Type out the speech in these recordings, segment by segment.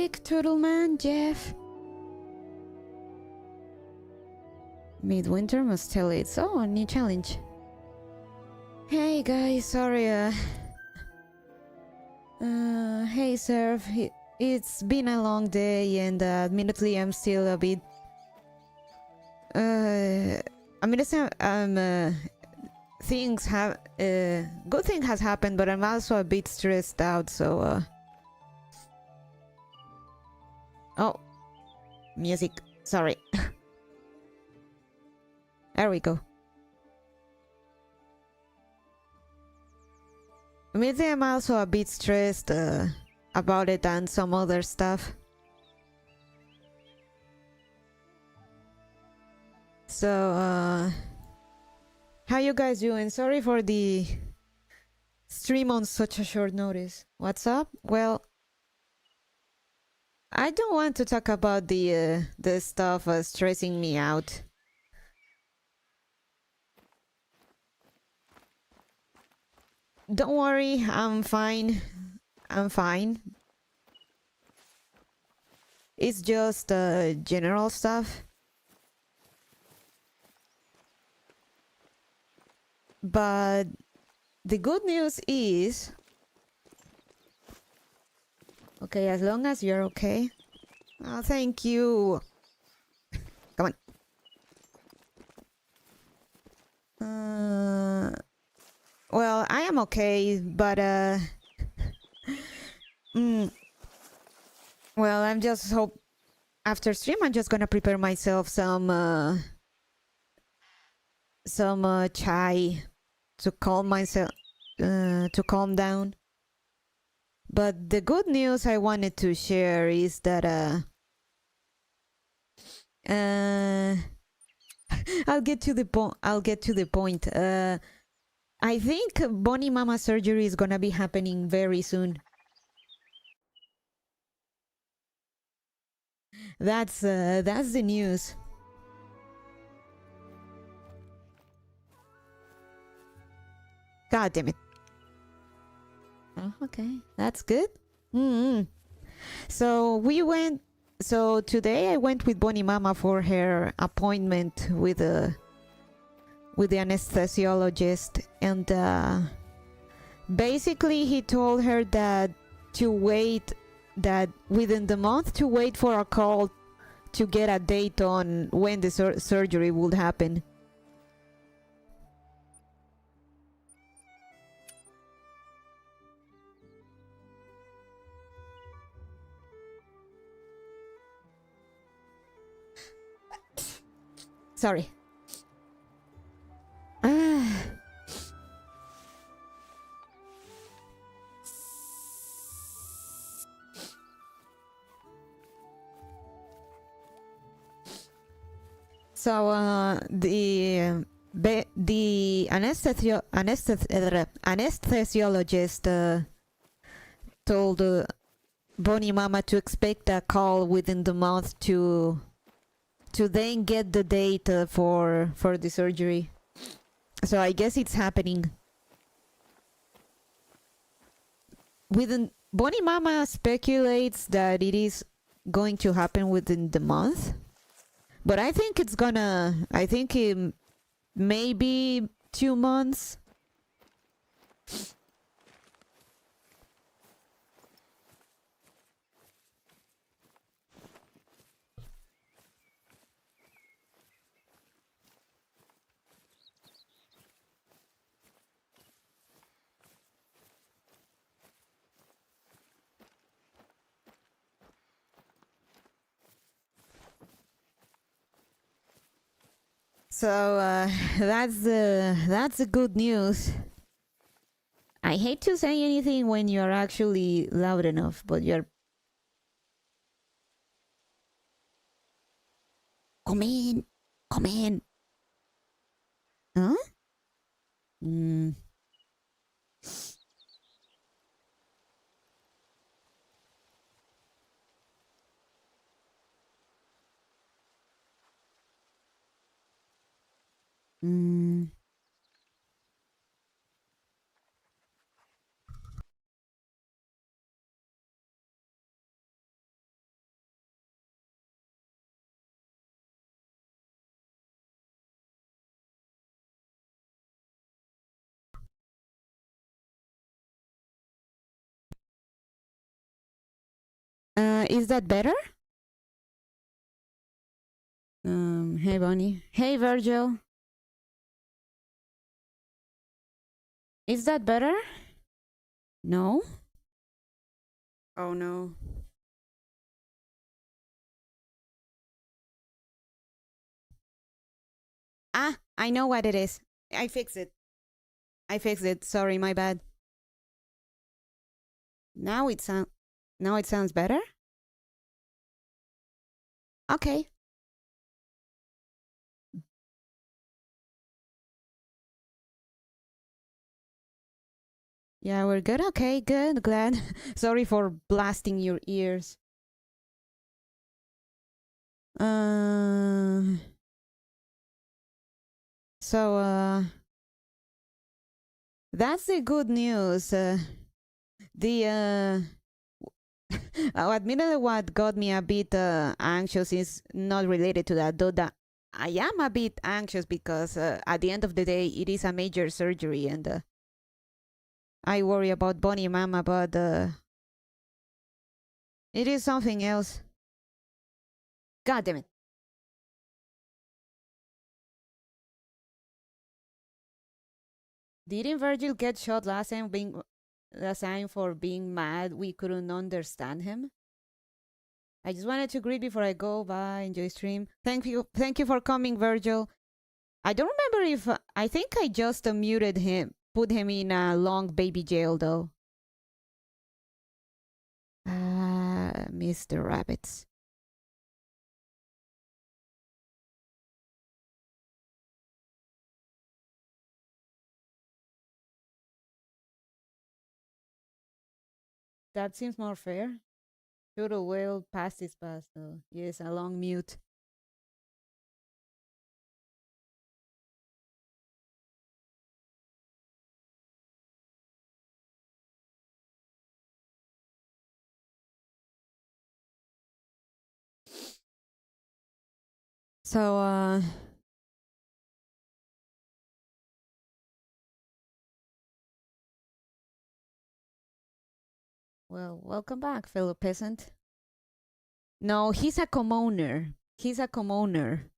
Nick, Turtleman, Jeff. Midwinter must tell it. Oh, a new challenge. Hey guys, sorry. Hey Surf. It's been a long day, and admittedly, I'm still a bit. I mean, things have. Good thing has happened, but I'm also a bit stressed out. So. Oh, music. Sorry. There we go. Maybe I'm also a bit stressed about it and some other stuff. So, how you guys doing? Sorry for the stream on such a short notice. What's up? Well, I don't want to talk about the stuff stressing me out. Don't worry, I'm fine. I'm fine. It's just general stuff. But the good news is... Okay, as long as you're okay. Oh, thank you. Come on. Well, I am okay, but well, I'm just hope after stream I'm just gonna prepare myself some chai to calm myself, to calm down. But the good news I wanted to share is that I'll get to the point. I'll get to the point. I think Bonnie Mama surgery is gonna be happening very soon. That's the news. God damn it. Oh, okay, that's good. So we went. So today I went with Bonnie Mama for her appointment with the anesthesiologist, and basically he told her that to wait, that within the month to wait for a call to get a date on when the surgery would happen. Sorry. So the anesthesiologist told Bonnie Mama to expect a call within the month to then get the date for the surgery. So I guess it's happening. Bonnie Mama speculates that it is going to happen within the month. But I think it's gonna... I think maybe 2 months. So that's the good news. I hate to say anything when you're actually loud enough, but you're... Come in! Come in! Huh? Is that better? Hey Bonnie. Hey Virgil. Is that better? No? Oh no. Ah, I know what it is. I fixed it. I fixed it. Sorry, my bad. Now it sounds better? Okay. Yeah, we're good. Okay, good. Glad. Sorry for blasting your ears. Uh so that's the good news. The admittedly, what got me a bit anxious is not related to that, though. That I am a bit anxious because at the end of the day, it is a major surgery, and I worry about Bonnie Mama, but it is something else. God damn it! Didn't Virgil get shot last time for being mad we couldn't understand him? I just wanted to greet before I go. Bye. Enjoy stream. Thank you for coming, Virgil. I don't remember if I think I just muted him, put him in a long baby jail though. Mr. Rabbits. That seems more fair. Should have well past his past though. Yes, a long mute. So well, welcome back, fellow peasant. No, he's a commoner. He's a commoner.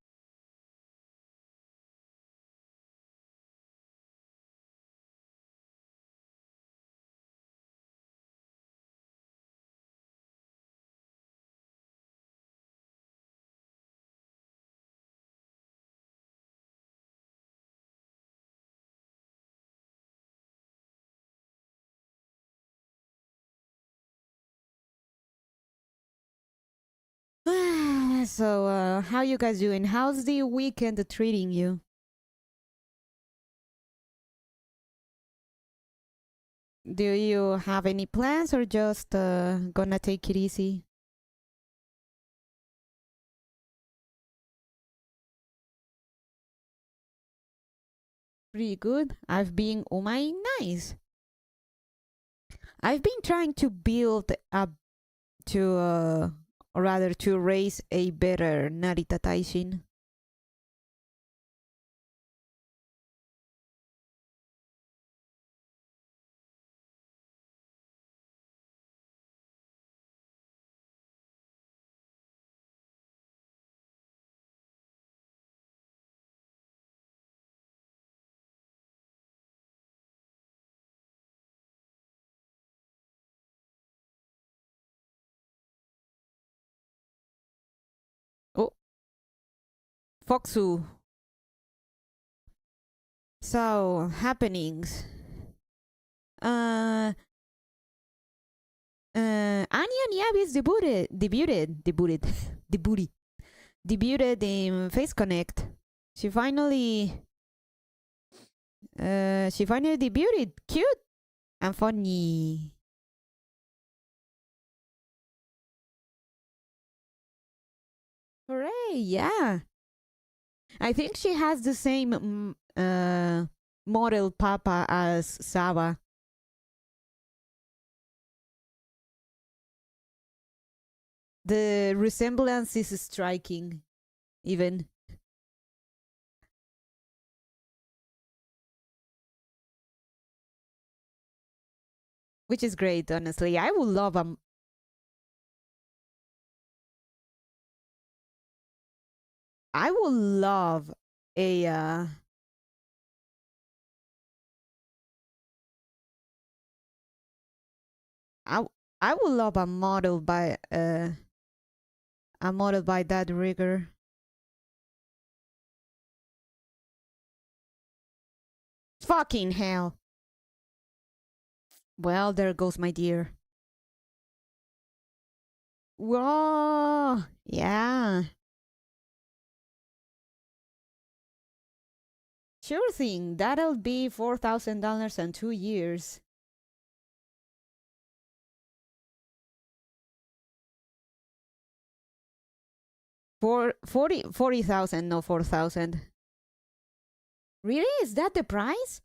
So how you guys doing? How's the weekend treating you? Do you have any plans or just gonna take it easy? Pretty good. I've been, oh my, nice. I've been trying to build up to, or rather to raise a better Narita Taishin. Oh, Foxu. So, happenings. Uh, Anya Niavis debuted in Face Connect. She finally debuted. Cute and funny. Hooray! Yeah, I think she has the same model papa as Saba. The resemblance is striking, even. Which is great, honestly. I would love I would love a I I would love a model by that rigor. Fucking hell. Well, there goes my deer. Whoa, yeah. Sure thing. That'll be $4,000 and 2 years. For 40,000, no 4,000. Really? Is that the price?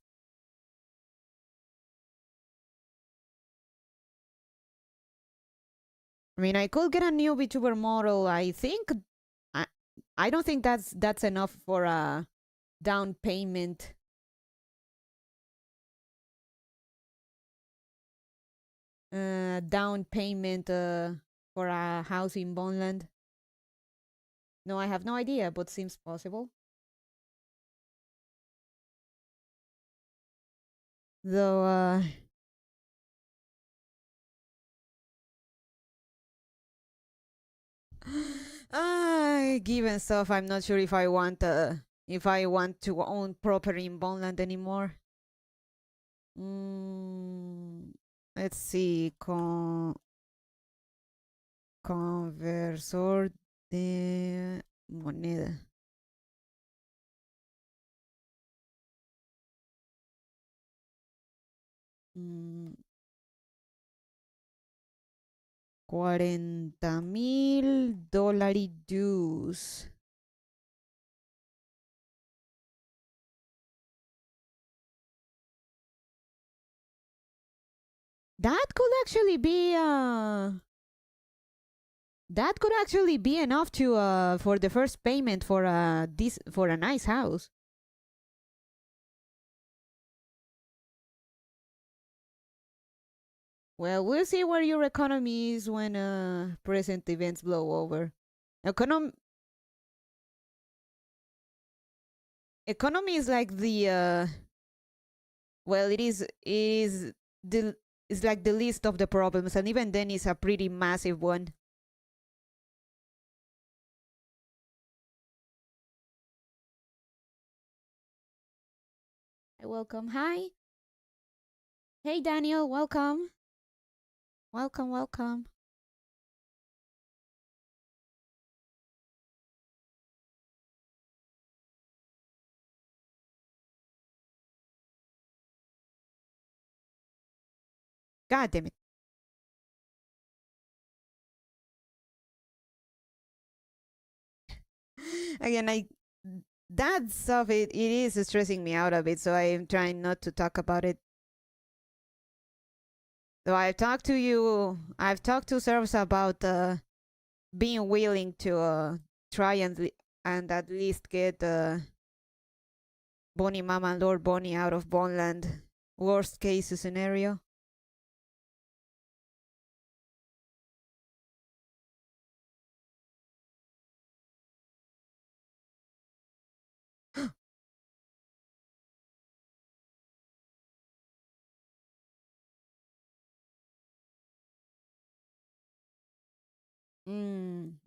I mean, I could get a new VTuber model. I, I don't think that's enough for a down payment. Down payment for a house in Bonland. No, I have no idea, but seems possible. Though, given stuff, I'm not sure if I want to own property in Bonland anymore. Let's see, conversor de moneda. $40,000 dues. That could actually be enough to for the first payment for a nice house. Well, we'll see where your economy is when present events blow over. Economy is like the well, it's like the least of the problems, and even then it's a pretty massive one. Welcome. Hi. Hey Daniel, welcome. Welcome, welcome. God damn it. Again, that stuff it is stressing me out a bit, so I'm trying not to talk about it. So I've talked to Serfs about being willing to try and at least get Bonnie Mama and Lord Bonnie out of Bonland. Worst case scenario.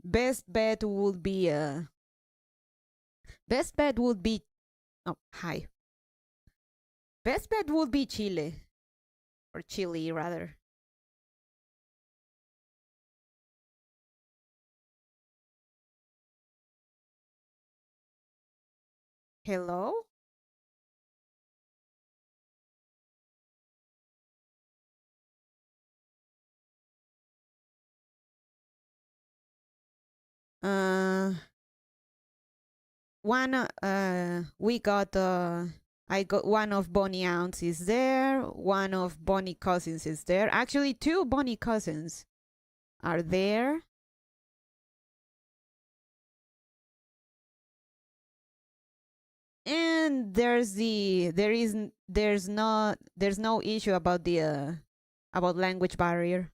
Best bet would be oh hi. Best bet would be Chile. Or Chile rather. Hello? We got I got one of Bonnie Aunts is there, one of Bonnie Cousins is there. Actually, two Bonnie Cousins are there. And there's no issue about the about language barrier.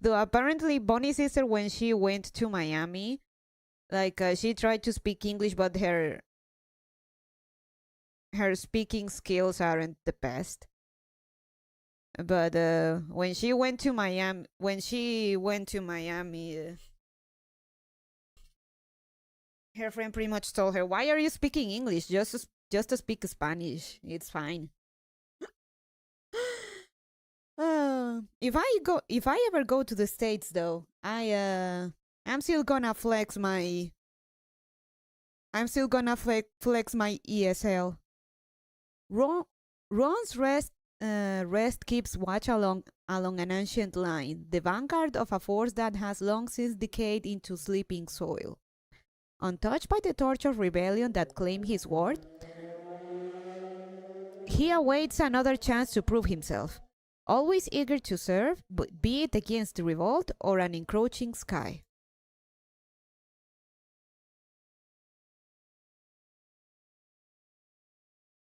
Though apparently Bonnie's sister, when she went to Miami, like she tried to speak English, but her speaking skills aren't the best. But when she went to Miami, her friend pretty much told her, "Why are you speaking English? Just to speak Spanish. It's fine." If I ever go to the States, though, I'm still gonna flex my ESL. Ron's rest keeps watch along an ancient line, the vanguard of a force that has long since decayed into sleeping soil. Untouched by the torch of rebellion that claimed his worth, he awaits another chance to prove himself, always eager to serve, be it against the revolt or an encroaching sky.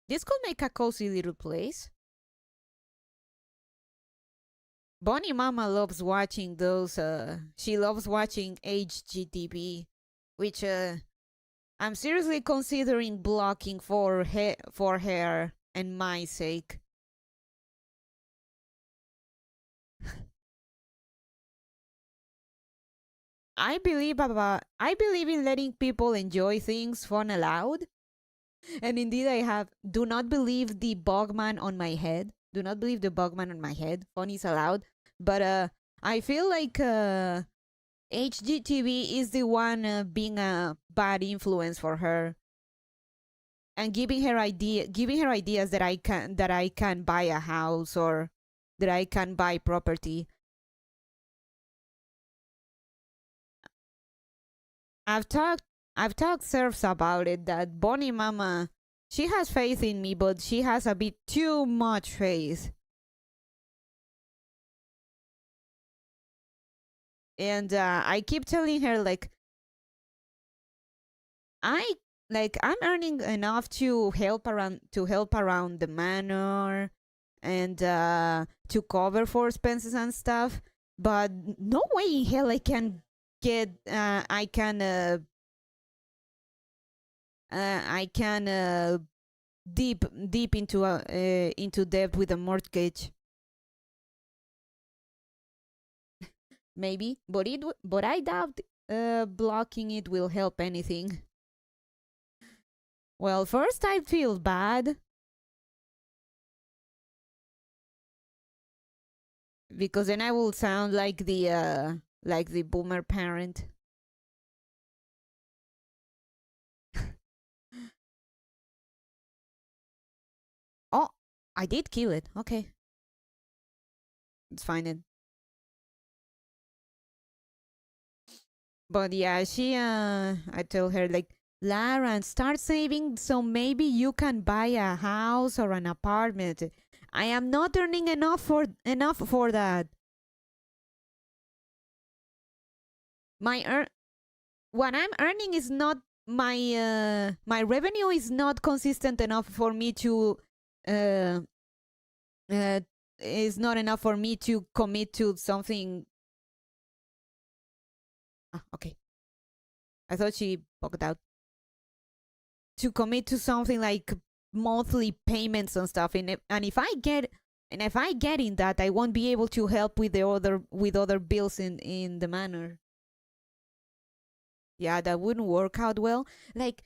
This could make a cozy little place. Bonnie Mama loves watching those, she loves watching HGTV, which I'm seriously considering blocking for her and my sake. I believe in letting people enjoy things fun aloud. And indeed do not believe the bugman on my head. Do not believe the bugman on my head. Fun is allowed. But I feel like HGTV is the one being a bad influence for her. And giving her ideas that I can buy a house or that I can buy property. I've talked serfs about it, that Bonnie Mama, she has faith in me, but she has a bit too much faith. And I keep telling her, like, I'm earning enough to help around the manor and to cover for expenses and stuff, but no way in hell I can get I can deep into debt with a mortgage. Maybe, but I doubt blocking it will help anything. Well, first I feel bad because then I will sound like the boomer parent. Oh, I did kill it. Okay, it's fine then. But yeah, I told her, like, Lara, start saving so maybe you can buy a house or an apartment. I am not earning enough for that. What I'm earning is not my revenue is not consistent enough for me to uh, is not enough for me to commit to something. Okay. I thought she bugged out. To commit to something like monthly payments and stuff. And if I get in that, I won't be able to help with other bills in the manor. Yeah, that wouldn't work out well. Like,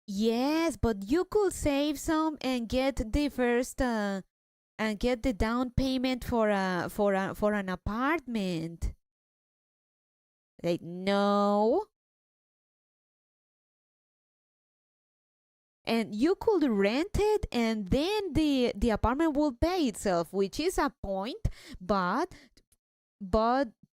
yes, but you could save some and get the first and get the down payment for an apartment. Like, no. And you could rent it and then the apartment will pay itself, which is a point, but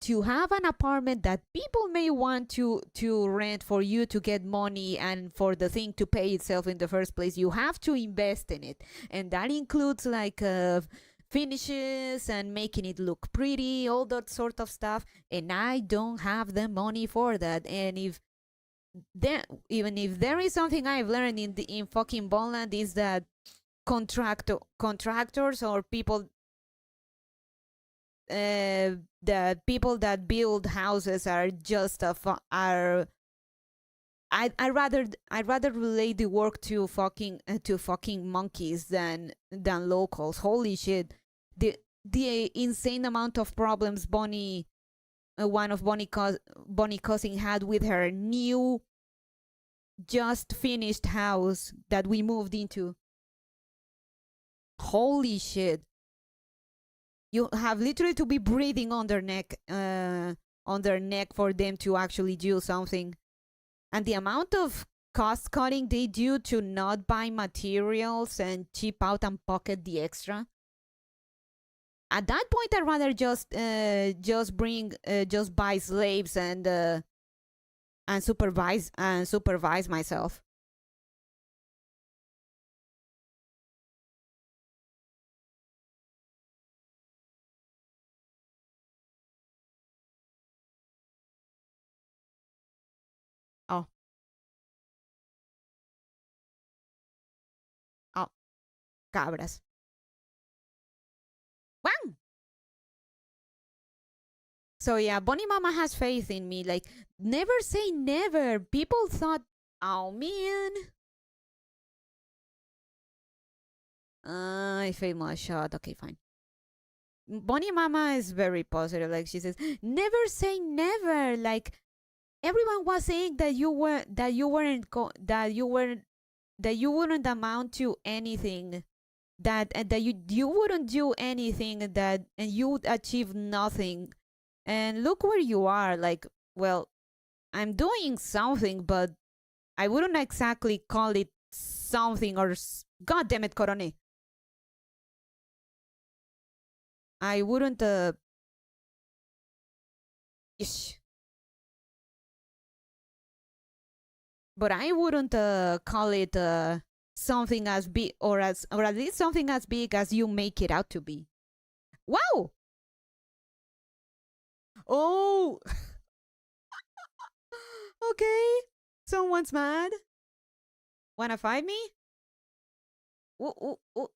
to have an apartment that people may want to rent for you to get money and for the thing to pay itself in the first place, you have to invest in it, and that includes like finishes and making it look pretty, all that sort of stuff, and I don't have the money for that. And even if there is something I've learned in fucking Bonland, is that contractors or people the people that build houses are just are I rather relate the work to fucking monkeys than locals. Holy shit. The insane amount of problems one of Bonnie cousin had with her new just finished house that we moved into. Holy shit. You have literally to be breathing on their neck for them to actually do something. And the amount of cost cutting they do to not buy materials and chip out and pocket the extra. At that point, I'd rather just buy slaves and supervise myself. Oh, oh, cabras. Wow. So yeah, Bonnie Mama has faith in me. Like, never say never. People thought, oh man. I failed my shot. Okay, fine. Bonnie Mama is very positive. Like she says, never say never. Like everyone was saying that you wouldn't amount to anything. That you wouldn't do anything and you'd achieve nothing. And look where you are. Like, well, I'm doing something, but I wouldn't exactly call it something or God damn it, Corone. I wouldn't ish. But I wouldn't call it something as big or at least something as big as you make it out to be. Wow. Oh. Okay. Someone's mad. Wanna fight me? Ooh, ooh, ooh.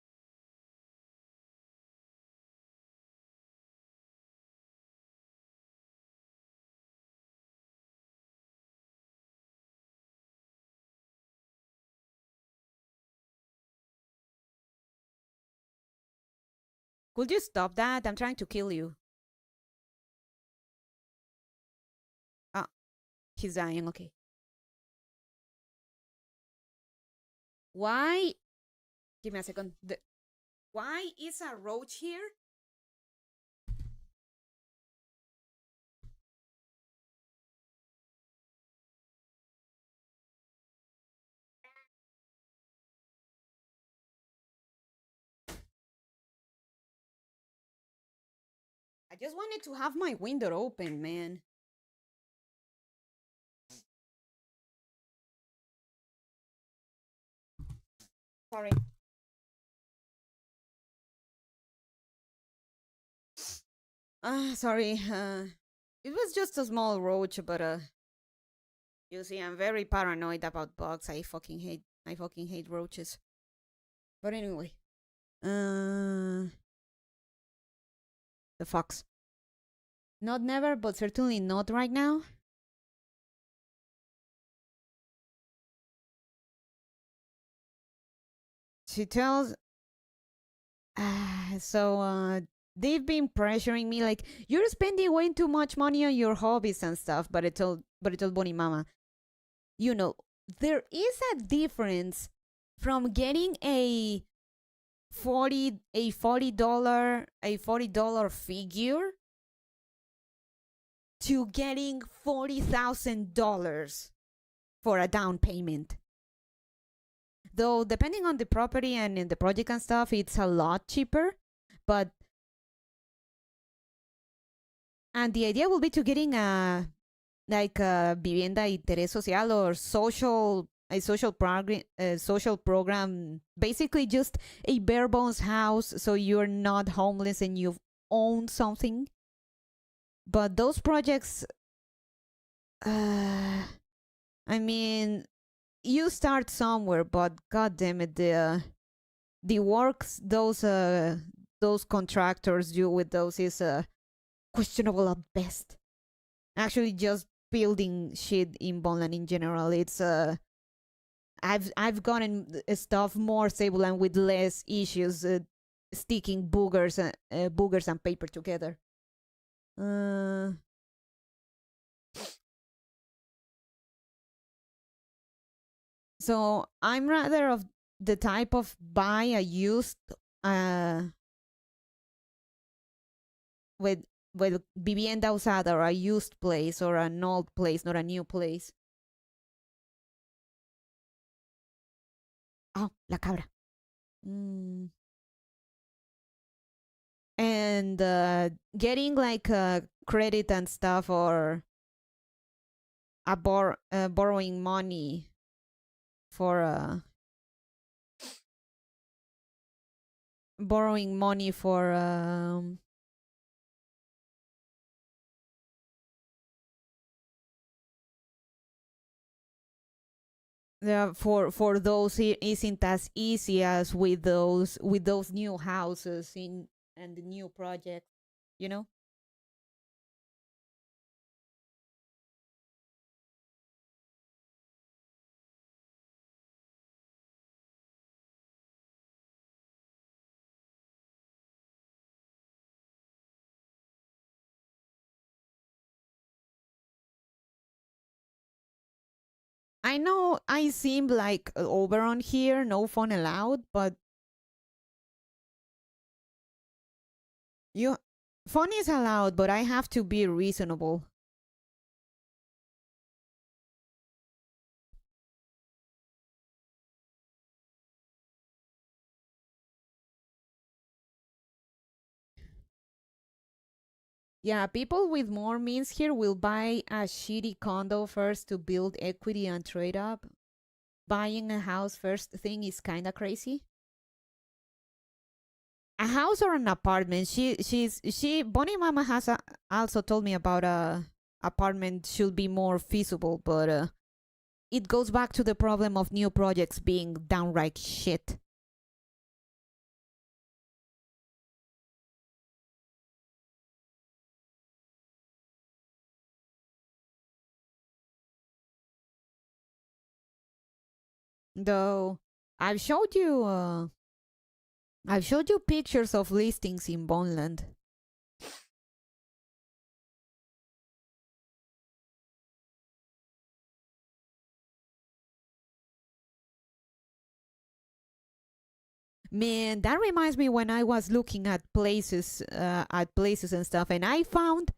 Could you stop that? I'm trying to kill you. Ah, he's dying. Okay. Why? Give me a second. Why is a roach here? I just wanted to have my window open, man. Sorry. Sorry. It was just a small roach, but you see, I'm very paranoid about bugs. I fucking hate roaches. But anyway, the fox. Not never, but certainly not right now. She tells. They've been pressuring me like you're spending way too much money on your hobbies and stuff. But I told Bonnie Mama, you know, there is a difference from getting a $40 figure to getting $40,000 for a down payment. Though depending on the property and in the project and stuff, it's a lot cheaper. But and the idea will be to getting a vivienda interés social or social program, basically just a bare bones house, so you're not homeless and you own something. But those projects, I mean, you start somewhere, but god damn it, the works those contractors do with those is questionable at best. Actually, just building shit in Bonland in general, it's I've gotten stuff more stable and with less issues sticking boogers and paper together. So I'm rather of the type of buy a used with vivienda usada or a used place or an old place, not a new place. Oh, la cabra. And getting like credit and stuff or borrowing money for borrowing money for those it isn't as easy as with those new houses in and the new project, you know. I know I seem like over on here, no phone allowed, but you phone is allowed, but I have to be reasonable. Yeah, people with more means here will buy a shitty condo first to build equity and trade up. Buying a house first thing is kind of crazy. A house or an apartment. Bonnie Mama has also told me about a apartment should be more feasible, but it goes back to the problem of new projects being downright shit. Though I've showed you pictures of listings in Bonland. Man, that reminds me when I was looking at places and stuff, and I found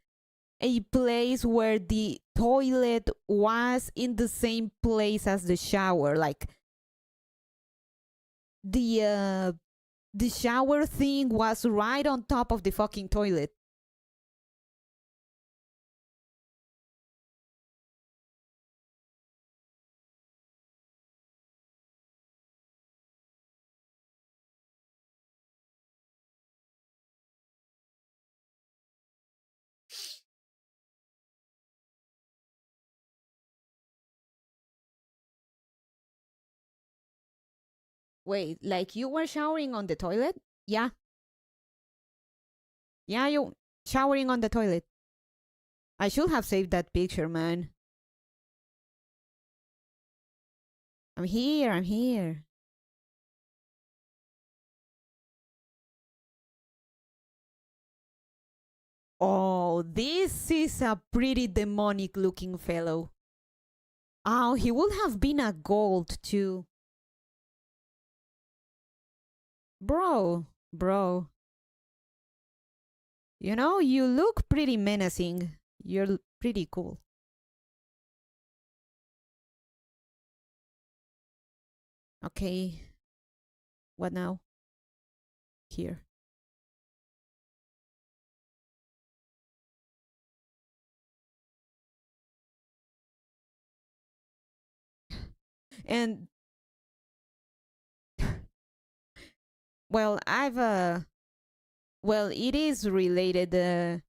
a place where the toilet was in the same place as the shower. Like the shower thing was right on top of the fucking toilet. Wait, like you were showering on the toilet? Yeah. Yeah, you showering on the toilet. I should have saved that picture, man. I'm here, I'm here. Oh, this is a pretty demonic looking fellow. Oh, he would have been a gold too. Bro. You know, you look pretty menacing. You're pretty cool. Okay. What now? Here. And well, it is related.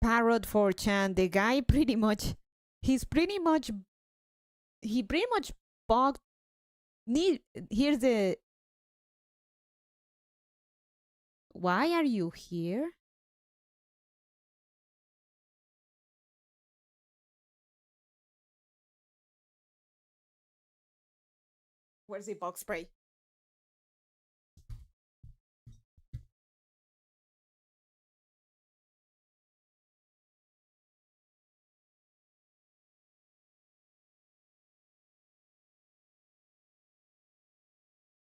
Parrot for Chan, the guy pretty much, he's pretty much, he pretty much bugged. Here's the. Why are you here? Where's the bug spray?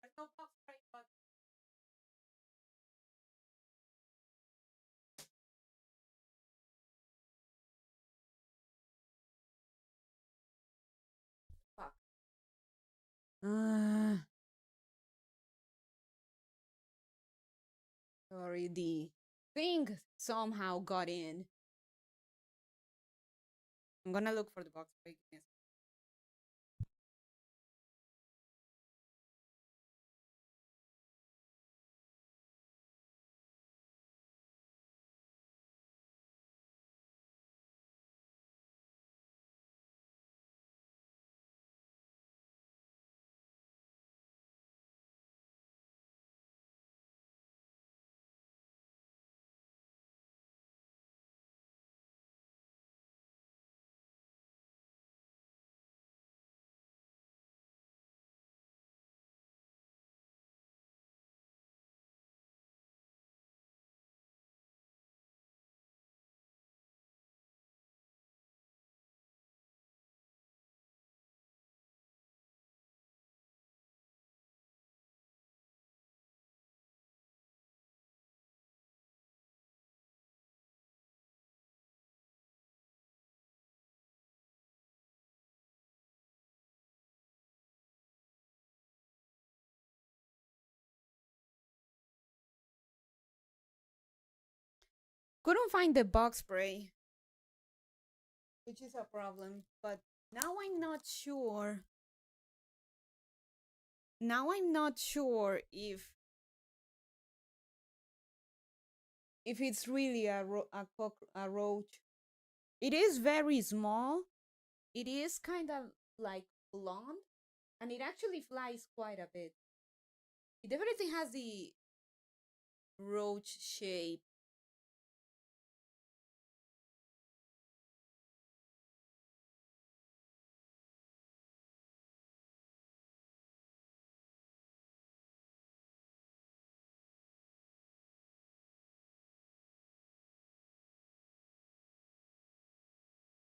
There's no bug spray, but fuck. Sorry, the thing somehow got in. I'm gonna look for the bug spray. Yes. Couldn't find the bug spray, which is a problem. But now I'm not sure. Now I'm not sure if it's really a roach. It is very small. It is kind of like blonde, and it actually flies quite a bit. It definitely has the roach shape.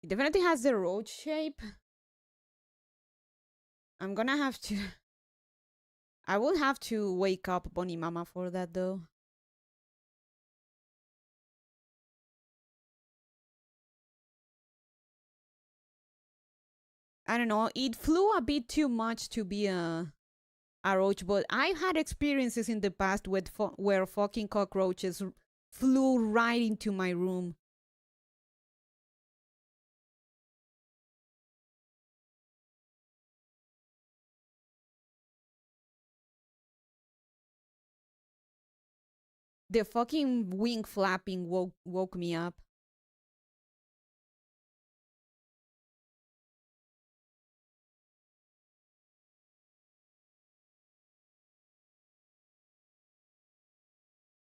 It definitely has the roach shape. I'm gonna have to. I will have to wake up Bonnie Mama for that though. I don't know. It flew a bit too much to be a roach, but I've had experiences in the past with where fucking cockroaches flew right into my room. The fucking wing flapping woke me up.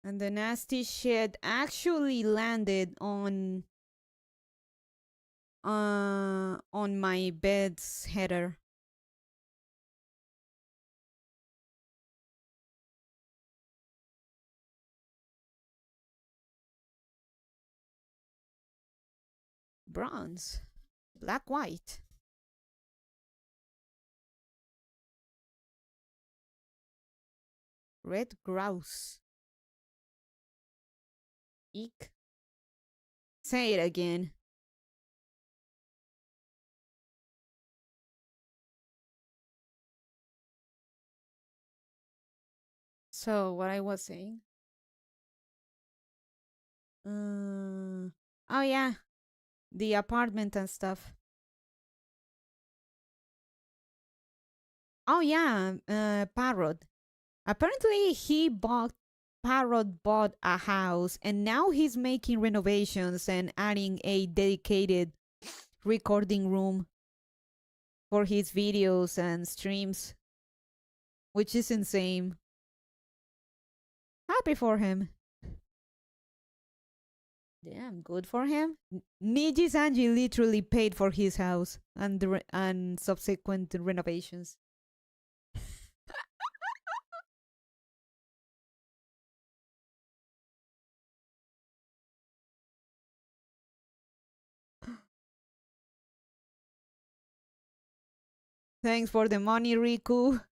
And the nasty shit actually landed on my bed's header. Bronze. Black white. Red grouse. Eek. Say it again. So what I was saying. Oh yeah, the apartment and stuff. Oh yeah, Parrot. Apparently Parrot bought a house and now he's making renovations and adding a dedicated recording room for his videos and streams, which is insane. Happy for him. Damn, good for him. Niji Sanji literally paid for his house and and subsequent renovations. Thanks for the money, Riku.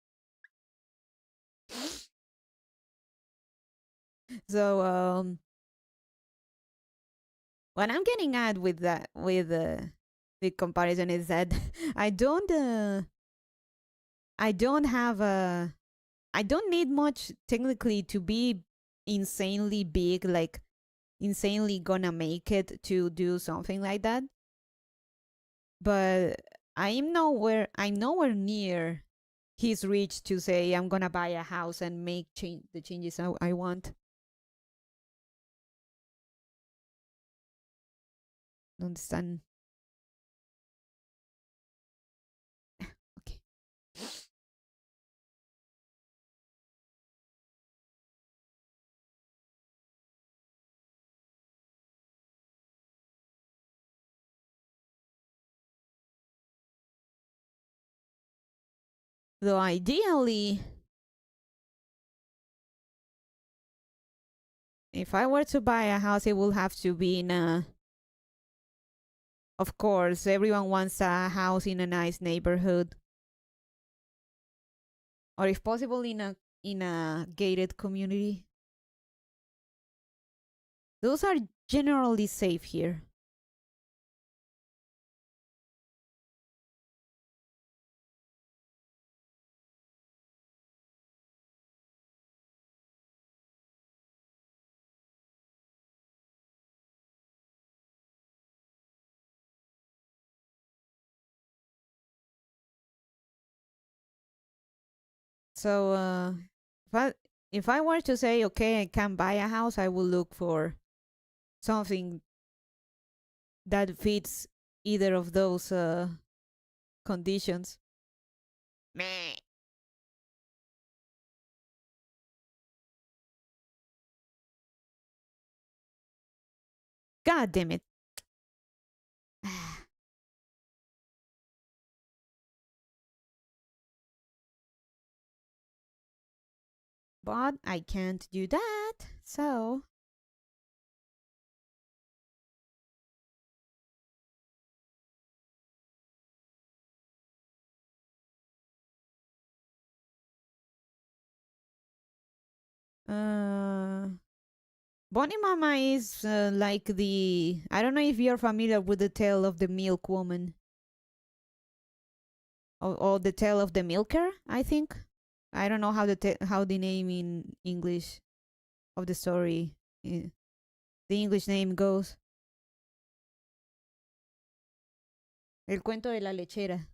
So what I'm getting at with that, with the comparison, is that I don't have a, I don't need much technically to be insanely big, like insanely gonna make it to do something like that. But I'm nowhere near his reach to say I'm gonna buy a house and make the changes I want. Understand? Okay. Though ideally, if I were to buy a house, it would have to be in a. Of course, everyone wants a house in a nice neighborhood, or if possible, in a gated community. Those are generally safe here. So if I were to say okay, I can buy a house, I will look for something that fits either of those conditions. Meh. God damn it. But I can't do that, so Bonnie Mama is like the, I don't know if you're familiar with the tale of the milk woman, or the tale of the milker, I think. I don't know how how the name in English of the story, the English name goes. El cuento de la lechera.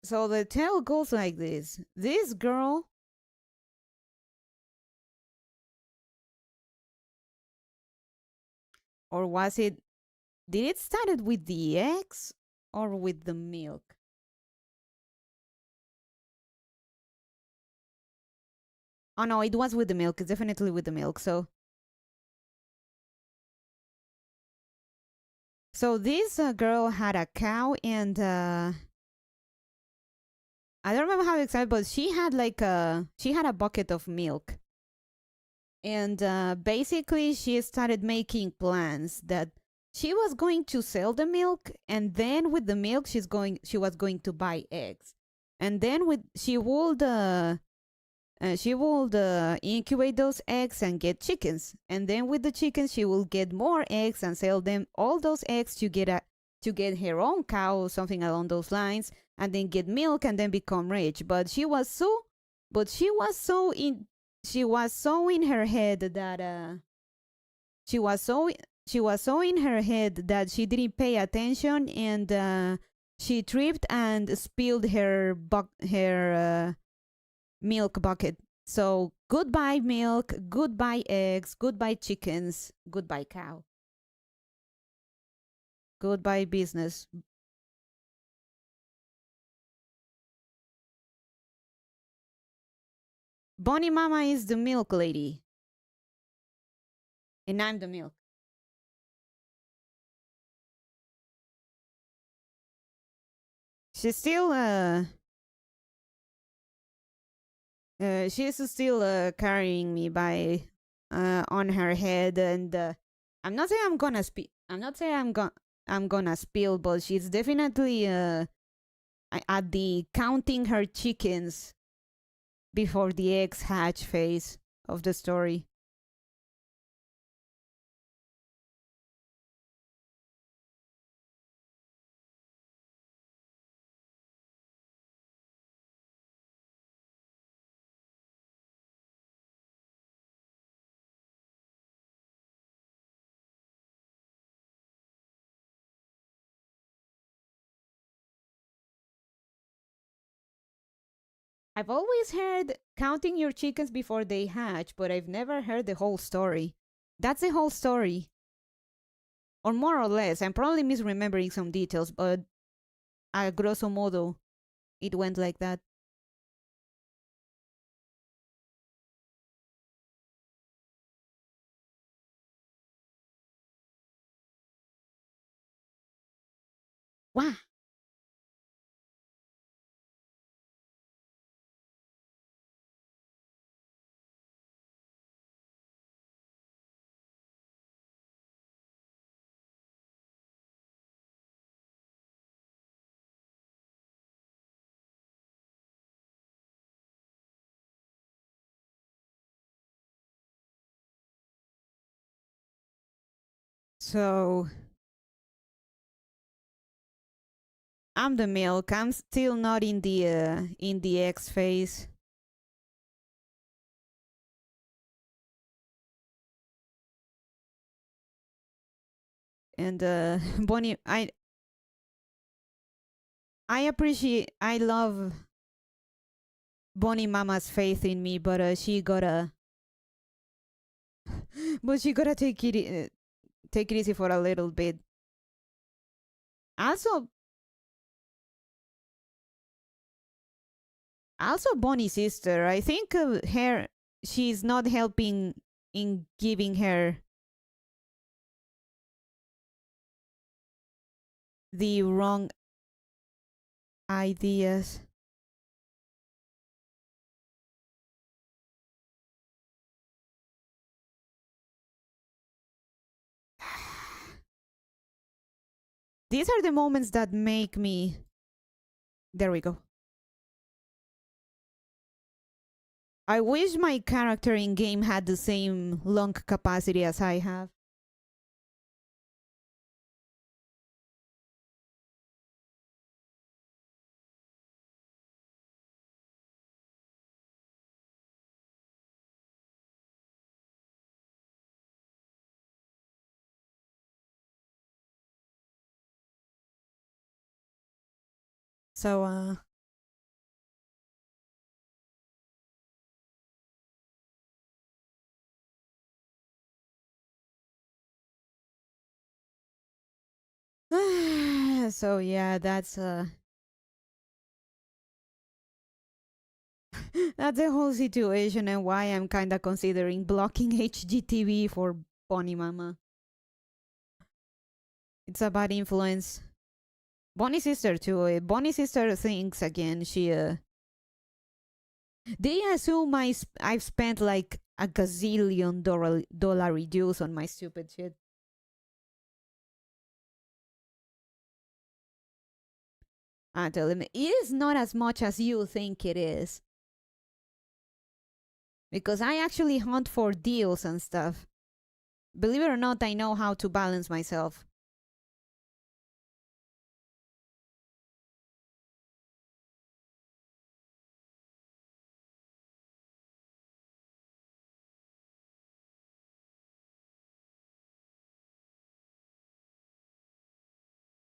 So the tale goes like this. This girl, or was it, did it started with the eggs or with the milk? Oh no, it was with the milk. It's definitely with the milk. So this girl had a cow, and I don't remember how exactly, but she had she had a bucket of milk, and basically she started making plans that she was going to sell the milk, and then with the milk she was going to buy eggs, and then with she would incubate those eggs and get chickens, and then with the chickens she will get more eggs and sell them all those eggs to get her own cow or something along those lines, and then get milk and then become rich. But she was so in her head that she was so in her head that she didn't pay attention, and she tripped and spilled her milk bucket. So goodbye milk, goodbye eggs, goodbye chickens, goodbye cow, goodbye business. Bonnie Mama is the milk lady, and I'm the milk. She's still she's still carrying me by on her head, and I'm not saying I'm gonna spill. I'm not saying I'm gonna spill, but she's definitely at the counting her chickens before the eggs hatch phase of the story. I've always heard counting your chickens before they hatch, but I've never heard the whole story. That's the whole story. Or more or less. I'm probably misremembering some details, but a grosso modo, it went like that. Wow. So I'm the milk. I'm still not in the X phase. And Bonnie, I love Bonnie Mama's faith in me, but she gotta, but she gotta take it easy for a little bit. Also, Bonnie's sister. I think she's not helping in giving her the wrong ideas. These are the moments that make me. There we go. I wish my character in game had the same lung capacity as I have. So so yeah, that's the whole situation and why I'm kind of considering blocking HGTV for Bonnie Mama. It's a bad influence. Bonnie's sister too. Bonnie's sister thinks again. They assume I've spent like a gazillion dollar reduce on my stupid shit. I tell them it is not as much as you think it is. Because I actually hunt for deals and stuff. Believe it or not, I know how to balance myself.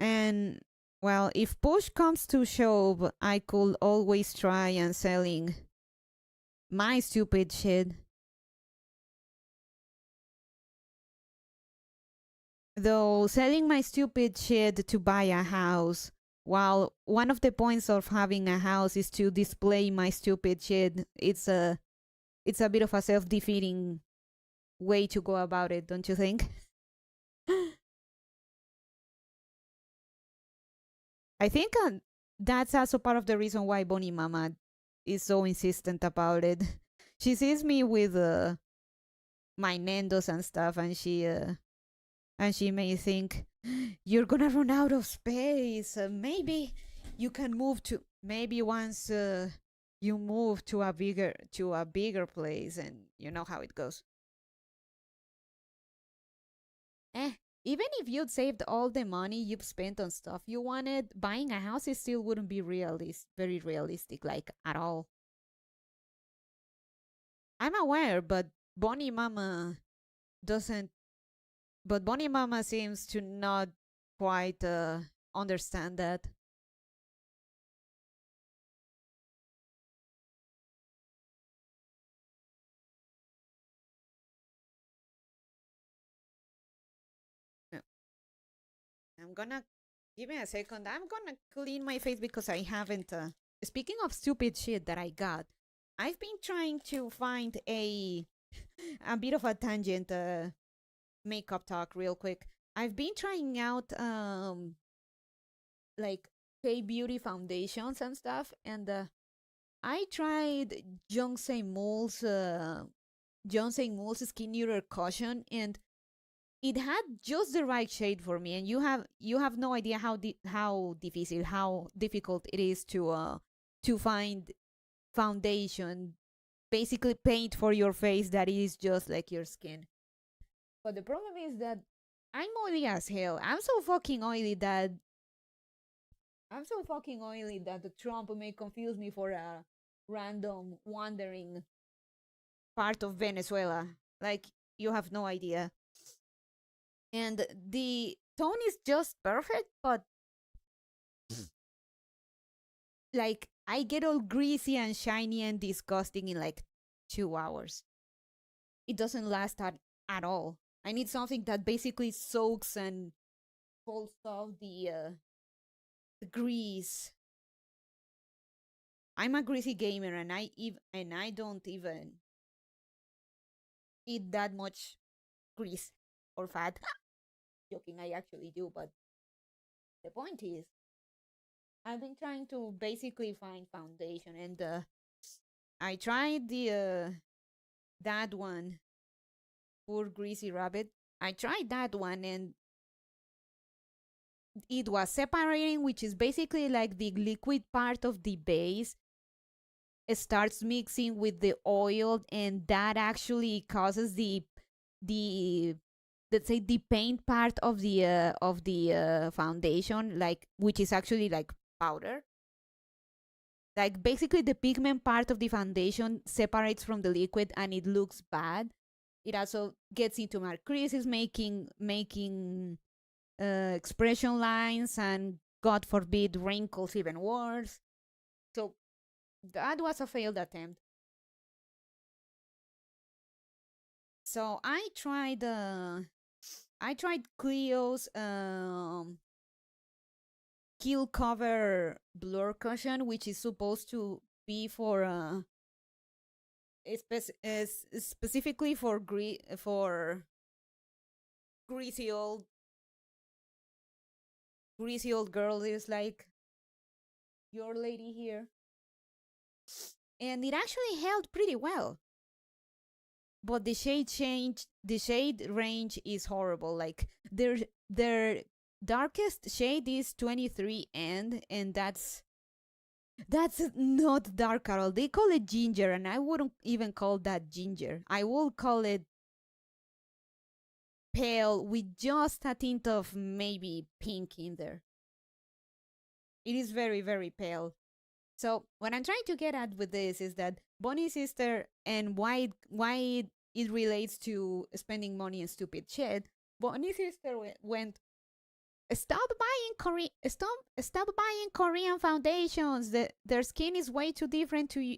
And well, if push comes to shove, I could always try and selling my stupid shit. Though selling my stupid shit to buy a house, while one of the points of having a house is to display my stupid shit, it's a bit of a self-defeating way to go about it, don't you think? I think that's also part of the reason why Bonnie Mama is so insistent about it. She sees me with my Nendos and stuff, and And she may think, you're gonna run out of space. Maybe you can move to, maybe once you move to a bigger place, and you know how it goes. Eh, even if you'd saved all the money you've spent on stuff you wanted, buying a house is still wouldn't be very realistic, like at all. I'm aware, Bonnie Mama doesn't. But Bonnie Mama seems to not quite understand that. No, I'm gonna give me a second. I'm gonna clean my face because I haven't. Speaking of stupid shit that I got, I've been trying to find a bit of a tangent makeup talk real quick. I've been trying out like K beauty foundations and stuff, and I tried Johnson Mole's Skin Neuter Caution, and it had just the right shade for me. And you have no idea how difficult it is to find foundation, basically paint for your face that is just like your skin. But the problem is that I'm oily as hell. I'm so fucking oily that the Trump may confuse me for a random wandering part of Venezuela. Like, you have no idea. And the tone is just perfect, but like I get all greasy and shiny and disgusting in like 2 hours. It doesn't last at all. I need something that basically soaks and pulls off the grease. I'm a greasy gamer, and I don't even eat that much grease or fat. Joking, I actually do, but the point is, I've been trying to basically find foundation, and I tried the that one, poor greasy rabbit. I tried that one, and it was separating, which is basically like the liquid part of the base. It starts mixing with the oil, and that actually causes the let's say the paint part of the foundation, like, which is actually like powder. Like, basically the pigment part of the foundation separates from the liquid, and it looks bad. It also gets into my creases, making expression lines, and God forbid wrinkles even worse. So that was a failed attempt. So I tried Clio's kill cover blur cushion, which is supposed to be for specifically for greasy old girls, is like your lady here, and it actually held pretty well. But the shade range is horrible. Like, their darkest shade is 23 and that's not dark at all. They call it ginger, and I wouldn't even call that ginger. I will call it pale with just a tint of maybe pink in there. It is very, very pale. So what I'm trying to get at with this is that Bonnie's sister, and why it relates to spending money on stupid shit. Bonnie's sister went, stop buying Korean foundations. Their skin is way too different to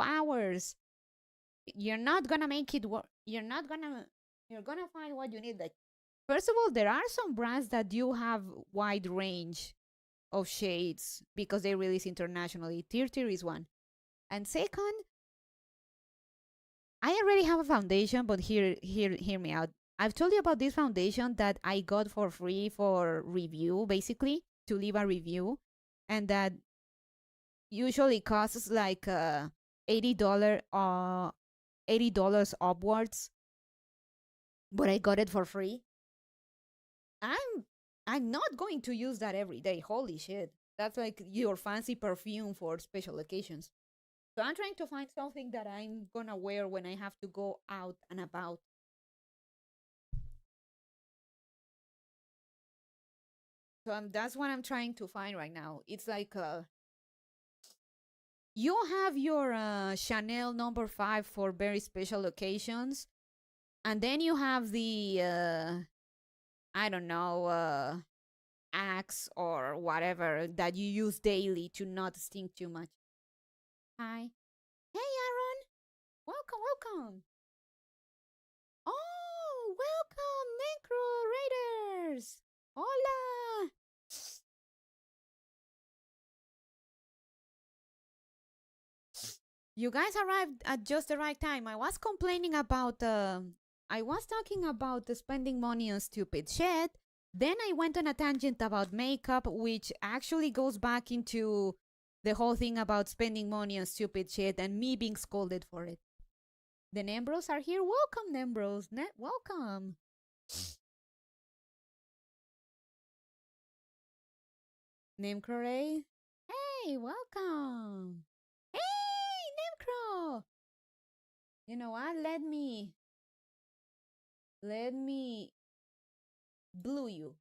ours. You're not gonna make it work. You're gonna find what you need. Like, first of all, there are some brands that do have wide range of shades because they release internationally. Tier is one. And second, I already have a foundation, but hear me out. I've told you about this foundation that I got for free for review, basically, to leave a review, and that usually costs like $80 upwards, but I got it for free. I'm not going to use that every day. Holy shit. That's like your fancy perfume for special occasions. So I'm trying to find something that I'm gonna wear when I have to go out and about. So that's what I'm trying to find right now. It's like you have your Chanel number 5 for very special occasions, and then you have the I don't know Axe or whatever that you use daily to not stink too much. Hi. Hey, Aaron. Welcome, welcome. Oh, welcome, Necro Raiders. Hola. You guys arrived at just the right time. I was complaining about I was talking about spending money on stupid shit. Then I went on a tangent about makeup, which actually goes back into the whole thing about spending money on stupid shit and me being scolded for it. The Nembros are here. Welcome, Nembros. Welcome. Nemcroray. Hey, welcome. Hey, Nemcro. You know what? Let me blue you.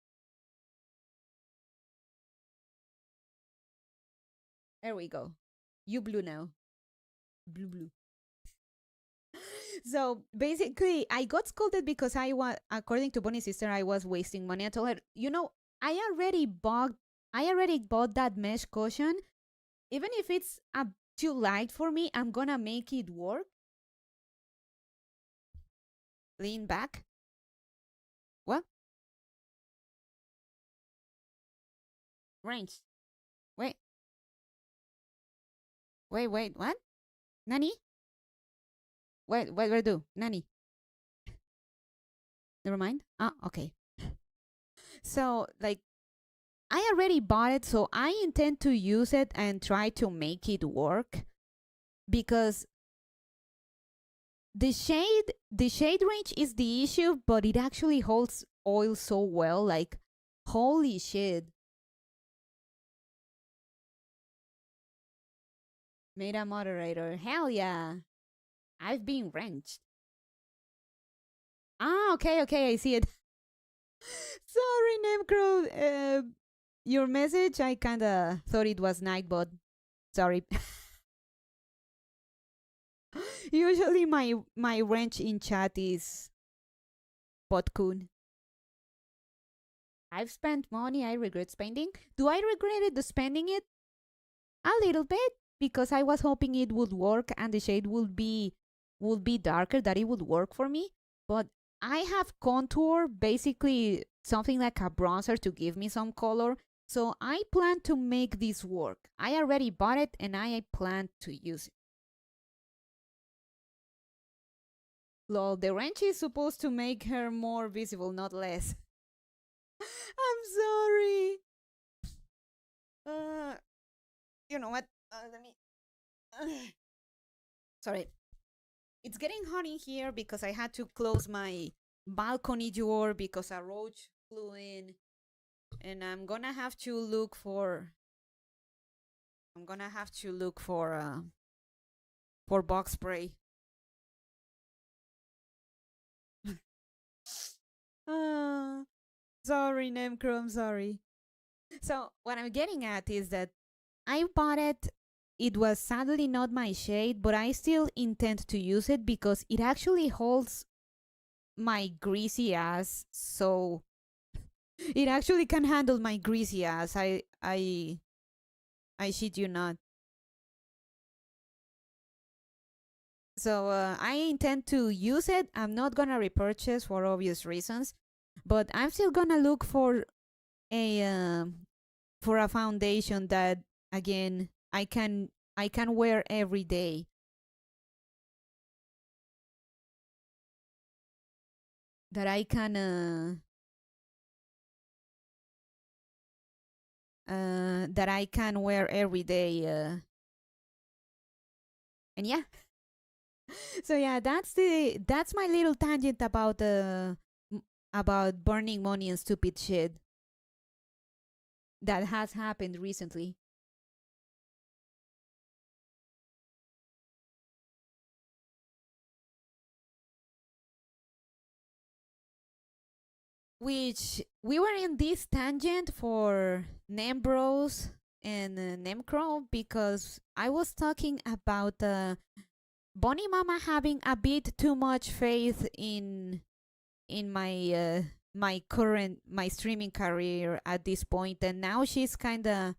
There we go. You blue now. Blue, blue. So basically, I got scolded because according to Bonnie's sister, I was wasting money. I told her, I already bought that mesh cushion. Even if it's too light for me, I'm gonna make it work. Lean back. What? Range. Wait. What? Nani? Where do? Nani? Never mind. Ah, okay. So, like, I already bought it, so I intend to use it and try to make it work because the shade range is the issue, but it actually holds oil so well. Like, holy shit. Made a moderator. Hell yeah. I've been wrenched. Ah, okay, I see it. Sorry, Namecrow. Your message, I kinda thought it was Nightbot. Sorry. Usually my wrench in chat is Potcoon. I've spent money I regret spending. Do I regret it spending it? A little bit, because I was hoping it would work and the shade would be darker, that it would work for me. But I have contour, basically something like a bronzer to give me some color. So I plan to make this work. I already bought it and I plan to use it. Lol, the wrench is supposed to make her more visible, not less. I'm sorry. You know what? Let me. Sorry. It's getting hot in here because I had to close my balcony door because a roach flew in, and I'm gonna have to look for. For bug spray. Sorry, Nemcro, I'm sorry. So what I'm getting at is that I bought it. It was sadly not my shade, but I still intend to use it because it actually holds my greasy ass. So it actually can handle my greasy ass. I shit you not. So I intend to use it. I'm not gonna repurchase for obvious reasons, but I'm still gonna look for a foundation that again I can wear every day. That I can wear every day. And yeah. So yeah, that's my little tangent about about burning money and stupid shit that has happened recently. Which we were in this tangent for Nembros and Nemcro because I was talking about Bonnie Mama having a bit too much faith in my streaming career at this point, and now she's kind of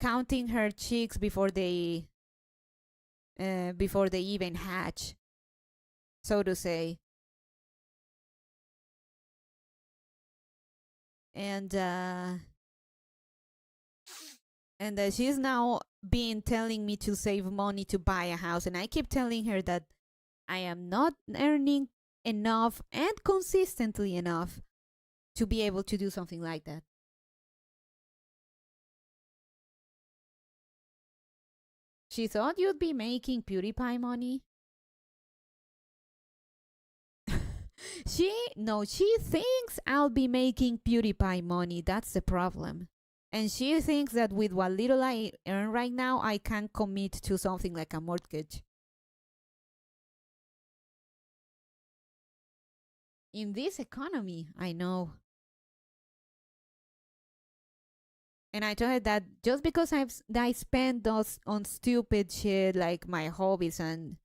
counting her chicks before they even hatch, so to say. And she's now been telling me to save money to buy a house, and I keep telling her that I am not earning enough and consistently enough to be able to do something like that. She thought you'd be making PewDiePie money. She thinks I'll be making PewDiePie money. That's the problem. And she thinks that with what little I earn right now, I can commit to something like a mortgage. In this economy, I know. And I told her that just because I spend those on stupid shit like my hobbies and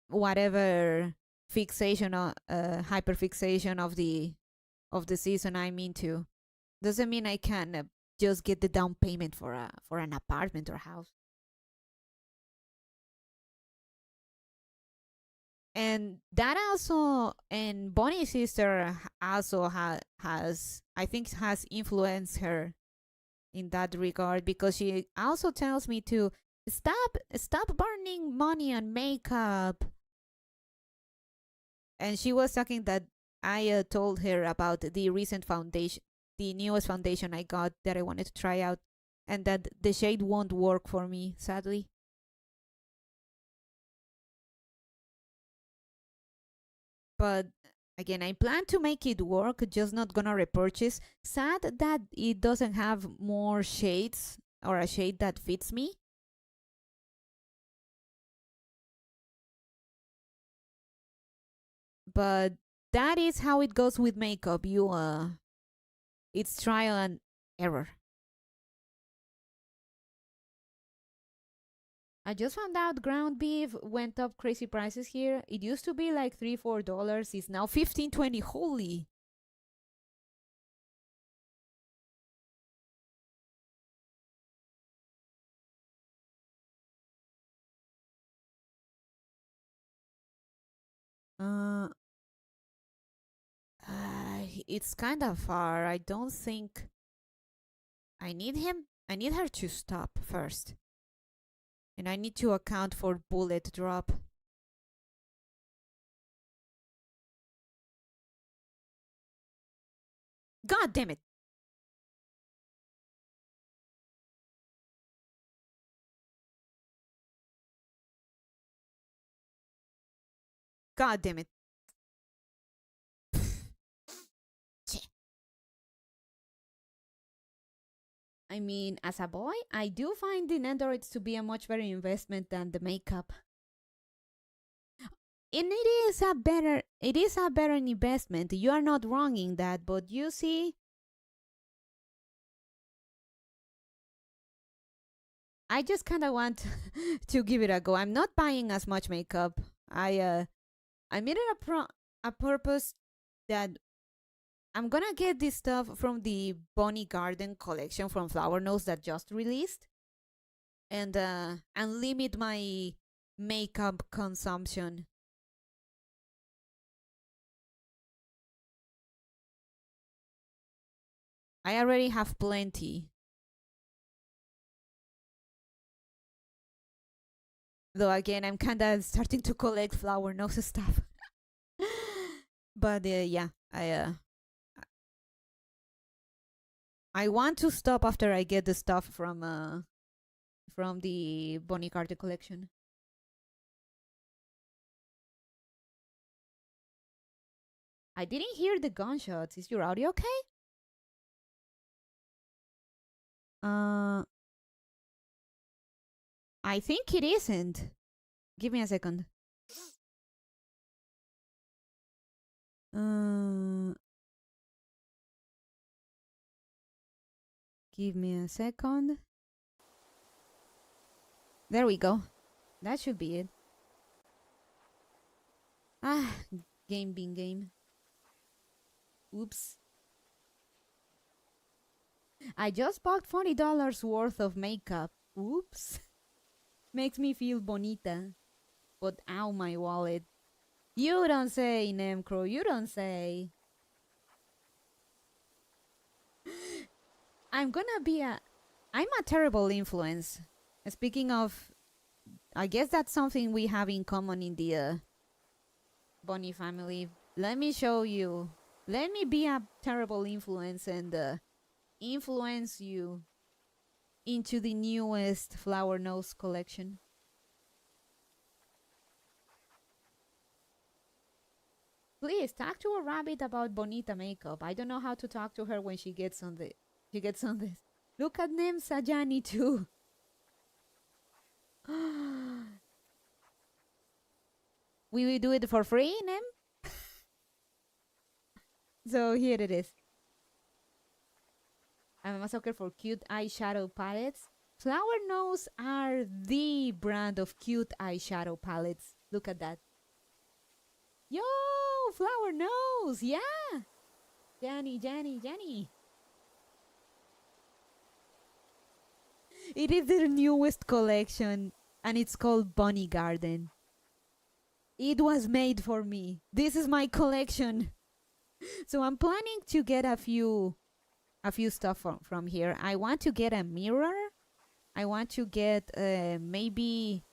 whatever fixation or hyperfixation of the season I'm into, doesn't mean I can just get the down payment for an apartment or house. And that also, and Bonnie's sister also has, I think, has influenced her in that regard, because she also tells me to stop burning money on makeup. And she was talking that I told her about the recent foundation, the newest foundation I got that I wanted to try out, and that the shade won't work for me, sadly. But again, I plan to make it work, just not gonna repurchase. Sad that it doesn't have more shades or a shade that fits me. But that is how it goes with makeup. It's trial and error. I just found out ground beef went up crazy prices here. It used to be like $3-4. It's now 15-20. Holy. Uh, it's kind of far. I don't think I need him. I need her to stop first. And I need to account for bullet drop. God damn it. God damn it. I mean, as a boy, I do find the Nendoroids to be a much better investment than the makeup. And it is a better investment. You are not wrong in that, but you see, I just kind of want to give it a go. I'm not buying as much makeup. I made it a purpose that I'm gonna get this stuff from the Bonnie Garden collection from Flower Nose that just released, and limit my makeup consumption. I already have plenty. Though again, I'm kind of starting to collect Flower Nose stuff. But yeah, I want to stop after I get the stuff from the Bonnie Carter collection. I didn't hear the gunshots. Is your audio okay? I think it isn't. Give me a second. Give me a second. There we go. That should be it. Ah, game being game. Oops. I just bought $40 worth of makeup. Oops. Makes me feel bonita. But ow, my wallet. You don't say, Nemcro. You don't say. I'm a terrible influence. Speaking of, I guess that's something we have in common in the Bunny family. Let me show you. Let me be a terrible influence and influence you into the newest flower nose collection. Please talk to a rabbit about Bonita makeup. I don't know how to talk to her when she gets on this. Look at Nem Sajani too. We will do it for free, Nem? So here it is. I'm a sucker for cute eyeshadow palettes. Flower Nose are the brand of cute eyeshadow palettes. Look at that. Yo, Flower Nose, yeah. Jenny. It is their newest collection, and it's called Bunny Garden. It was made for me. This is my collection. So I'm planning to get a few stuff from here. I want to get a mirror. I want to get maybe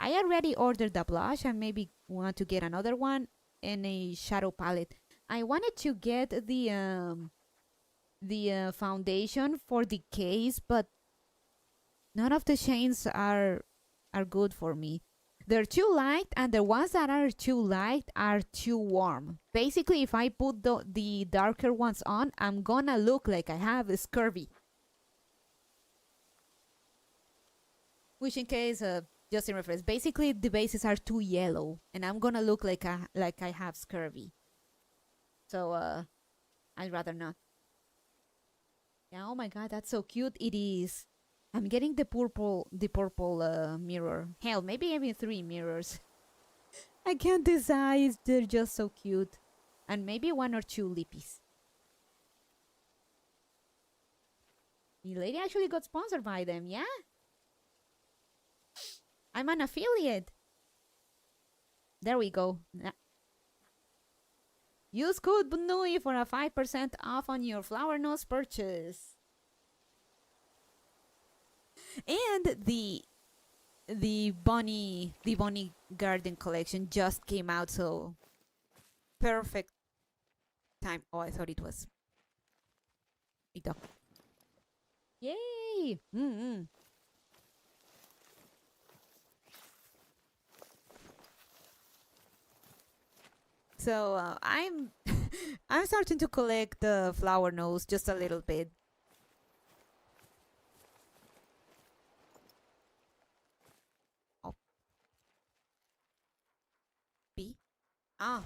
I already ordered the blush and maybe want to get another one and a shadow palette. I wanted to get the foundation for the case, but none of the shades are good for me. They're too light, and the ones that are too light are too warm. Basically, if I put the darker ones on, I'm gonna look like I have scurvy. Which, in case, just in reference, basically the bases are too yellow, and I'm gonna look like I have scurvy. So, I'd rather not. Yeah, oh my god, that's so cute. It is. I'm getting the purple mirror. Hell, maybe even 3 mirrors. I can't decide. They're just so cute. And maybe 1 or 2 lippies. The lady actually got sponsored by them, yeah? I'm an affiliate. There we go. Use code BNUI for a 5% off on your Flower Nose purchase. And the Bunny Garden collection just came out, so perfect time. Oh, I thought it was a dog. Yay! So I'm starting to collect the Flower Nose just a little bit. Ah.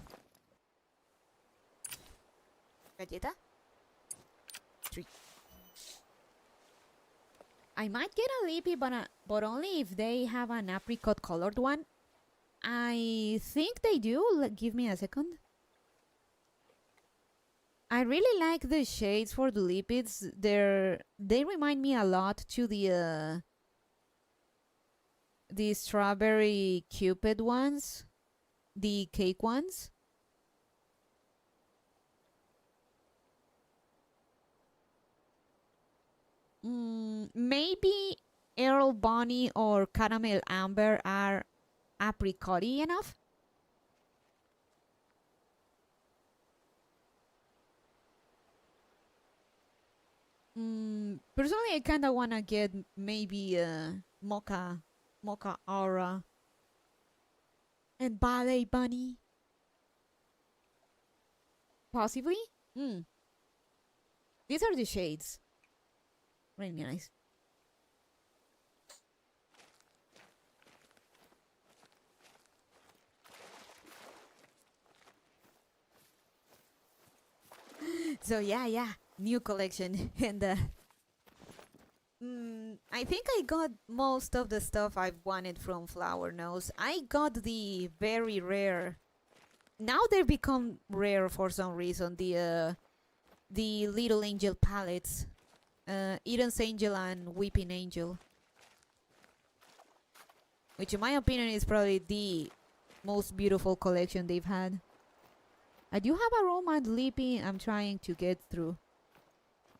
Galleta? 3. I might get a lippy, but only if they have an apricot colored one. I think they do. Give me a second. I really like the shades for the lippids. They remind me a lot to the strawberry Cupid ones. The cake ones. Maybe Earl Bonnie or Caramel Amber are apricot-y enough. Personally, I kind of want to get maybe Mocha Aura and Ballet Bunny. Possibly. Hmm. These are the shades. Really nice. So yeah, new collection, and I think I got most of the stuff I've wanted from Flower Nose. I got the very rare. Now they've become rare for some reason. The Little Angel palettes, Eden's Angel and Weeping Angel, which in my opinion is probably the most beautiful collection they've had. I do have a romance leaping I'm trying to get through.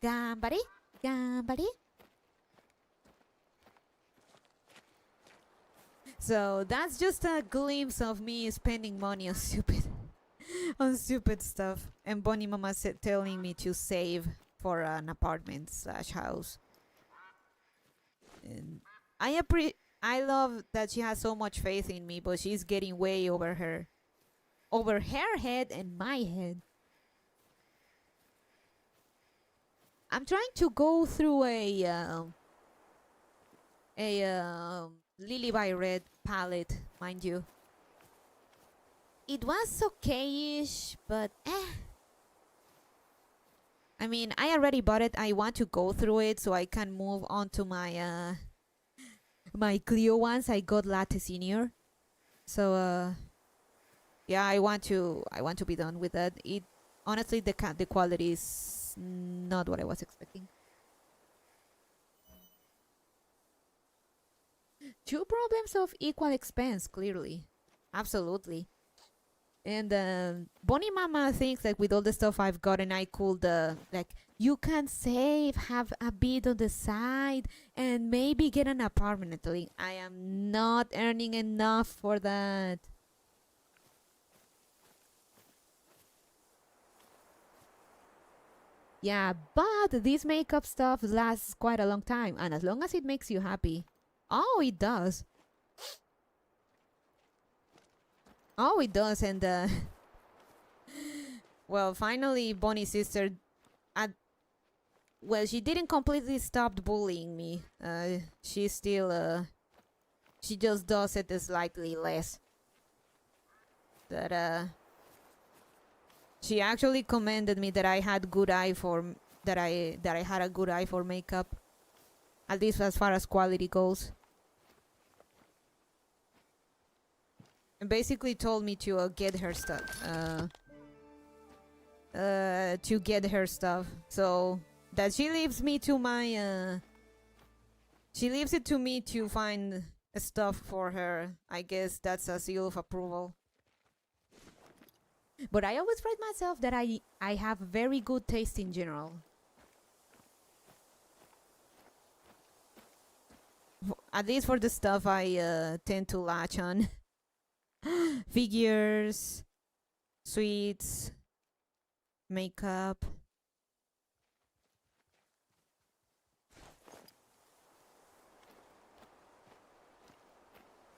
Gambari, gambari. So that's just a glimpse of me spending money on stupid stuff, and Bonnie Mama telling me to save for an apartment slash house. And I love that she has so much faith in me, but she's getting way over her head and my head. I'm trying to go through a Lily by Red palette, mind you. It was okay-ish, but I mean, I already bought it. I want to go through it so I can move on to my my Clio ones. I got Latte Senior, so yeah, I want to be done with that. It honestly, the quality is not what I was expecting. Two problems of equal expense, clearly, absolutely. And Bonnie Mama thinks that with all the stuff I've gotten, I could like, you can save, have a bit on the side, and maybe get an apartment. I am not earning enough for that. Yeah, but this makeup stuff lasts quite a long time, and as long as it makes you happy. Oh, it does. Oh, it does, and well, finally, Bonnie's sister, well, she didn't completely stop bullying me. She still, she just does it slightly less. That she actually commended me that I had good eye for that I had a good eye for makeup, at least as far as quality goes. And basically told me to get her stuff. To get her stuff. So that she leaves me to my. She leaves it to me to find stuff for her. I guess that's a seal of approval. But I always pride myself that I have very good taste in general. At least for the stuff I tend to latch on. Figures, sweets, makeup.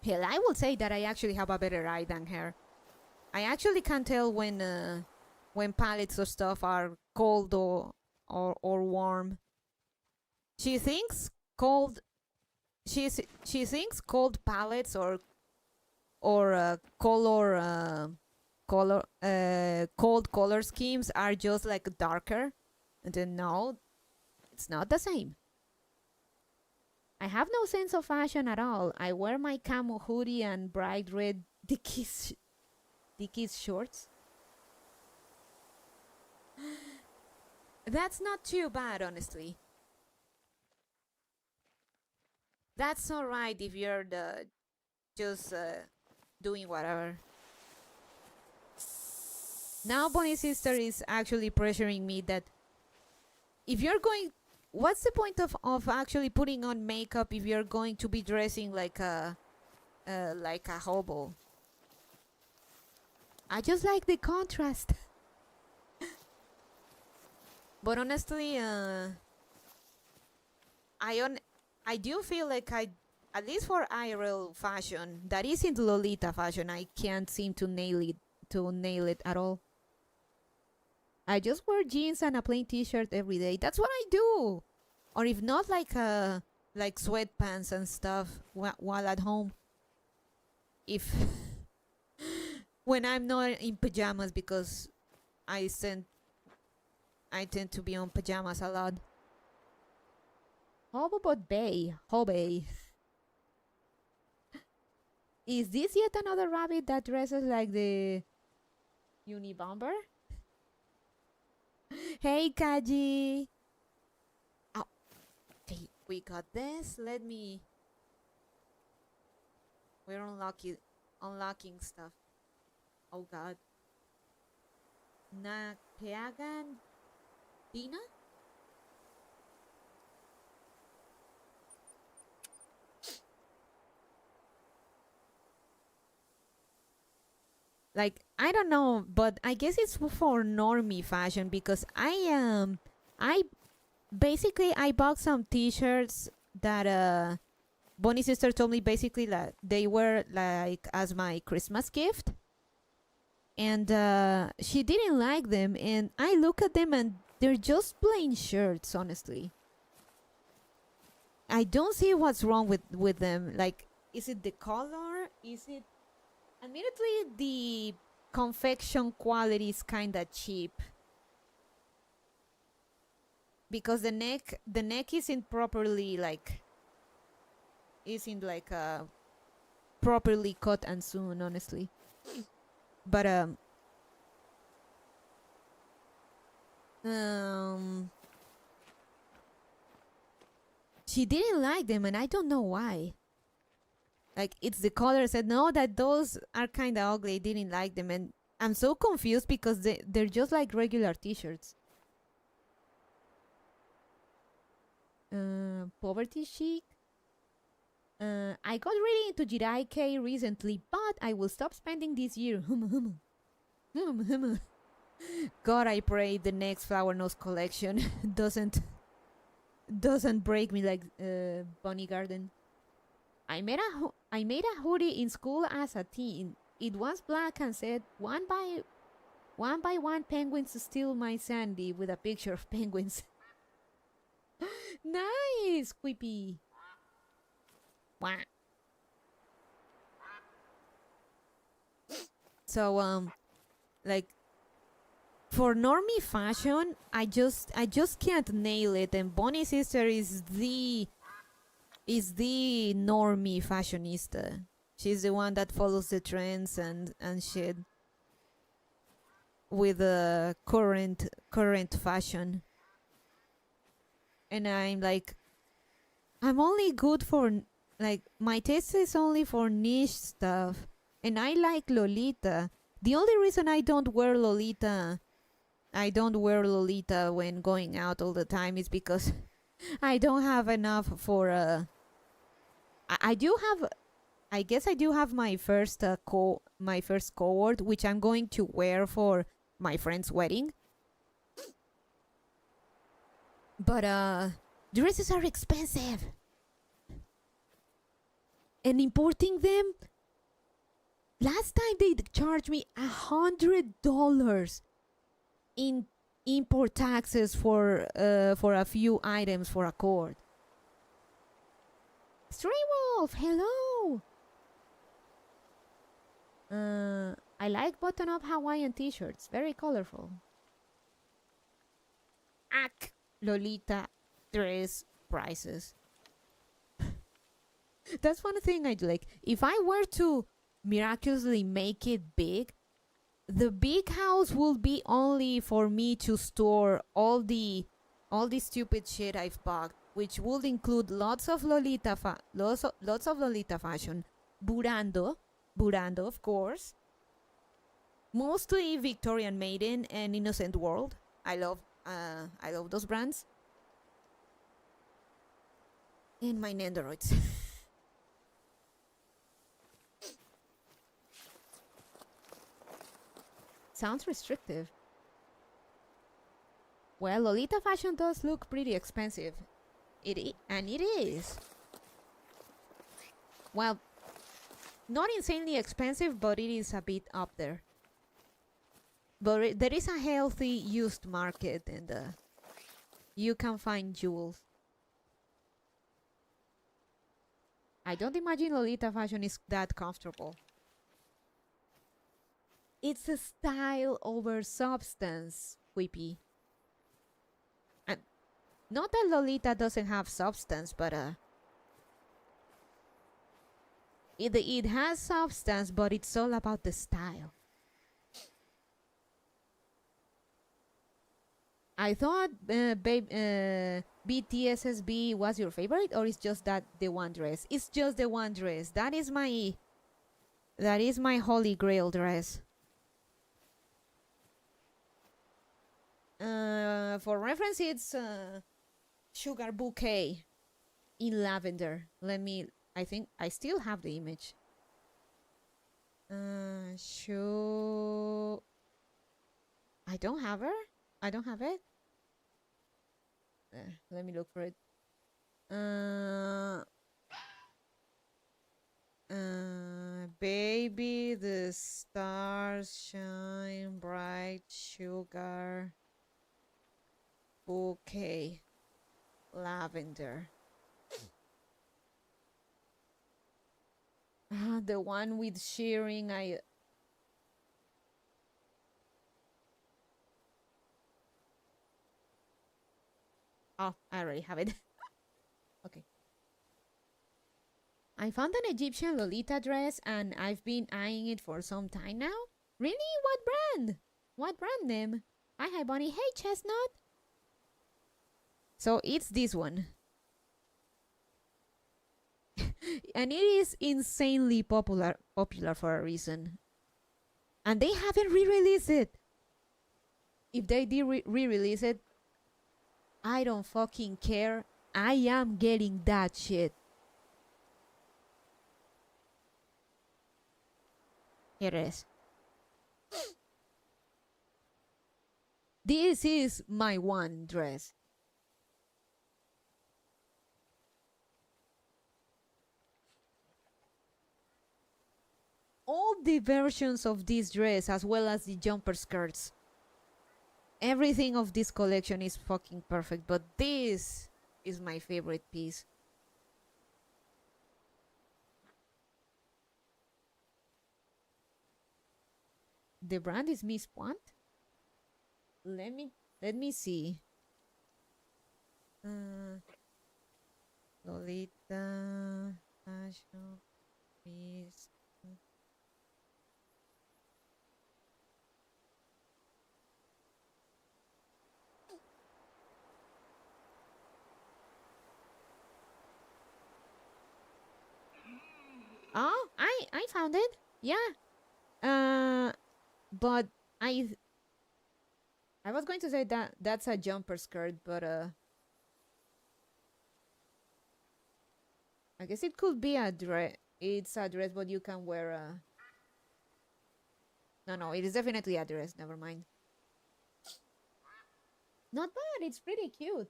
Hell, I will say that I actually have a better eye than her. I actually can tell when palettes or stuff are cold or warm. She thinks cold. She thinks cold palettes or cold color schemes are just like darker, and then no, it's not the same. I have no sense of fashion at all. I wear my camo hoodie and bright red Dickies shorts. That's not too bad, honestly. That's alright if you're just doing whatever. Now Bonnie's sister is actually pressuring me that if you're going, what's the point of actually putting on makeup if you're going to be dressing like a hobo? I just like the contrast. But honestly, I do feel like at least for IRL fashion, that isn't Lolita fashion, I can't seem to nail it at all. I just wear jeans and a plain t-shirt every day. That's what I do. Or if not, like sweatpants and stuff while at home. If when I'm not in pajamas, because I tend to be on pajamas a lot. How about Bay? Hobby. Is this yet another rabbit that dresses like the Unibomber? Hey, Kaji. Oh, okay, we got this. We're unlocking stuff. Oh God. Nakeagan Dina? Like, I don't know, but I guess it's for normie fashion, because I basically I bought some t-shirts that Bonnie's sister told me basically that they were like as my Christmas gift. And she didn't like them, and I look at them and they're just plain shirts, honestly. I don't see what's wrong with them. Like, is it the color? Is it... Admittedly, the confection quality is kind of cheap, because the neck isn't properly properly cut and sewn, honestly. But she didn't like them, and I don't know why. Like, it's the color. I said no, that those are kind of ugly. I didn't like them, and I'm so confused because they're just like regular t-shirts. Poverty chic. I got really into Jiraike recently, but I will stop spending this year. God, I pray the next Flower Nose collection doesn't break me like Bunny Garden. I made a hoodie in school as a teen. It was black and said one by one penguins steal my sandy, with a picture of penguins. Nice, Quippy. Wah. So like, for normie fashion, I just can't nail it, and Bonnie's sister is the normie fashionista. She's the one that follows the trends and shit with the current fashion. And I'm like, I'm only good for, like, my taste is only for niche stuff, and I like Lolita. The only reason I don't wear Lolita when going out all the time is because I don't have enough for I guess I do have my first cohort, which I'm going to wear for my friend's wedding. But dresses are expensive, and importing them, last time they charged me $100 in import taxes for a few items for a cord. Stray Wolf, hello. I like button-up Hawaiian t-shirts, very colorful. Ack, Lolita dress prices. That's one thing I'd like. If I were to miraculously make it big, the big house will be only for me to store all the stupid shit I've bought, which would include lots of Lolita fashion, Burando, of course, mostly Victorian Maiden and Innocent World. I love those brands, and my Nendoroids. Sounds restrictive. Well, Lolita fashion does look pretty expensive. And it is. Well, not insanely expensive, but it is a bit up there. But there is a healthy used market, and you can find jewels. I don't imagine Lolita fashion is that comfortable. It's a style over substance, Whippy. And not that Lolita doesn't have substance, but it has substance, but it's all about the style. I thought BTSSB was your favorite, or it's just that the one dress? It's just the one dress. That is my holy grail dress. For reference, it's Sugar Bouquet in lavender. I think I still have the image. I don't have her. I don't have it. Let me look for it. Baby, the stars shine bright, sugar bouquet, lavender. The one with shearing. Oh, I already have it. Okay. I found an Egyptian Lolita dress and I've been eyeing it for some time now. Really? What brand? What brand name? Hi, Bonnie. Hey, Chestnut. So it's this one. And it is insanely popular for a reason. And they haven't re-released it. If they did re-release it, I don't fucking care. I am getting that shit. Here it is. This is my one dress. All the versions of this dress, as well as the jumper skirts. Everything of this collection is fucking perfect, but this is my favorite piece. The brand is Miss Pont. Let me see. Lolita fashion Miss. Oh, I found it. Yeah. But I was going to say that that's a jumper skirt, but I guess it could be a dress. It's a dress, but you can wear a. No, it is definitely a dress. Never mind. Not bad. It's pretty cute.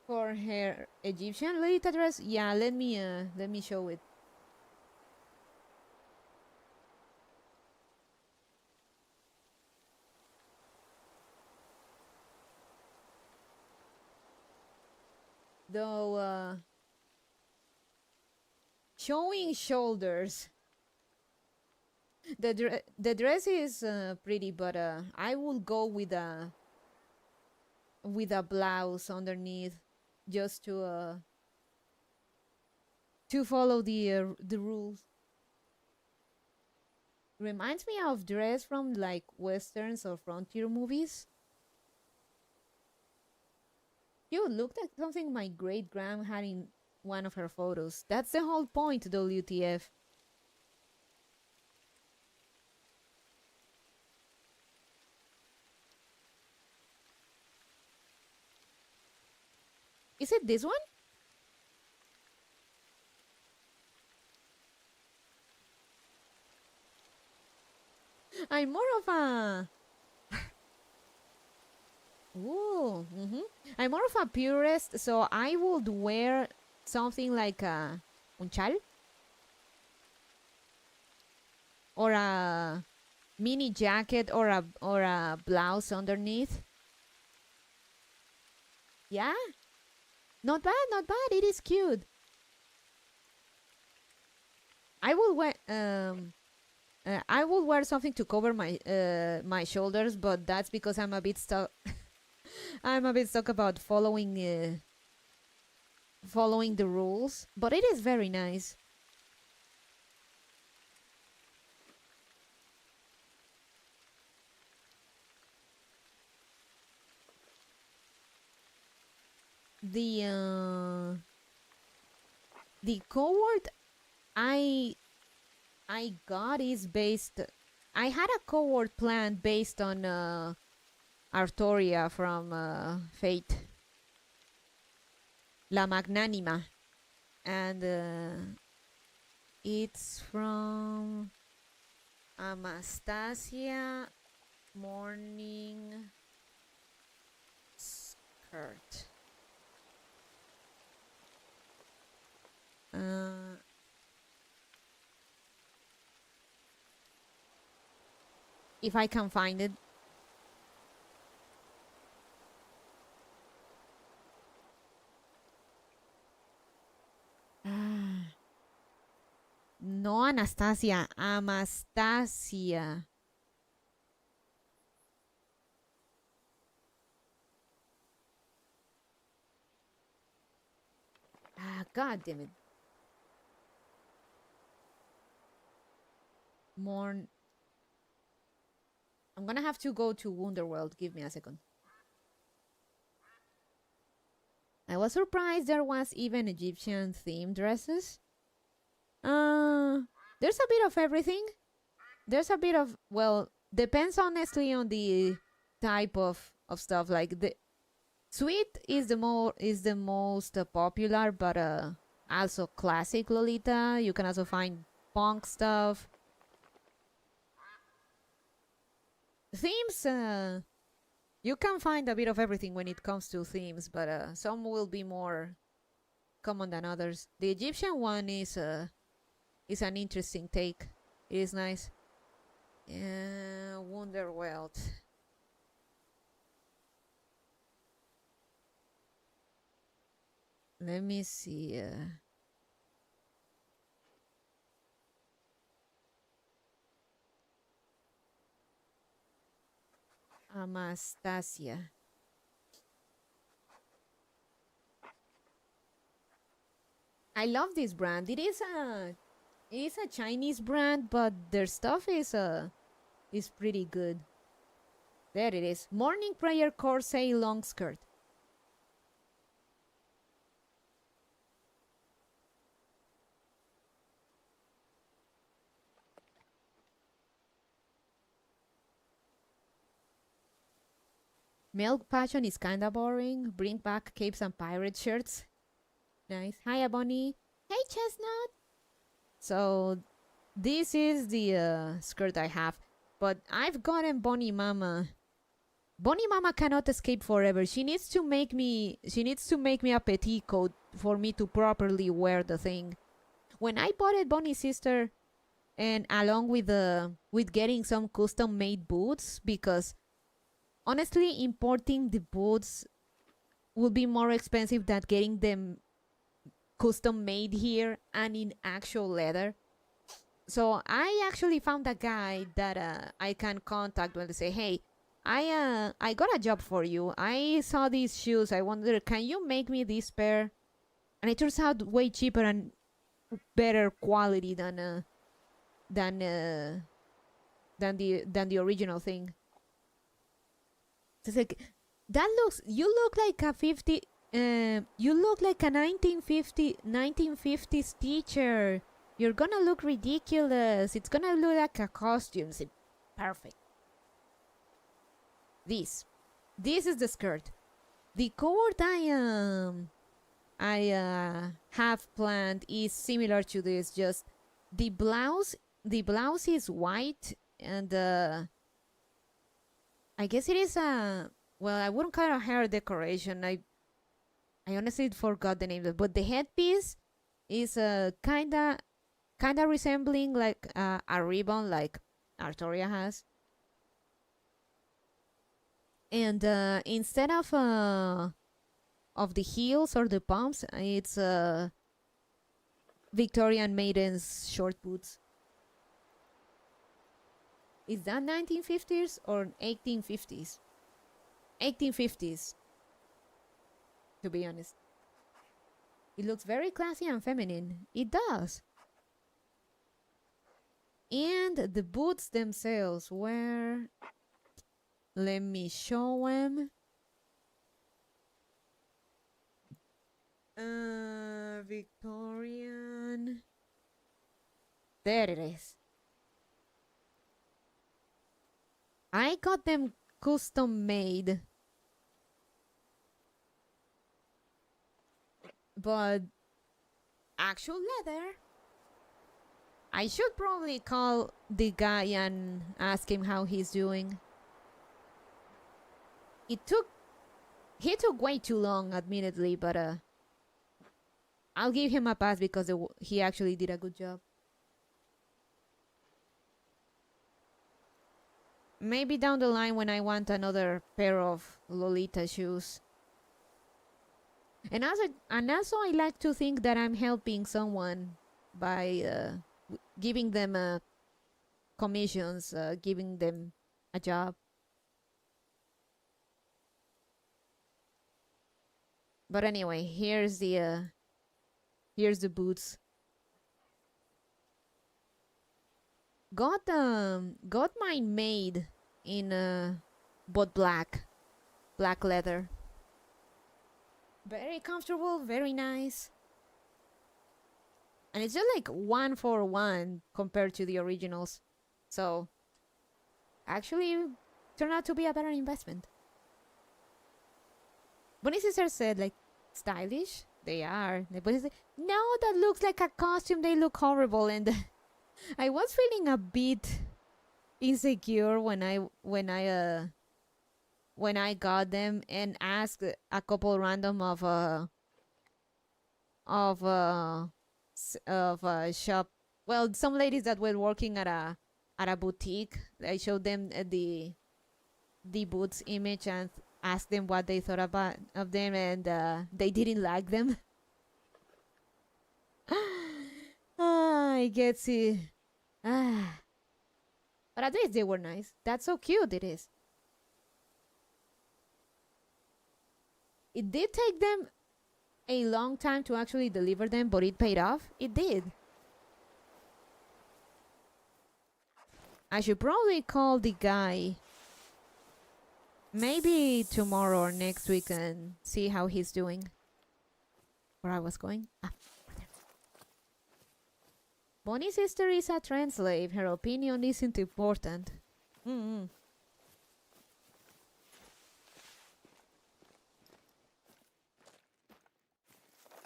For her Egyptian Lolita dress, yeah. Let me show it. Though showing shoulders. The dress is pretty, but I will go with a blouse underneath, just to follow the rules. Reminds me of dress from like westerns or frontier movies. You looked at something my great grand had in one of her photos. That's the whole point, WTF. Is it this one? I'm more of a... Ooh, I'm more of a purist, so I would wear something like a un chal. or a mini jacket or a blouse underneath. Yeah, not bad, not bad. It is cute. I will wear I will wear something to cover my shoulders, but that's because I'm a bit stuck. I'm a bit stuck about following the rules, but it is very nice. The cohort I got is based. I had a cohort plan based on Artoria from Fate, La Magnanima, and it's from Anastasia Morning Skirt. If I can find it. No, Anastasia. Anastasia. God damn it. I'm gonna have to go to Wonderworld. Give me a second. I was surprised there was even Egyptian themed dresses. There's a bit of everything. There's a bit of, well, depends honestly on the type of stuff. Like the sweet is the most popular, but also classic Lolita. You can also find punk stuff. Themes, you can find a bit of everything when it comes to themes, but some will be more common than others. The Egyptian one is an interesting take. It is nice. Wonderworld. Let me see. Anastasia. I love this brand. It is a Chinese brand, but their stuff is pretty good. There it is. Morning prayer corset long skirt. Milk passion is kinda boring. Bring back capes and pirate shirts. Nice. Hiya, Bonnie. Hey, Chestnut. So, this is the skirt I have. But I've gotten Bonnie Mama. Bonnie Mama cannot escape forever. She needs to make me a petticoat for me to properly wear the thing. When I bought it, Bonnie's sister, and along with getting some custom made boots, because honestly, importing the boots will be more expensive than getting them custom made here and in actual leather. So I actually found a guy that I can contact when they say, "Hey, I got a job for you. I saw these shoes. I wonder, can you make me this pair?" And it turns out way cheaper and better quality than the original thing. It's like, you look like a 50, you look like a 1950s teacher. You're gonna look ridiculous. It's gonna look like a costume. Perfect. This is the skirt. The cohort I have planned is similar to this. Just the blouse is white, and I guess it is a, well, I wouldn't call it a hair decoration. I honestly forgot the name, but the headpiece is kinda kind of resembling like a ribbon like Artoria has. And instead of the heels or the pumps, it's Victorian maidens short boots. Is that 1950s or 1850s? 1850s, to be honest. It looks very classy and feminine. It does. And the boots themselves were... Let me show them. Victorian. There it is. I got them custom made. But actual leather. I should probably call the guy and ask him how he's doing. He took way too long, admittedly, but I'll give him a pass because he actually did a good job. Maybe down the line when I want another pair of Lolita shoes. And also I like to think that I'm helping someone by giving them commissions, giving them a job. But anyway, here's the boots. Got mine made in but black leather. Very comfortable, very nice. And it's just like 1 for 1 compared to the originals. So actually turned out to be a better investment. Bonnie Sister said, like, stylish? They are. Bonnie said, no, that looks like a costume. They look horrible. And I was feeling a bit insecure when I got them and asked a couple random of shop. Well, some ladies that were working at a boutique. I showed them the boots image and asked them what they thought of them, and they didn't like them. I get it. But at least they were nice. That's so cute, it is. It did take them a long time to actually deliver them, but it paid off. It did. I should probably call the guy maybe tomorrow or next week and see how he's doing. Where I was going? Bonnie's sister is a trend slave. Her opinion isn't important.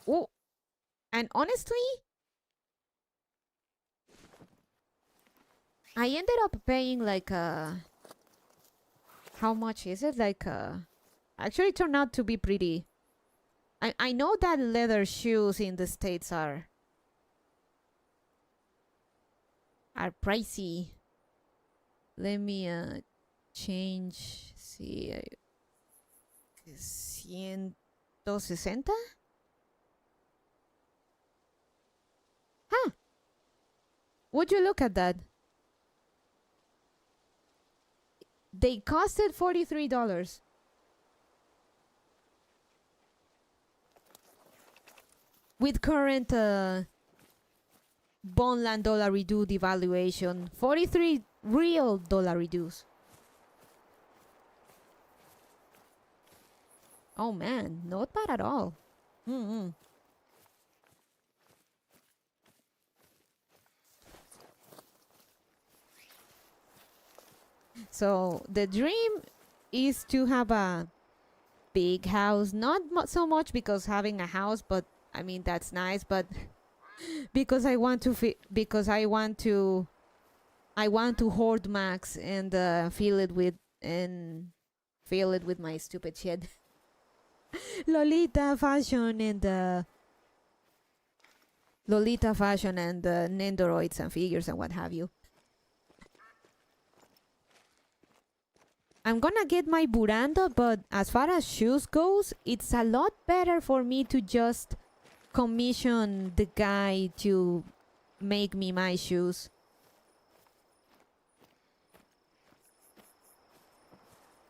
Oh, and honestly, I ended up paying like how much is it? Like actually turned out to be pretty. I know that leather shoes in the States are pricey. Let me change. See, 160. Huh? Would you look at that? They costed $43. With current Bondland dollar redo devaluation, 43 real dollar reduce. Oh man, not bad at all. So the dream is to have a big house, not so much because having a house, but I mean that's nice, but because I want to hoard max and fill it with my stupid shit. Lolita fashion and Lolita fashion and Nendoroids and figures and what have you. I'm gonna get my burando, but as far as shoes goes, it's a lot better for me to just commission the guy to make me my shoes.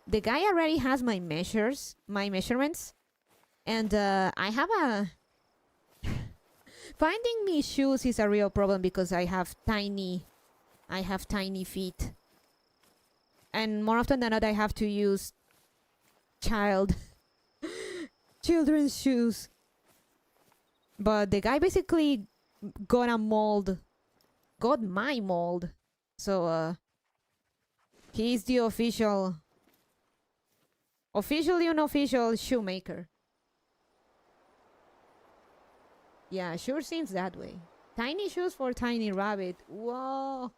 The guy already has my measurements, and I have a finding me shoes is a real problem because I have tiny feet, and more often than not I have to use children's shoes. But the guy basically got my mold, so he's the officially unofficial shoemaker. Yeah, sure seems that way. Tiny shoes for tiny rabbit. Whoa.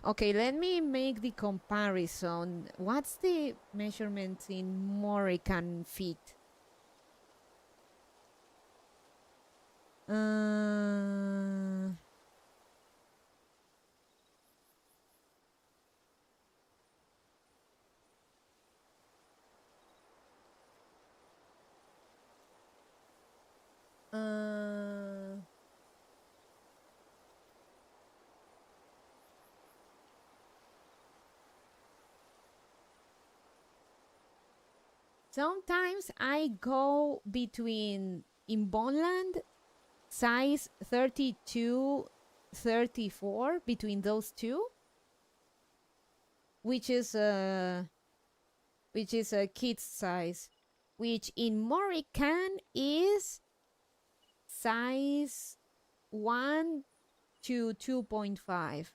Okay, let me make the comparison. What's the measurement in Moroccan feet? Sometimes I go between in Bonland size 32, 34, between those two, which is a kid's size, which in Moroccan is size 1 to 2.5.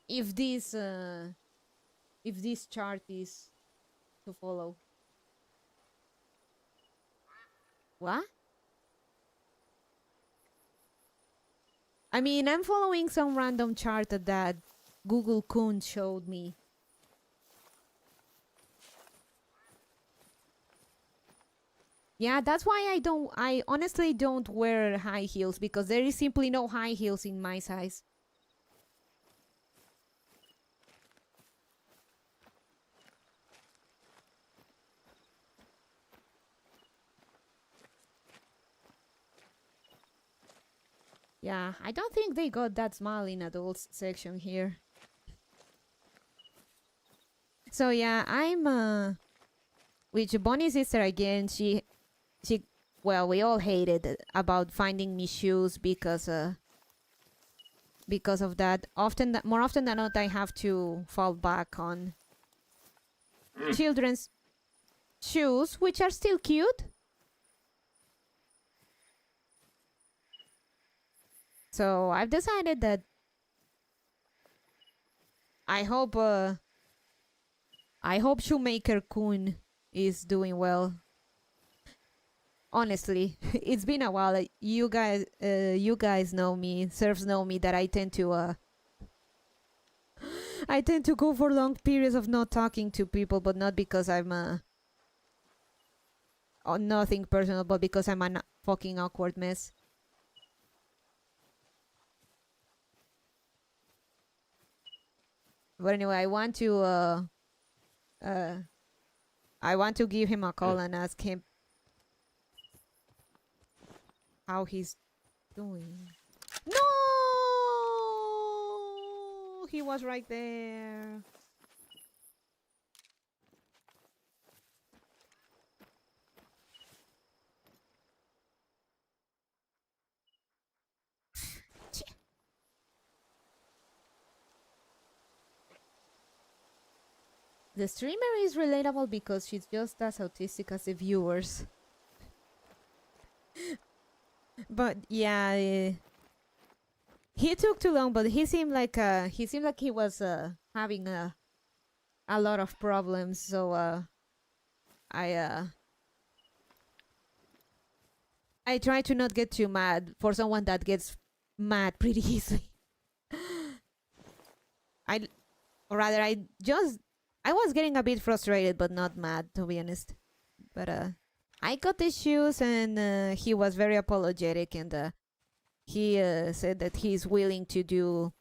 If this chart is to follow. What? I mean, I'm following some random chart that Google Kun showed me. Yeah, that's why I honestly don't wear high heels, because there is simply no high heels in my size. Yeah, I don't think they got that small in adults section here. So yeah, I'm with Bonnie's sister again. She well, we all hated about finding me shoes because of that. More often than not, I have to fall back on children's shoes, which are still cute. So I've decided that I hope Shoemaker Kun is doing well. Honestly, it's been a while. You guys know me. Serfs know me that I tend to go for long periods of not talking to people, but not because I'm nothing personal, but because I'm a fucking awkward mess. But anyway, I want to give him a call and ask him how he's doing. No! He was right there. The streamer is relatable because she's just as autistic as the viewers. But yeah, he took too long, but he seemed like he was having a lot of problems. So I try to not get too mad for someone that gets mad pretty easily. I or rather I was getting a bit frustrated, but not mad, to be honest. But I got issues, and he was very apologetic, and he said that he's willing to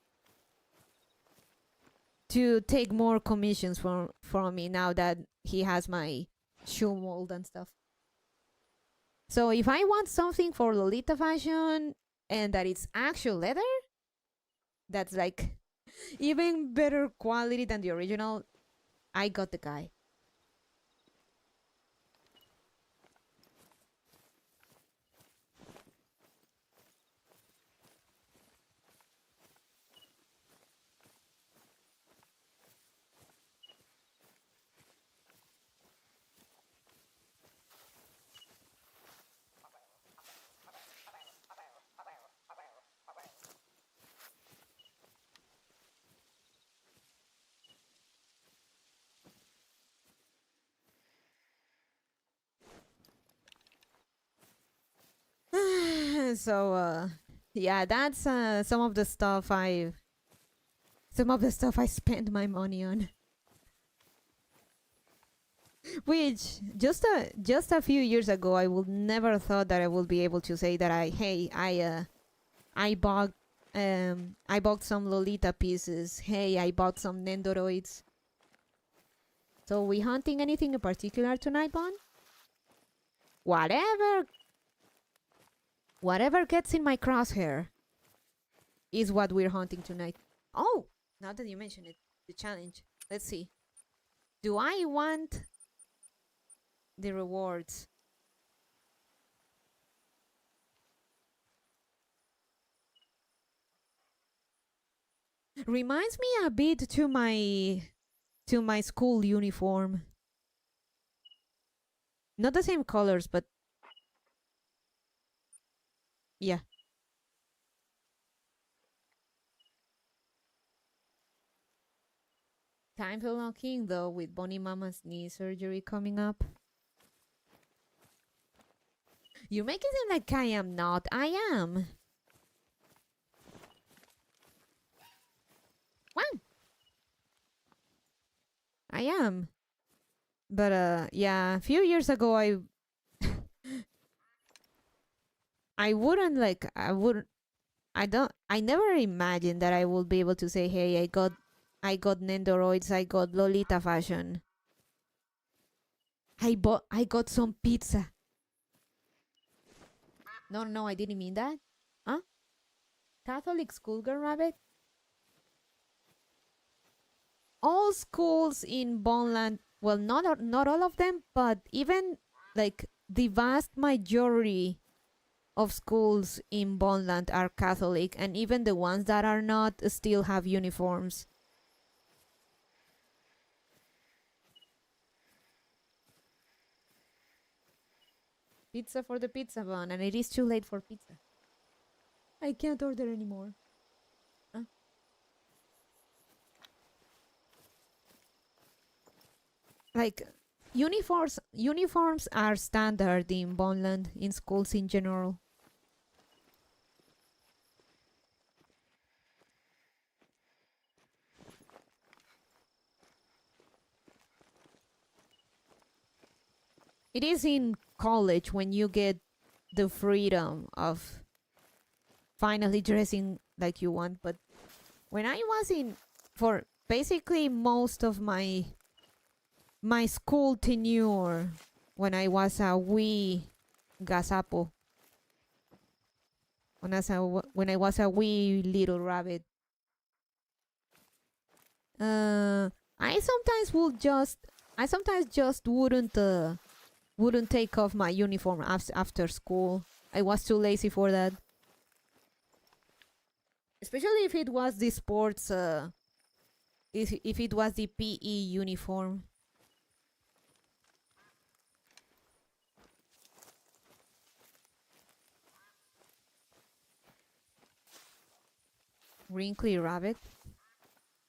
take more commissions from me now that he has my shoe mold and stuff. So if I want something for Lolita fashion and that it's actual leather, that's like even better quality than the original, I got the guy. So yeah, that's some of the stuff I spent my money on. Which just a few years ago I would never thought that I would be able to say that I bought some Lolita pieces. Hey, I bought some Nendoroids. So we hunting anything in particular tonight, Bon? Whatever gets in my crosshair is what we're hunting tonight. Oh, now that you mention it, the challenge. Let's see. Do I want the rewards? Reminds me a bit to my school uniform. Not the same colors, but yeah. Time for locking though, with Bonnie Mama's knee surgery coming up. You make it seem like I am not. I am. Wow. I am. But yeah, a few years ago I wouldn't like I never imagined that I would be able to say, hey, I got Nendoroids, I got Lolita fashion. I got some pizza. No, I didn't mean that. Huh? Catholic schoolgirl rabbit? All schools in Bonland, well, not all of them, but even like the vast majority of schools in Bonland are Catholic, and even the ones that are not still have uniforms. Pizza for the pizza van, and it is too late for pizza. I can't order anymore. Huh? Like uniforms are standard in Bonland, in schools in general. It is in college when you get the freedom of finally dressing like you want, but when I was for basically most of my school tenure, when I was a wee gazapo, when I was a wee little rabbit, I sometimes just wouldn't take off my uniform after school. I was too lazy for that. Especially if it was the sports, if it was the PE uniform. Wrinkly rabbit.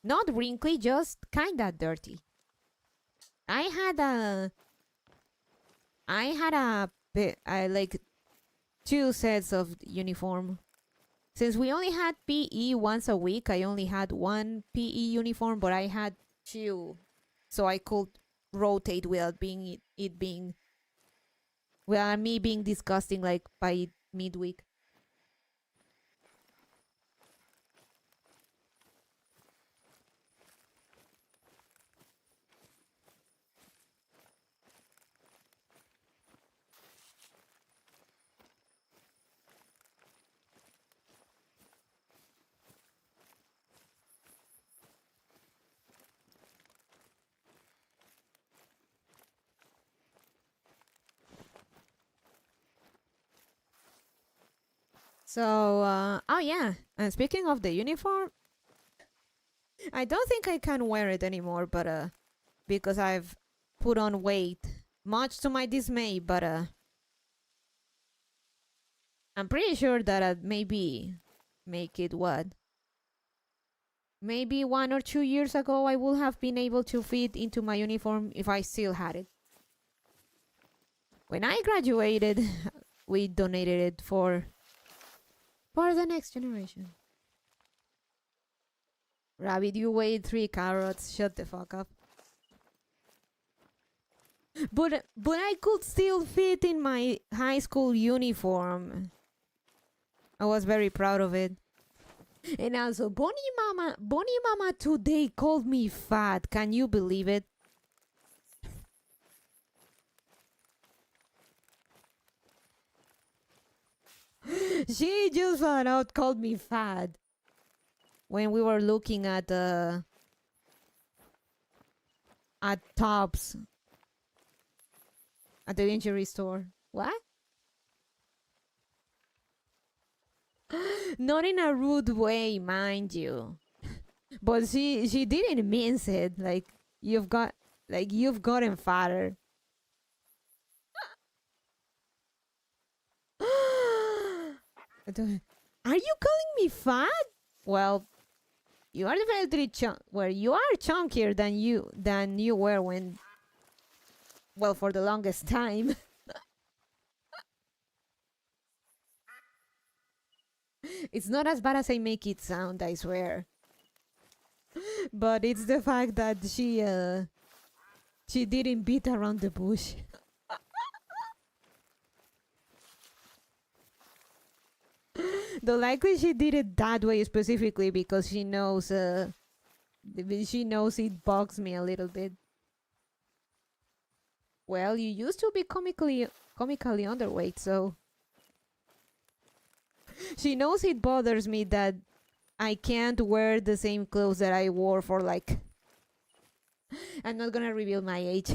Not wrinkly, just kinda dirty. I had a like 2 sets of uniform. since we only had PE once a week, I only had one PE uniform, but I had two, so I could rotate without it being, well, me being disgusting like by midweek. So, oh yeah, and speaking of the uniform, I don't think I can wear it anymore, but because I've put on weight, much to my dismay, but I'm pretty sure that I'd maybe make it what? Maybe 1 or 2 years ago, I would have been able to fit into my uniform if I still had it. When I graduated, we donated it for the next generation. Rabbit, you weighed 3 carrots. Shut the fuck up. But I could still fit in my high school uniform. I was very proud of it. And also, Bonnie Mama today called me fat. Can you believe it? She just flat out called me fat when we were looking at tops at the lingerie store. What? Not in a rude way, mind you. But she didn't mince it. Like you've gotten fatter. Are you calling me fat? Well, you are definitely you are chunkier than you were when, well, for the longest time. It's not as bad as I make it sound, I swear. But it's the fact that she didn't beat around the bush. Though likely she did it that way specifically because she knows it bugs me a little bit. Well, you used to be comically underweight, so she knows it bothers me that I can't wear the same clothes that I wore for like, I'm not gonna reveal my age.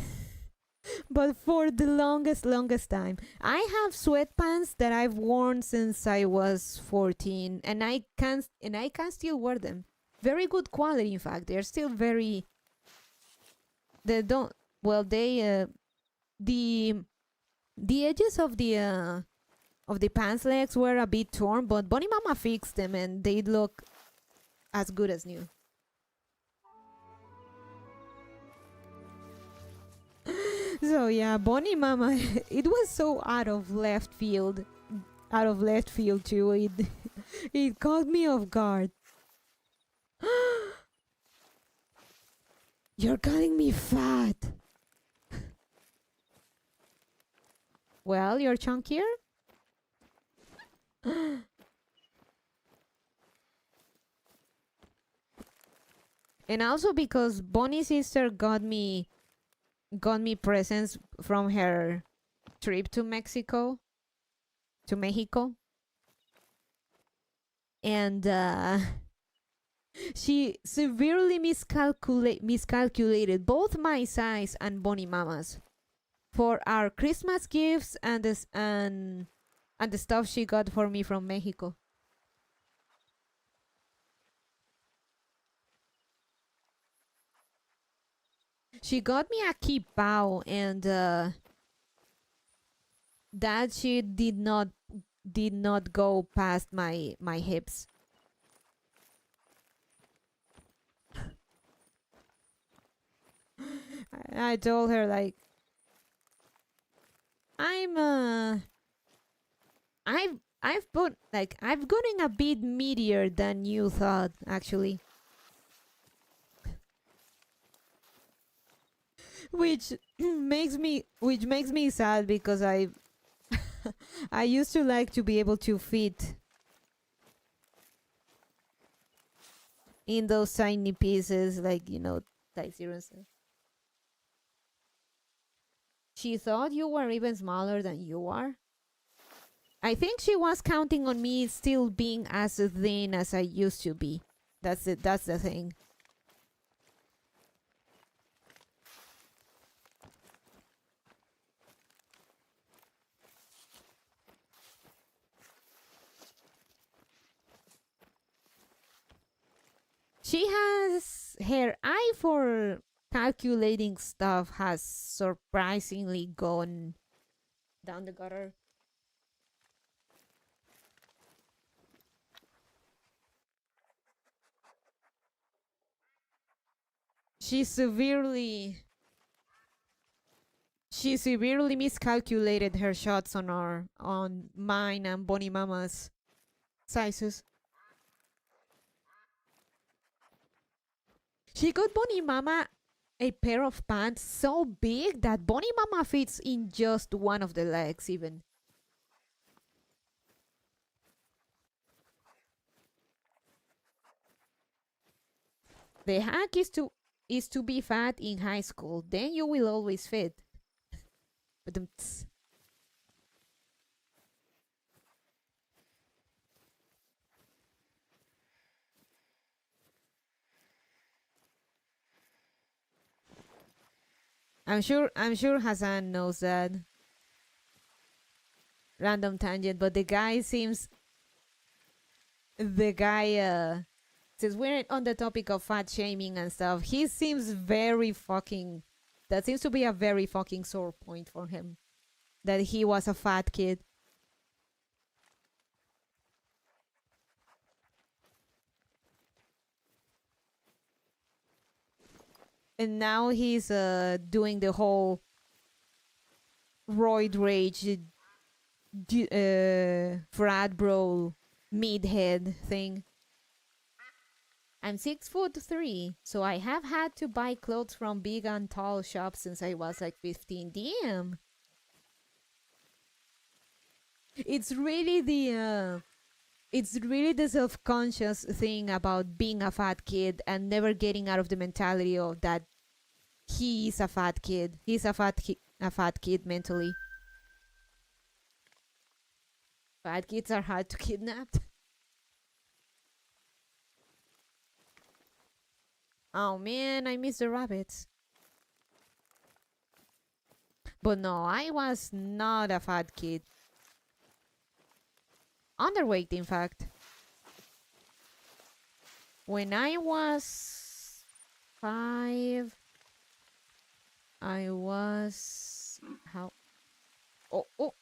But for the longest time, I have sweatpants that I've worn since I was 14, and I can still wear them. Very good quality, in fact. They're still very. They don't. Well, they the edges of the pants legs were a bit torn, but Bonnie Mama fixed them, and they look as good as new. So yeah, Bonnie Mama, it was so out of left field too. It caught me off guard. You're calling me fat. Well, you're chunkier. And also because Bonnie's sister got me presents from her trip to Mexico. And she severely miscalculated both my size and Bonnie Mama's for our Christmas gifts and the stuff she got for me from Mexico. She got me a kipao, and that she did not go past my hips. I told her like, I've I've gotten a bit meatier than you thought, actually. Which makes me sad because I used to like to be able to fit in those tiny pieces, like, like seriously. She thought you were even smaller than you are. I think she was counting on me still being as thin as I used to be. That's it. That's the thing. She has her eye for calculating stuff has surprisingly gone down the gutter. She severely she severely miscalculated her shots on mine and Bonnie Mama's sizes. She got Bonnie Mama a pair of pants so big that Bonnie Mama fits in just one of the legs even. The hack is to be fat in high school, then you will always fit. But I'm sure Hassan knows that. Random tangent, but the guy since we're on the topic of fat shaming and stuff, he seems very fucking that seems to be a very fucking sore point for him. That he was a fat kid. And now he's doing the whole roid rage frat bro meathead thing. I'm 6'3", so I have had to buy clothes from big and tall shops since I was like 15. Damn. It's really the self-conscious thing about being a fat kid and never getting out of the mentality of that he is a fat kid. He's a fat kid mentally. Fat kids are hard to kidnap. Oh man, I miss the rabbits. But no, I was not a fat kid. Underweight, in fact. When I was 5, I was how? Oh.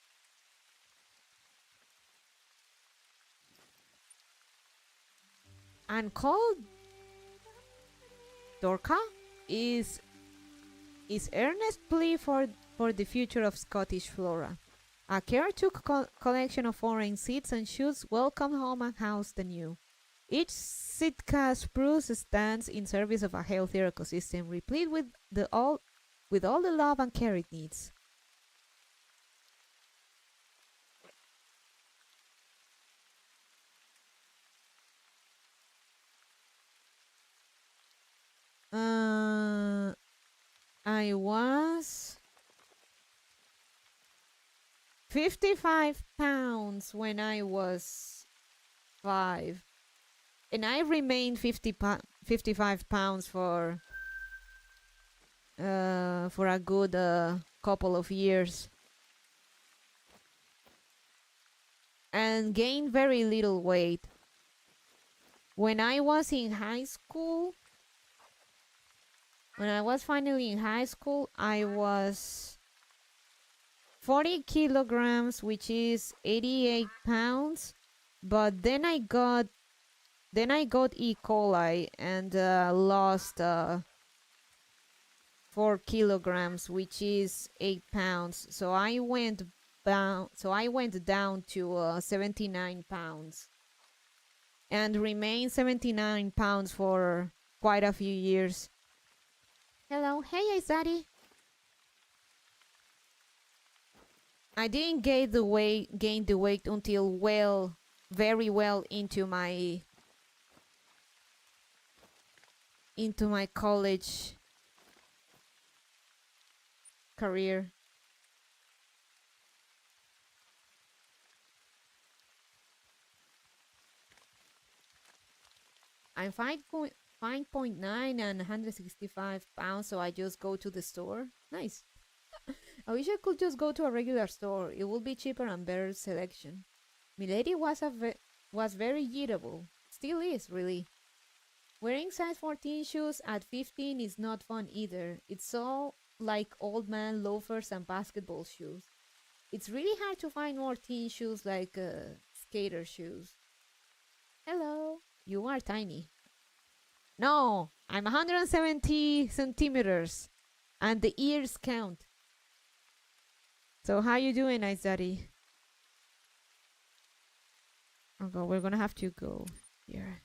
And called Dorca is earnest plea for the future of Scottish flora. A caretook collection of foreign seeds and shoots welcome home and house the new. Each Sitka spruce stands in service of a healthier ecosystem, replete with all the love and care it needs. I was 55 pounds when I was 5. And I remained 55 pounds for a good couple of years. And gained very little weight. When I was in high school, when I was finally in high school, I was 40 kilograms, which is 88 pounds. But then I got E. coli and lost 4 kilograms, which is 8 pounds. So I went down. So I went down to 79 pounds, and remained 79 pounds for quite a few years. Hello, hey, Izadi. I didn't gain the weight until very well into my college career. I'm 5.9 and 165 pounds, so I just go to the store. Nice. I wish I could just go to a regular store. It would be cheaper and better selection. Milady was very eatable. Still is, really. Wearing size 14 shoes at 15 is not fun either. It's all like old man loafers and basketball shoes. It's really hard to find more teen shoes like skater shoes. Hello. You are tiny. No, I'm 170 centimeters, and the ears count. So how you doing, Izadi? Okay, we're gonna have to go here.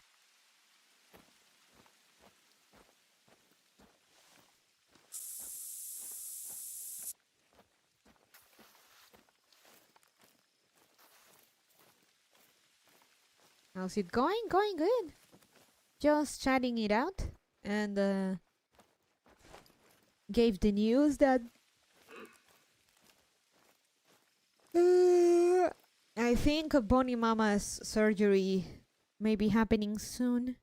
How's it going? Going good. Just chatting it out, and gave the news that I think Bonnie Mama's surgery may be happening soon.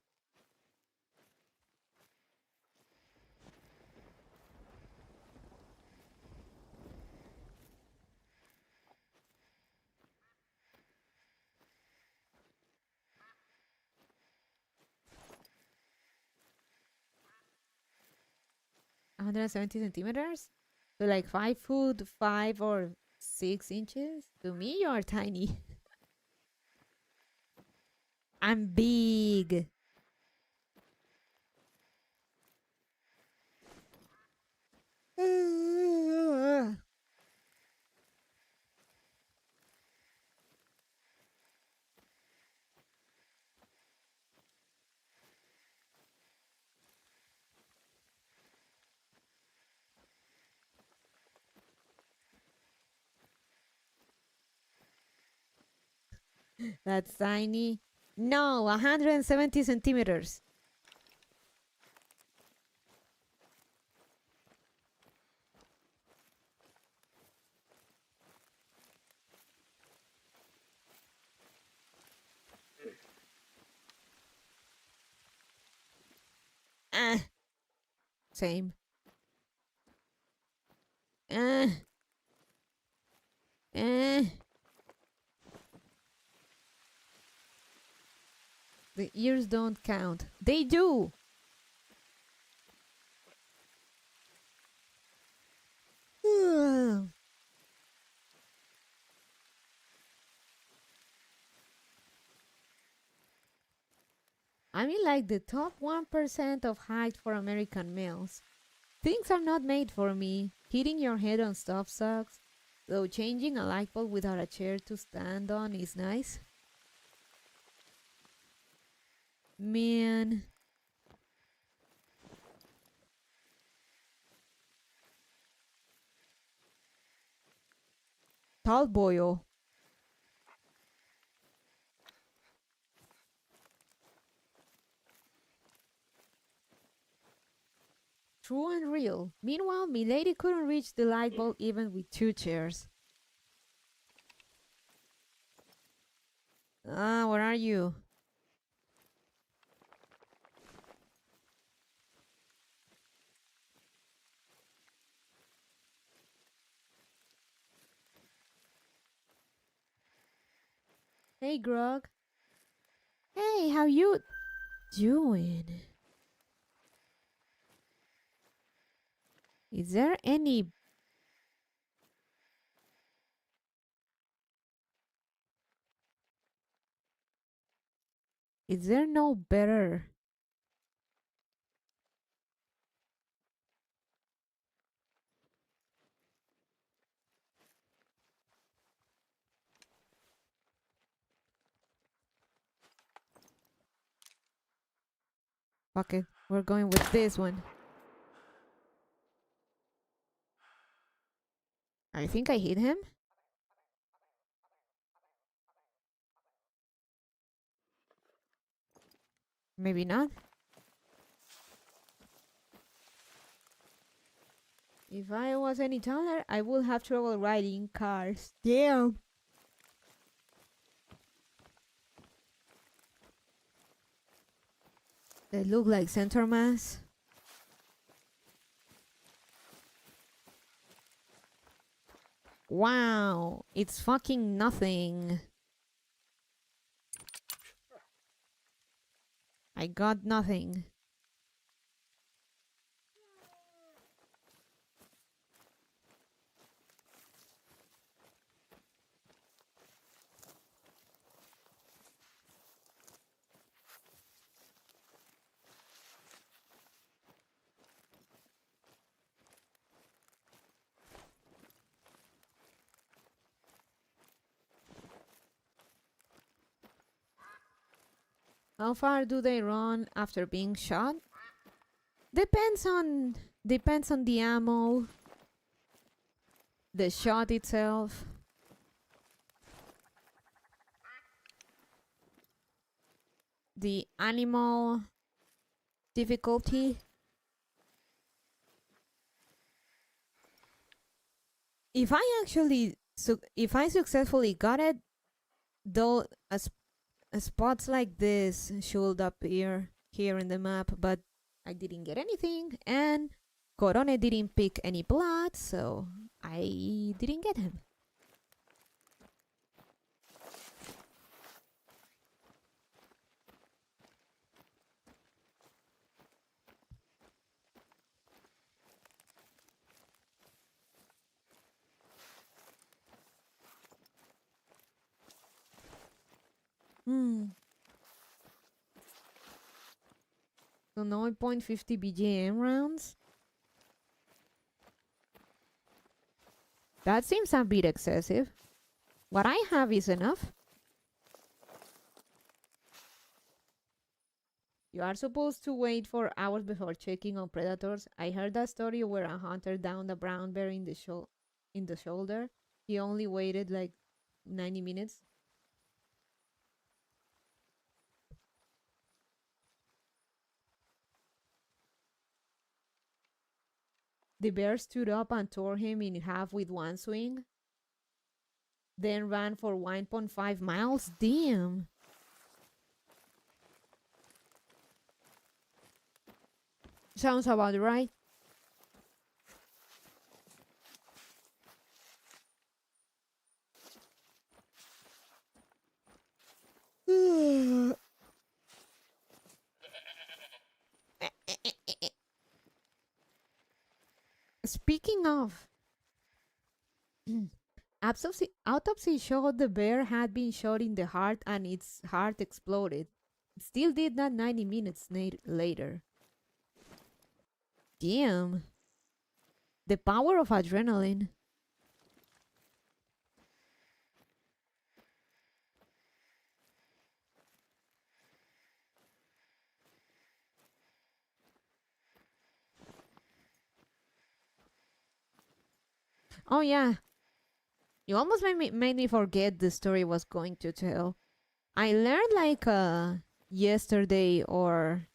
(170 centimeters? So like 5 foot 5 or 6 inches? To me, you're tiny. I'm big. That's tiny. No, 170 centimeters. Ah, same. Ah, ah. The ears don't count. They do. I'm in like the top 1% of height for American males. Things are not made for me. Hitting your head on stuff sucks. Though changing a light bulb without a chair to stand on is nice. Man. Tall boyo. True and real. Meanwhile, Milady couldn't reach the light bulb even with 2 chairs. Ah, where are you? Hey, Grog. Hey, how you doing? Is there any... Is there no better... Fuck it. We're going with this one. I think I hit him. Maybe not. If I was any taller, I would have trouble riding cars. Damn. They look like center mass. Wow, it's fucking nothing. I got nothing. How far do they run after being shot? Depends on the ammo, the shot itself. The animal difficulty. If I successfully got it, though, spots like this should appear here in the map, but I didn't get anything, and Corone didn't pick any blood, so I didn't get him. So 9.50 BGM rounds? That seems a bit excessive. What I have is enough. You are supposed to wait for hours before checking on predators. I heard that story where a hunter downed a brown bear in the shoulder. He only waited like 90 minutes. The bear stood up and tore him in half with one swing, then ran for 1.5 miles. Damn. Sounds about right. Speaking of, autopsy showed the bear had been shot in the heart and its heart exploded. It still did that 90 minutes later. Damn. The power of adrenaline. Oh yeah. You almost made me forget the story I was going to tell. I learned like yesterday or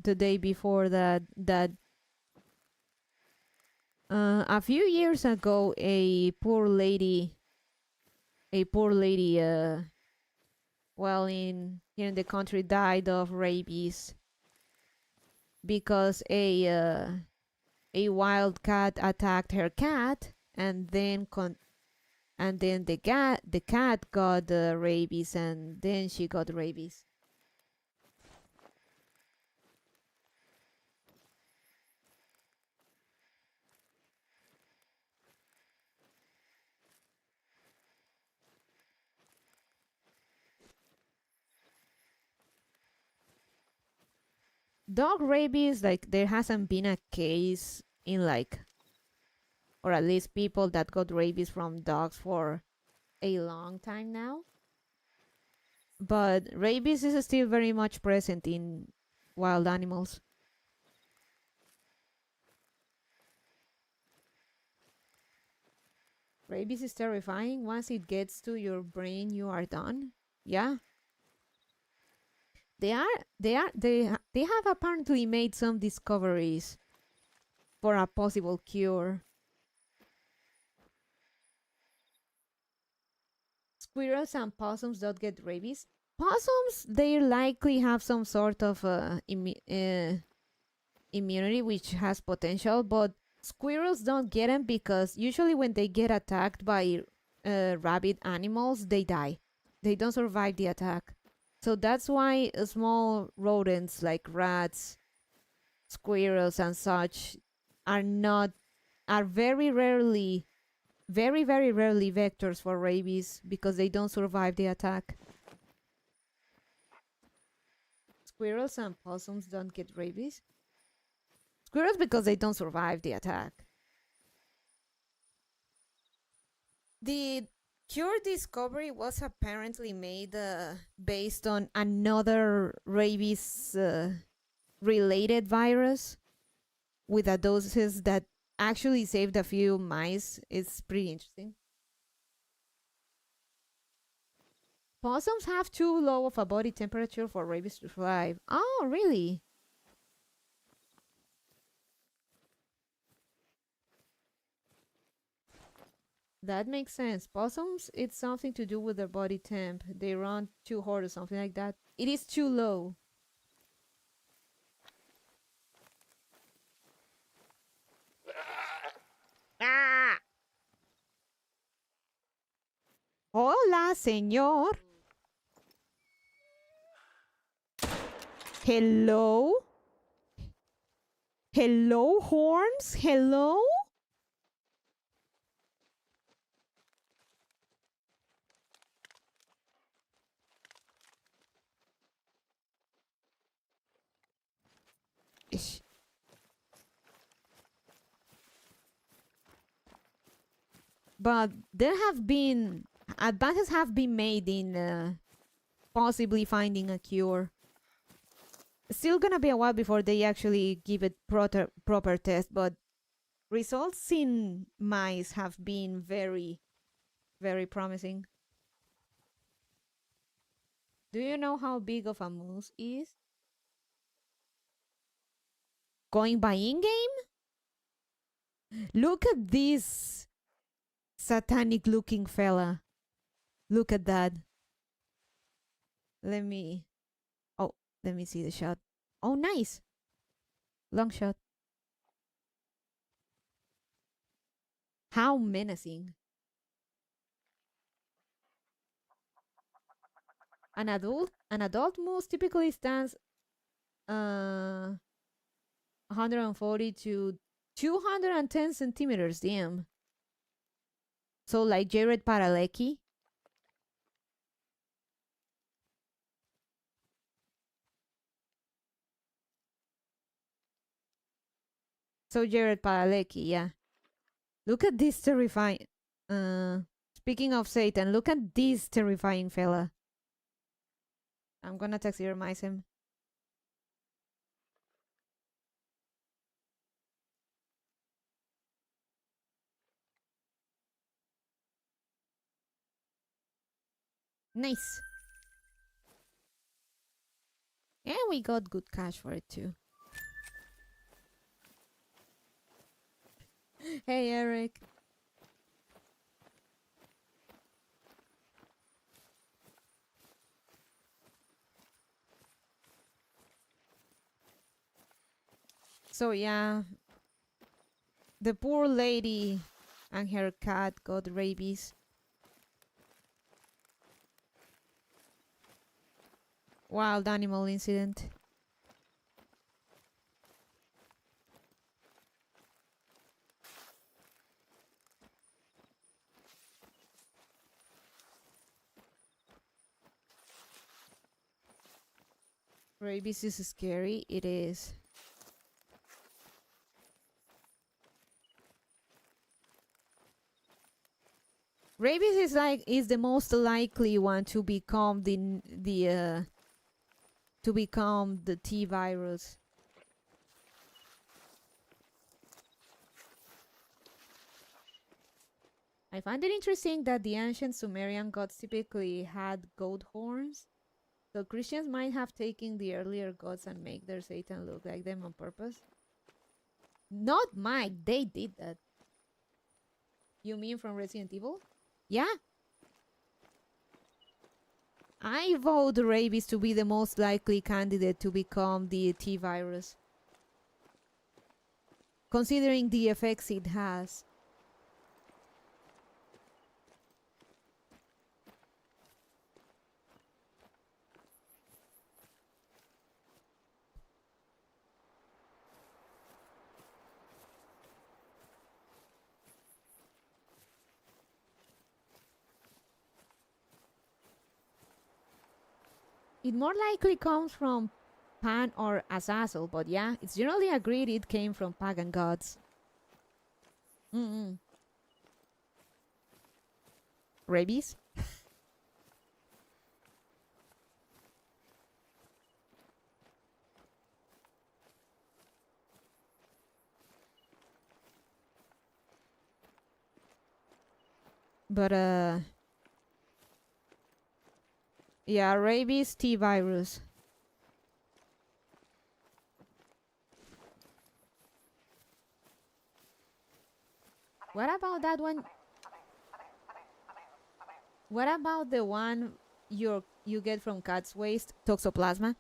the day before that a few years ago a poor lady well in here in the country died of rabies because a wild cat attacked her cat and then the cat got rabies and then she got rabies. Dog rabies, like there hasn't been a case in like, or at least people that got rabies from dogs for a long time now. But rabies is still very much present wild animals. Rabies is terrifying. Once it gets to your brain, you are done. Yeah. They have apparently made some discoveries for a possible cure. Squirrels and possums don't get rabies. Possums, they likely have some sort of immunity, which has potential, but squirrels don't get them because usually when they get attacked by rabid animals, they die. They don't survive the attack. So that's why small rodents like rats, squirrels, and such are very rarely, very rarely vectors for rabies because they don't survive the attack. Squirrels and possums don't get rabies. Squirrels because they don't survive the attack. The cure discovery was apparently made based on another rabies related virus with a doses that actually saved a few mice. It's pretty interesting. Possums have too low of a body temperature for rabies to thrive. Oh, really? That makes sense. Possums, it's something to do with their body temp. They run too hard or something like that. It is too low. Ah! Hola, señor. Hello? Hello, horns? Hello? Ish. But there have been advances have been made in possibly finding a cure. It's still gonna be a while before they actually give it proper test, but results in mice have been very promising. Do you know how big of a moose is? Going by in-game? Look at this satanic looking fella. Look at that. Let me let me see the shot. Oh, nice. Long shot. How menacing. An adult moose typically stands 140 to 210 centimeters. Damn. So like Jared Padalecki. So Jared Padalecki, yeah. Look at this terrifying. Speaking of Satan, look at this terrifying fella. I'm gonna taxidermize him. Nice. Yeah, we got good cash for it too. Hey, Eric. So yeah, the poor lady and her cat got rabies. Wild animal incident. Rabies is scary. It is. Rabies is the most likely one to become the to become the T virus. I find it interesting that the ancient Sumerian gods typically had goat horns. So Christians might have taken the earlier gods and make their Satan look like them on purpose. Not might, they did that. You mean from Resident Evil? Yeah. I vote rabies to be the most likely candidate to become the T virus, considering the effects it has. It more likely comes from Pan or Azazel, but yeah, it's generally agreed it came from pagan gods. Rabies? But yeah, rabies, T virus. What about that one? What about the one you get from cat's waste? Toxoplasma?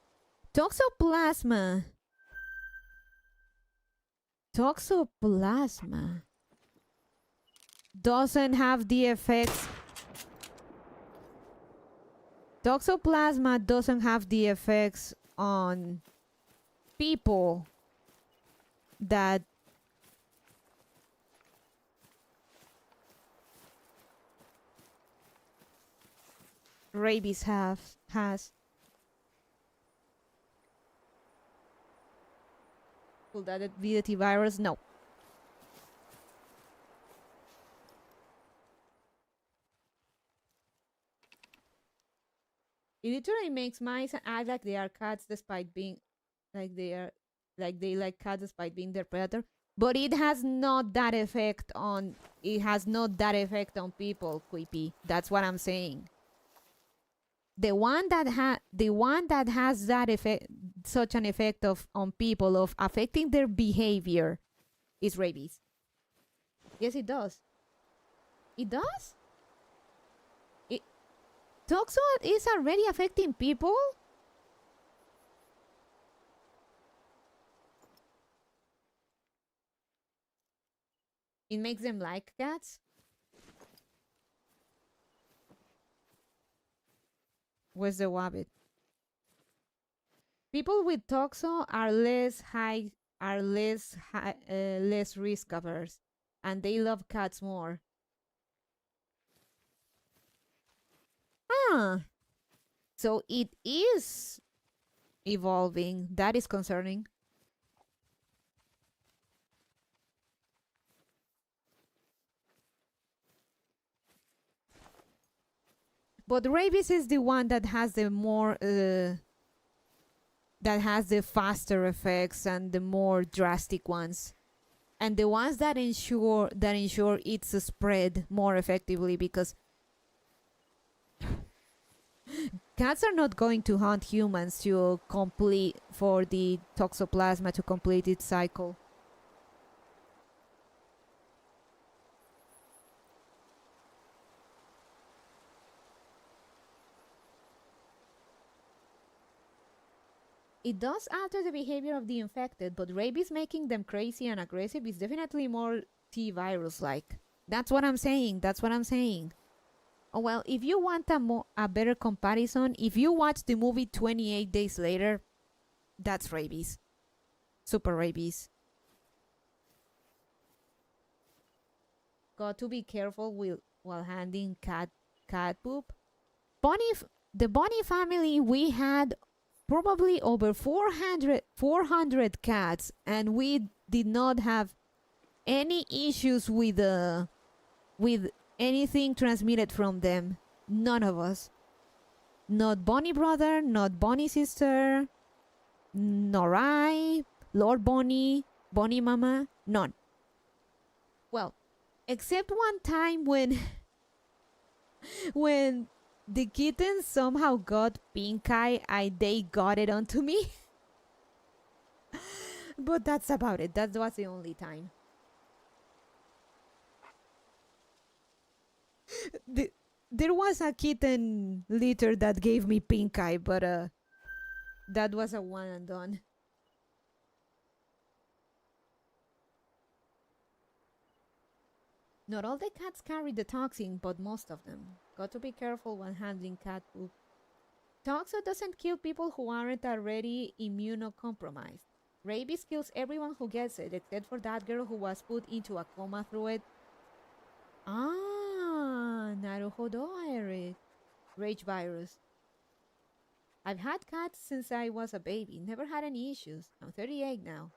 Toxoplasma doesn't have the effects. Toxoplasma doesn't have the effects on people that rabies has. Will that be the T virus? No. It literally makes mice act like they are cats despite being they like cats despite being their predator. But it has not that effect on people, Quippy. That's what I'm saying. The one that has that effect, such an effect on people of affecting their behavior, is rabies. Yes, it does. It does? Toxo is already affecting people? It makes them like cats? Where's the wabbit? People with toxo are less risk averse, and they love cats more. So it is evolving. That is concerning. But rabies is the one that has the more that has the faster effects and the more drastic ones, and the ones that ensure it's spread more effectively, because cats are not going to hunt humans to complete for the toxoplasma to complete its cycle. It does alter the behavior of the infected, but rabies making them crazy and aggressive is definitely more T virus like. That's what I'm saying. Oh, well, if you want a better comparison, if you watch the movie 28 Days Later, that's rabies. Super rabies. Got to be careful while handling cat poop. The Bunny family, we had probably over 400 cats, and we did not have any issues with anything transmitted from them. None of us. Not Bonnie brother, not Bonnie sister, nor I, Lord Bonnie, Bonnie mama, none. Well, except one time when when the kitten somehow got pink eye, they got it onto me. But that's about it. That was the only time. There was a kitten litter that gave me pink eye, but that was a one and done. Not all the cats carry the toxin, but most of them. Got to be careful when handling cat poop. Toxo doesn't kill people who aren't already immunocompromised. Rabies kills everyone who gets it, except for that girl who was put into a coma through it. Ah, naruhodo, Eric. Rage virus. I've had cats since I was a baby. Never had any issues. I'm 38 now.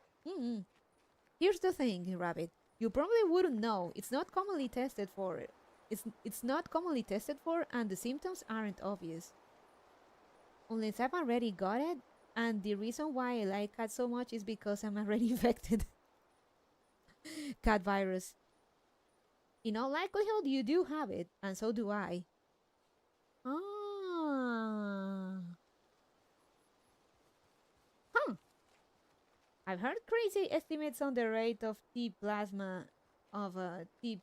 Here's the thing, Rabbit. You probably wouldn't know. It's not commonly tested for. It's not commonly tested for, and the symptoms aren't obvious. Unless I've already got it, and the reason why I like cats so much is because I'm already infected. Cat virus. In all likelihood, you do have it, and so do I. Ah. I've heard crazy estimates on the rate of T plasma T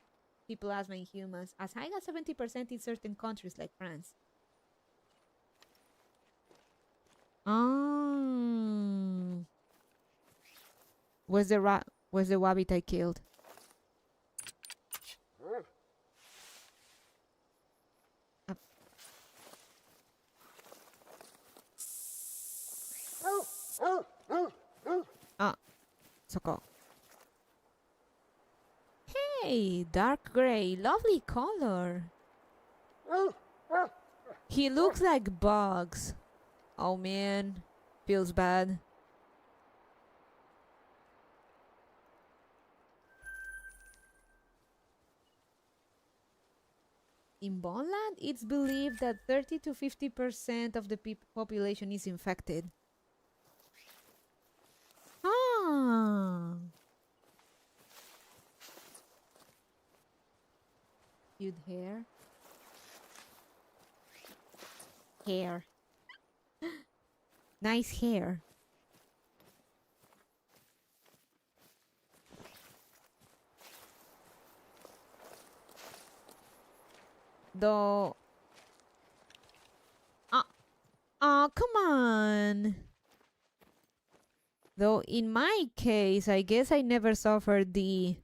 plasma in humans, as high as 70% in certain countries like France. Where's the rabbit I killed? Soko. Hey, dark gray, lovely color. He looks like bugs. Oh man, feels bad. In Bonland, it's believed that 30 to 50% of the population is infected. Ah. Cute hair. Hair. Nice hair. Though. Come on. Though in my case, I guess I never suffered the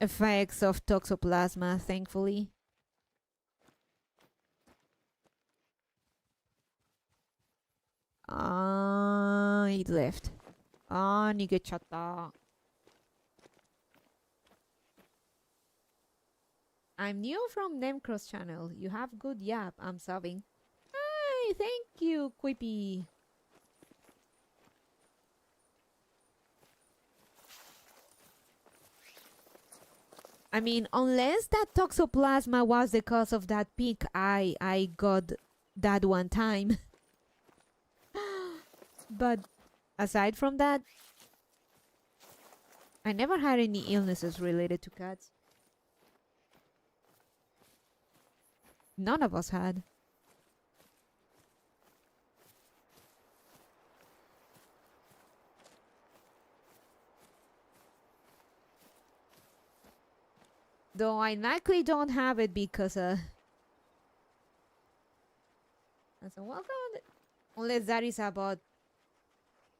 effects of toxoplasma, thankfully. It left. Nigechata. I'm new from Nemcross channel. You have good yap. I'm subbing. Hi, thank you, Quippy. I mean, unless that toxoplasma was the cause of that pink eye I got that one time. But aside from that, I never had any illnesses related to cats. None of us had. Though I likely don't have it because that's a welcome. Unless that is about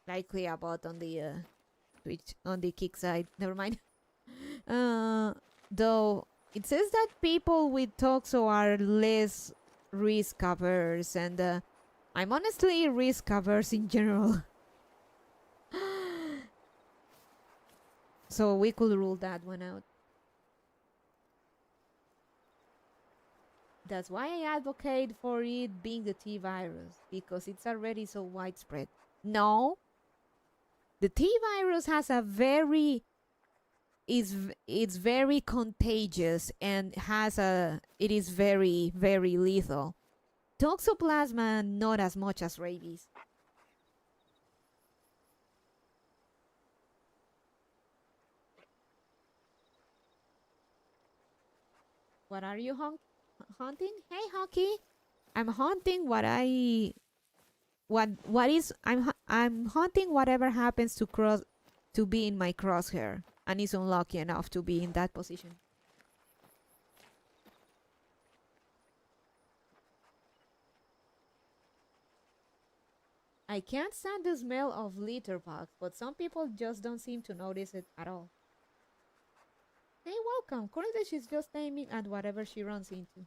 likely about on the Twitch on the kick side. Never mind. Though it says that people with toxo are less risk averse, and I'm honestly risk averse in general. So we could rule that one out. That's why I advocate for it being the T virus, because it's already so widespread. No, the T virus has a very it's very contagious and it is very, very lethal. Toxoplasma, not as much as rabies. What are you hunting? Hey, Hockey. I'm hunting I'm hunting whatever happens to be in my crosshair and is unlucky enough to be in that position. I can't stand the smell of litter box, but some people just don't seem to notice it at all. Hey, welcome. Currently she's just aiming at whatever she runs into.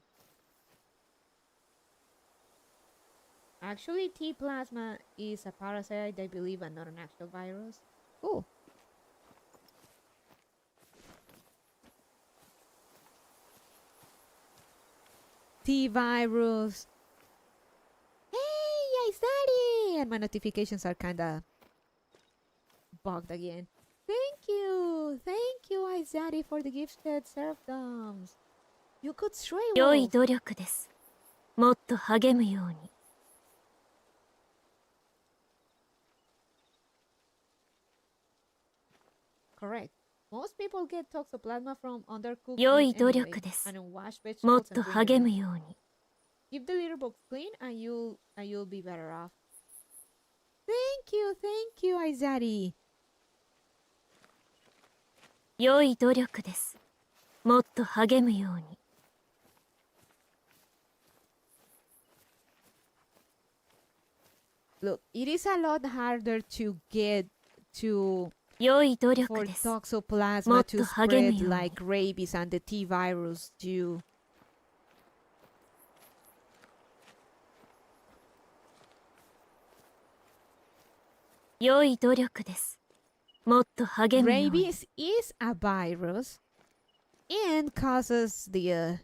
Actually, T plasma is a parasite, I believe, and not an actual virus. Cool. T virus. Hey, it's Daddy! And my notifications are kinda bugged again. Thank you, Izadi, for the gifted serfdoms. You could stray 良い wolf. 努力です。もっと励むように。Correct. Most people get toxoplasma from undercooked 良 meat い努 anyway, 力です。 and unwashed もっ vegetables と and green 励む leaf. ように。 Keep the litter box clean and you'll be better off. Thank you, Izadi. 良い努力です。もっと励むように。 Look, it is a lot harder to get to 良い努 for 力です。 toxoplasma もっ to と励む spread ように。 like rabies and the T virus do. 良い努力です。もっと励むように。 Rabies is a virus and causes the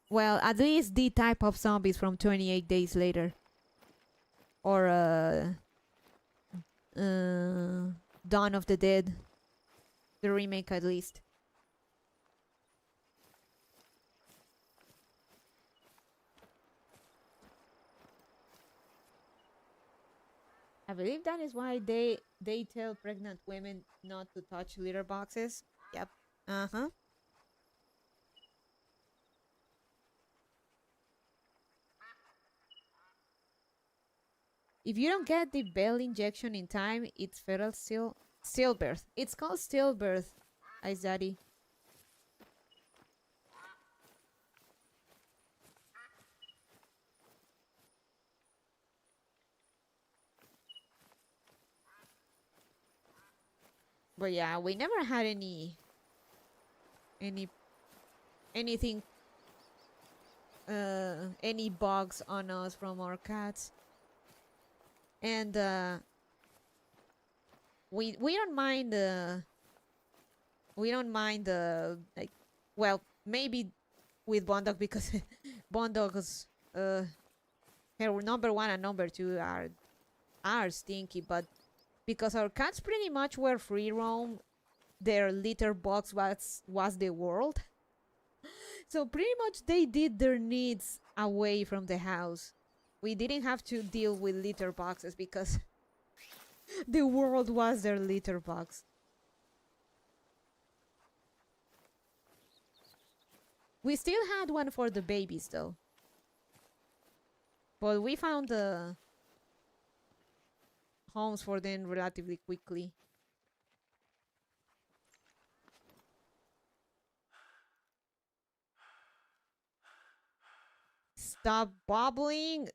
well, at least the type of zombies from 28 Days Later, or Dawn of the Dead, the remake at least. I believe that is why they tell pregnant women not to touch litter boxes. Yep. Uh-huh. If you don't get the bell injection in time, it's fetal stillbirth. It's called stillbirth, Ice Daddy. But yeah, we never had anything any bugs on us from our cats. And we don't mind like, well, maybe with Bondog because Bondog's her number 1 and number 2 are stinky, but because our cats pretty much were free roam, their litter box was the world. So pretty much they did their needs away from the house. We didn't have to deal with litter boxes because the world was their litter box. We still had one for the babies though. But we found homes for them relatively quickly. Stop bobbling!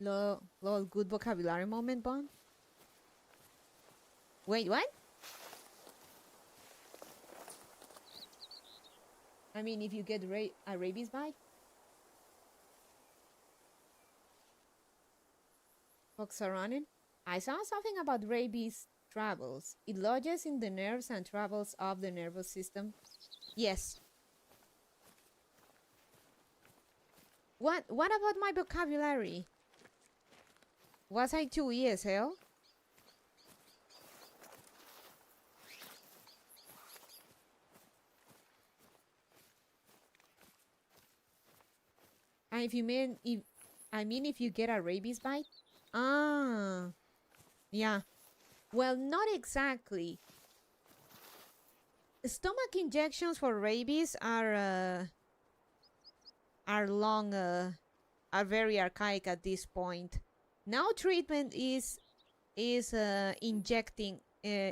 Lol, good vocabulary moment, Bon. Wait, what? I mean, if you get a rabies bite? Fox are running? I saw something about rabies travels. It lodges in the nerves and travels up the nervous system. Yes. What about my vocabulary? Was I too ESL? And if you mean if you get a rabies bite? Ah, yeah. Well, not exactly. Stomach injections for rabies are long, are very archaic at this point. Now treatment is injecting the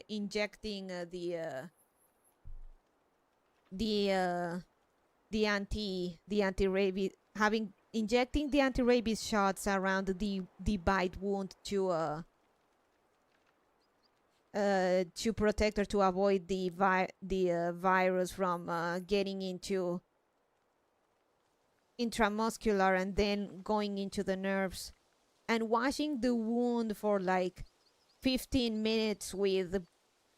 anti-rabies, having injecting the anti-rabies shots around the bite wound to protect or to avoid the virus from getting into intramuscular and then going into the nerves, and washing the wound for like 15 minutes with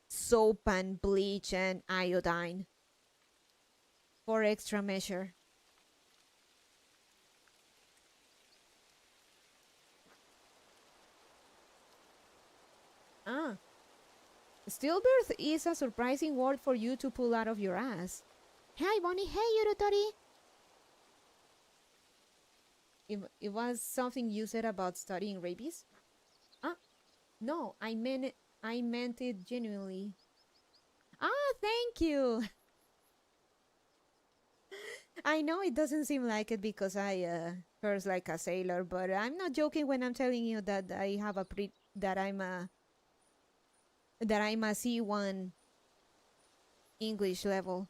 soap and bleach and iodine for extra measure. Ah, stillbirth is a surprising word for you to pull out of your ass. Hi, Bonnie. Hey, Yurutori. It was something you said about studying rabies? Ah, no, I meant it genuinely. Ah, thank you. I know it doesn't seem like it because I curse like a sailor, but I'm not joking when I'm telling you that I have that I'm a C1 English level.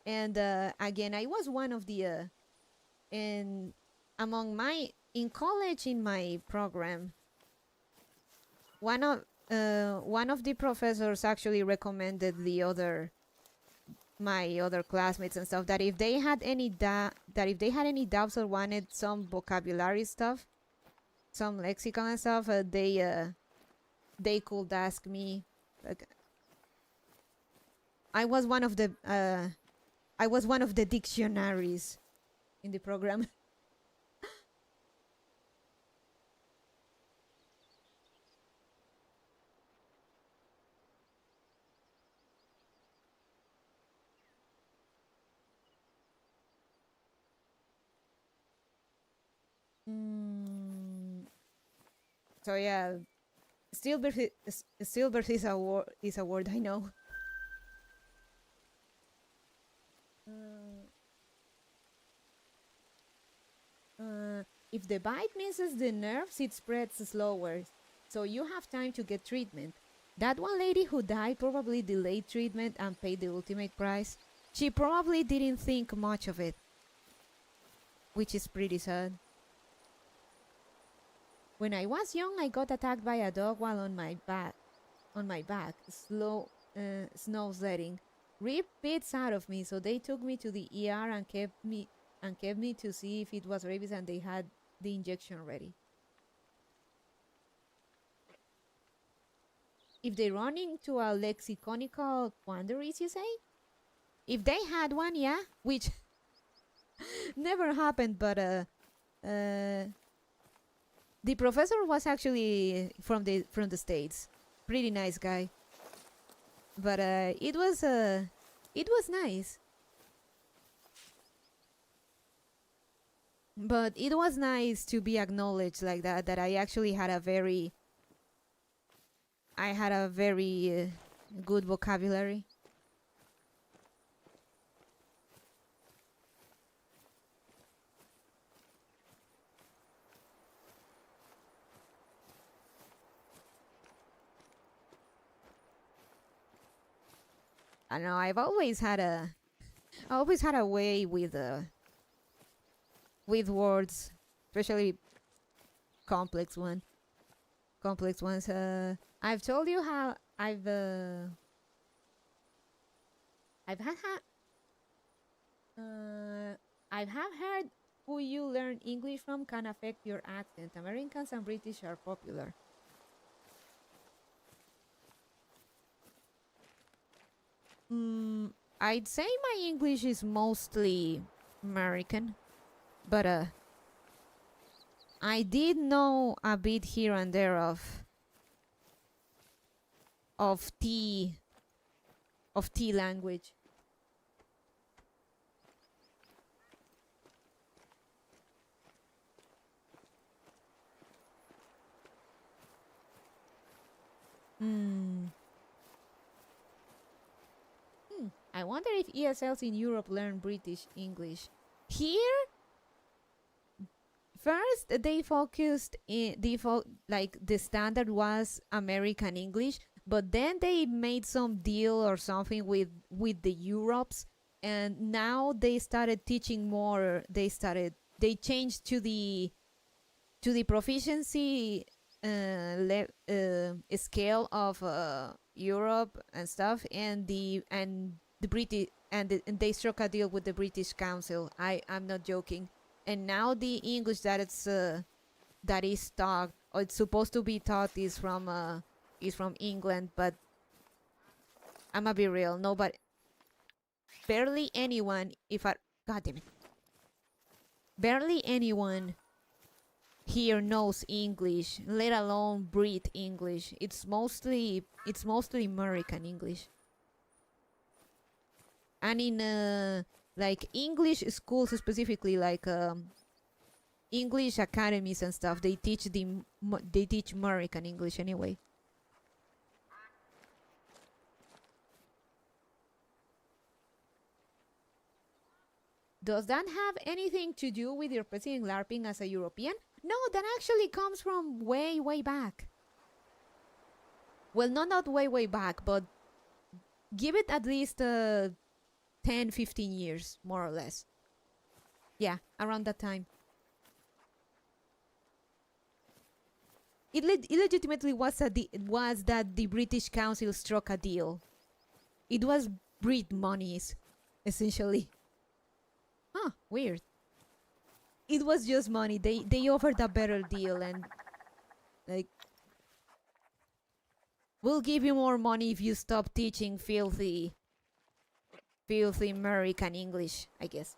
And again, I was one of the in college in my program. One of the professors actually recommended my other classmates and stuff that if they had any doubts or wanted some vocabulary stuff, some lexicon and stuff, they could ask me. Like, I was one of the dictionaries in the program. So yeah, stillbirth is a word I know. If the bite misses the nerves, it spreads slower, so you have time to get treatment. That one lady who died probably delayed treatment and paid the ultimate price. She probably didn't think much of it, which is pretty sad. When I was young, I got attacked by a dog while on my back, snow sledding. Ripped bits out of me, so they took me to the ER and kept me to see if it was rabies, and they had the injection ready. If they run into a lexiconical quandaries, you say? If they had one, yeah, which never happened, but the professor was actually from the States. Pretty nice guy. But it was nice. But it was nice to be acknowledged like that I actually had a very good vocabulary. I know I've always had a way with words, especially complex ones. I've told you how I've heard who you learn English from can affect your accent. Americans and British are popular. I'd say my English is mostly American, but I did know a bit here and there of T language. I wonder if ESLs in Europe learn British English. Here, first they focused in like the standard was American English, but then they made some deal or something with the Europes, and now they started teaching more. They changed to the proficiency scale of Europe and stuff, and the British, and they struck a deal with the British Council. I'm not joking. And now the English that is taught, or it's supposed to be taught, is from England. But I'm gonna be real, barely anyone. God damn it, barely anyone here knows English, let alone breathe English. It's mostly American English. And in like English schools specifically, like English academies and stuff, they teach American English anyway. Does that have anything to do with your pressing LARPing as a European? No, that actually comes from way, way back. Well, not way, way back, but give it at least 10, 15 years, more or less. Yeah, around that time. It legitimately was that the British Council struck a deal. It was breed monies, essentially. Huh, weird. It was just money. They offered a better deal, and like, we'll give you more money if you stop teaching filthy American English, I guess.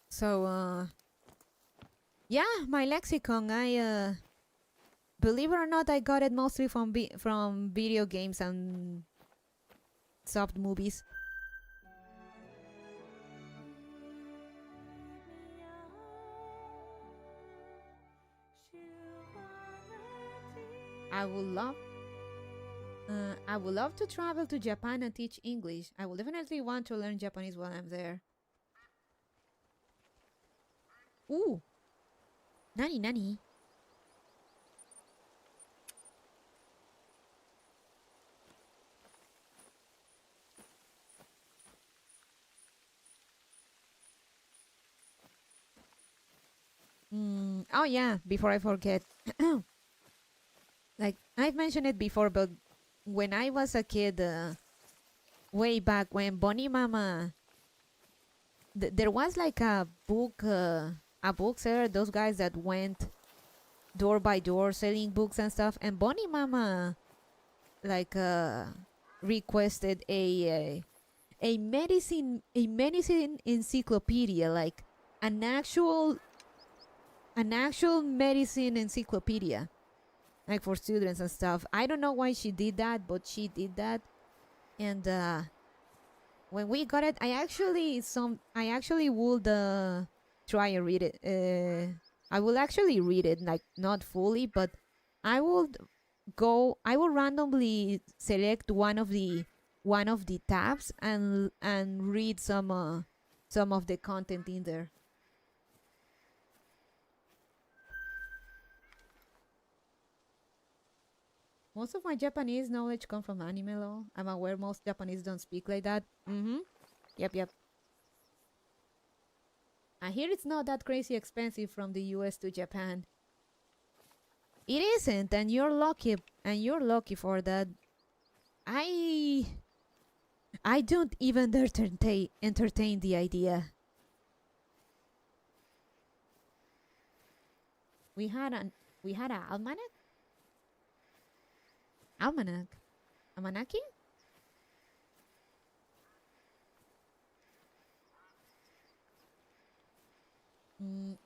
So, yeah, my lexicon, I, believe it or not, I got it mostly from video games and soft movies. I would love to travel to Japan and teach English. I will definitely want to learn Japanese while I'm there. Ooh. Nani? Oh yeah, before I forget. Like, I've mentioned it before, but when I was a kid, way back when Bonnie Mama, there was like a book seller, those guys that went door by door selling books and stuff, and Bonnie Mama like requested a medicine encyclopedia, like an actual medicine encyclopedia, like for students and stuff. I don't know why she did that, but she did that. And when we got it, I actually would try and read it. I will actually read it, like not fully, but I will randomly select one of the tabs and read some of the content in there. Most of my Japanese knowledge come from anime, though. I'm aware most Japanese don't speak like that. Yep. I hear it's not that crazy expensive from the US to Japan. It isn't, and you're lucky for that. I don't even entertain the idea. We had an almanac. Almanaki.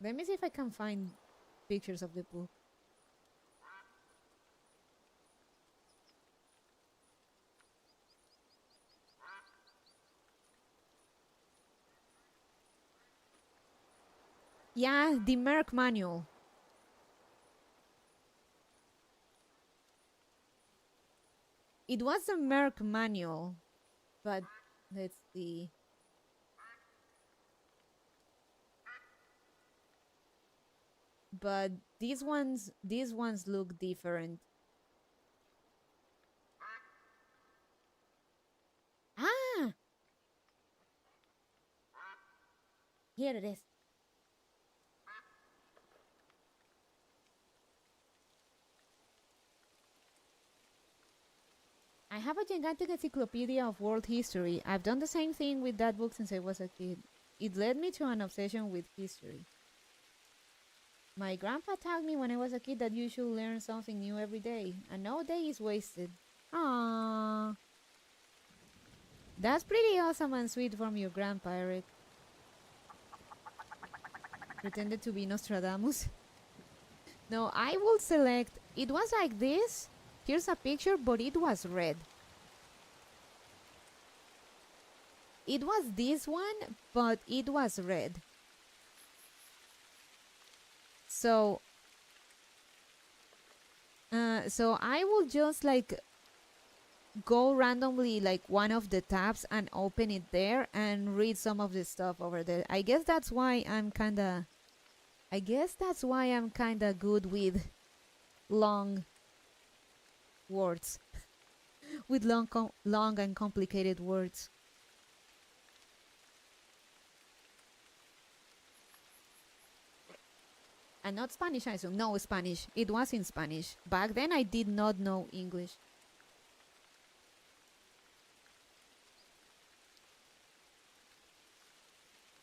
Let me see if I can find pictures of the book. Yeah, the Merc manual. It was a Merc manual, but let's see. But these ones look different. Ah, here it is. I have a gigantic encyclopedia of world history. I've done the same thing with that book since I was a kid. It led me to an obsession with history. My grandpa taught me when I was a kid that you should learn something new every day, and no day is wasted. Aww. That's pretty awesome and sweet from your grandpa, Eric. Pretended to be Nostradamus. No, I will select. It was like this. Here's a picture, but it was red. It was this one, but it was red. So I will just like go randomly like one of the tabs and open it there and read some of the stuff over there. I guess that's why I'm kinda good with long words. With long and complicated words. And not Spanish, I assume. No, Spanish. It was in Spanish. Back then I did not know English.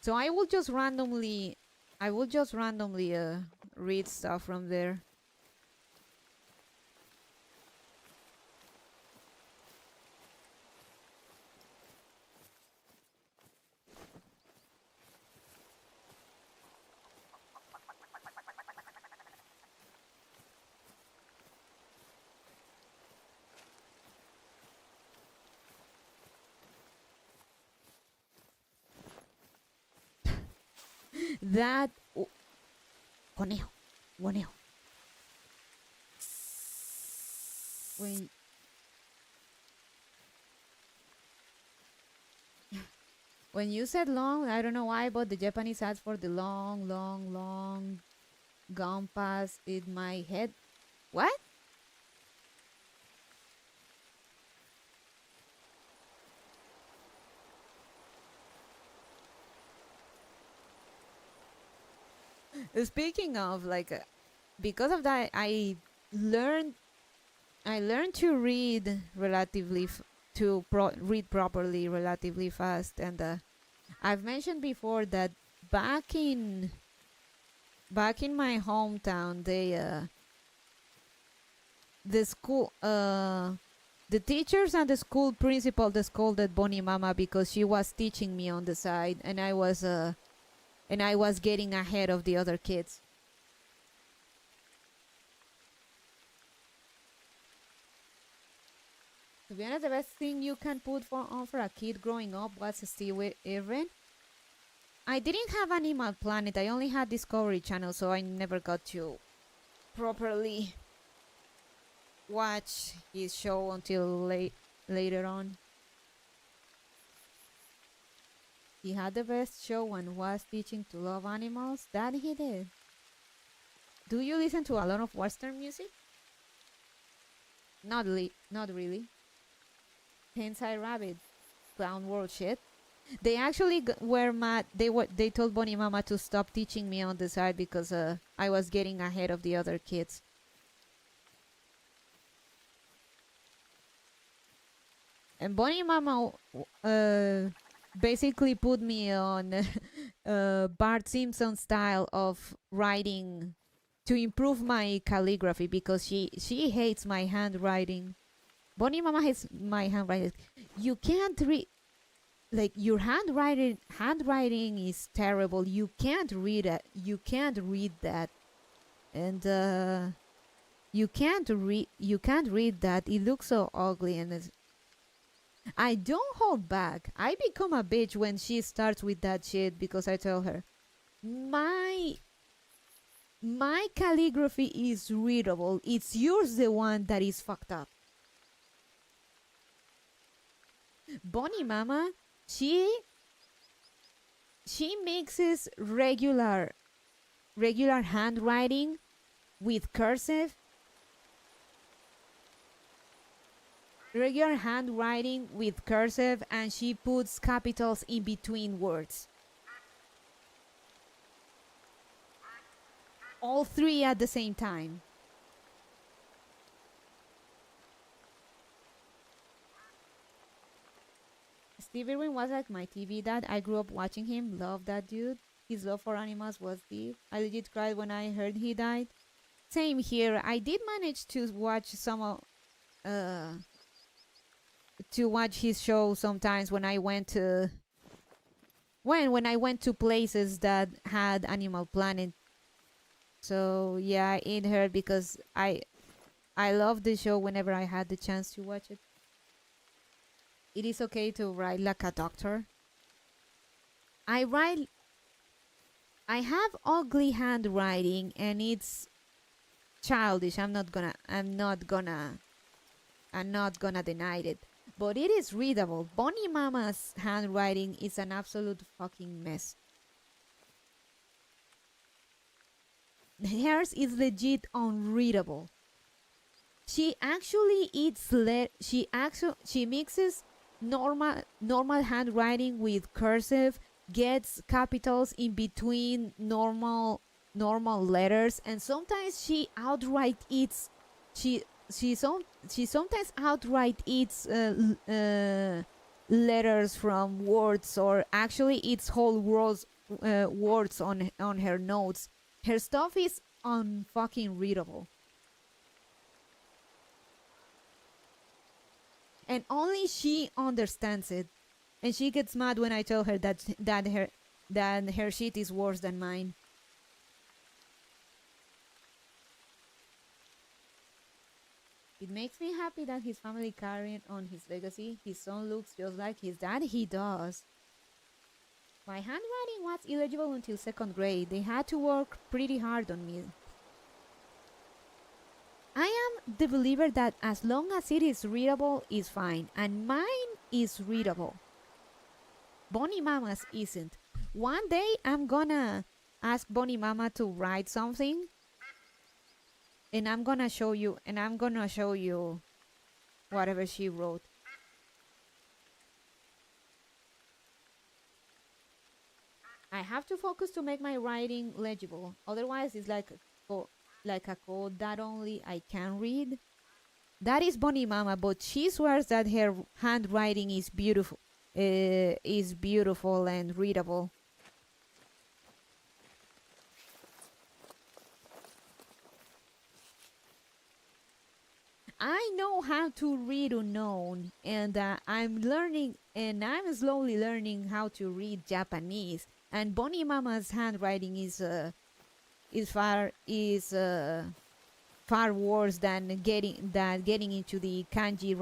So I will just randomly read stuff from there. That conejo. When you said long, I don't know why, but the Japanese asked for the long gum pass in my head. What? Speaking of, like, because of that, I learned to read read properly relatively fast, and I've mentioned before that back in my hometown, the teachers and the school principal they scolded Bonnie Mama because she was teaching me on the side, and I was getting ahead of the other kids. To be honest, the best thing you can put on for a kid growing up was Steve Irwin. I didn't have Animal Planet. I only had Discovery Channel, so I never got to properly watch his show until later on. He had the best show and was teaching to love animals. That he did. Do you listen to a lot of Western music? Not really. Tensai Rabbit, Clown World shit. They actually were mad. They told Bonnie Mama to stop teaching me on the side because I was getting ahead of the other kids. And Bonnie Mama basically put me on Bart Simpson style of writing improve my calligraphy because she hates my handwriting. Bonnie Mama hates my handwriting. You can't read, like, your handwriting is terrible. You can't read it. You can't read that. And you can't read that. It looks so ugly, and I don't hold back. I become a bitch when she starts with that shit because I tell her my calligraphy is readable. It's yours, the one that is fucked up. Bonnie Mama, she mixes regular handwriting with cursive. Regular handwriting with cursive, and she puts capitals in between words. All three at the same time. Steve Irwin was like my TV dad. I grew up watching him. Love that dude. His love for animals was deep. I legit cried when I heard he died. Same here. I did manage to watch some of to watch his show sometimes when I went to places that had Animal Planet. So yeah, it hurt because I loved the show whenever I had the chance to watch it. It is okay to write like a doctor. I have ugly handwriting and it's childish. I'm not gonna deny it. But it is readable. Bonnie Mama's handwriting is an absolute fucking mess. Hers is legit unreadable. She actually she mixes normal handwriting with cursive, gets capitals in between normal letters, and sometimes she outright eats she sometimes outright eats letters from words, or actually eats whole words on her notes. Her stuff is unfucking readable. And only she understands it. And she gets mad when I tell her that her shit is worse than mine. It makes me happy that his family carrying on his legacy. His son looks just like his dad. He does. My handwriting was illegible until 2nd grade. They had to work pretty hard on me. I am the believer that as long as it is readable, is fine. And mine is readable. Bonnie Mama's isn't. One day I'm gonna ask Bonnie Mama to write something. And I'm gonna show you whatever she wrote. I have to focus to make my writing legible. Otherwise, it's like a code that only I can read. That is Bonnie Mama, but she swears that her handwriting is beautiful and readable. I know how to read unknown, and I'm slowly learning how to read Japanese. And Bonnie Mama's handwriting is far worse than getting into the kanji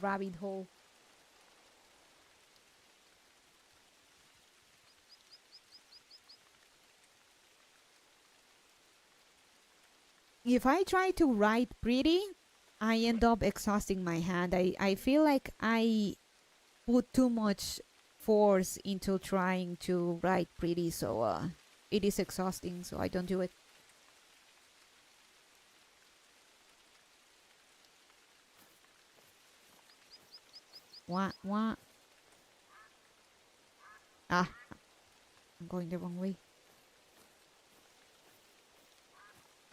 rabbit hole. If I try to write pretty, I end up exhausting my hand. I feel like I put too much force into trying to write pretty, so it is exhausting, so I don't do it. What? Ah, I'm going the wrong way.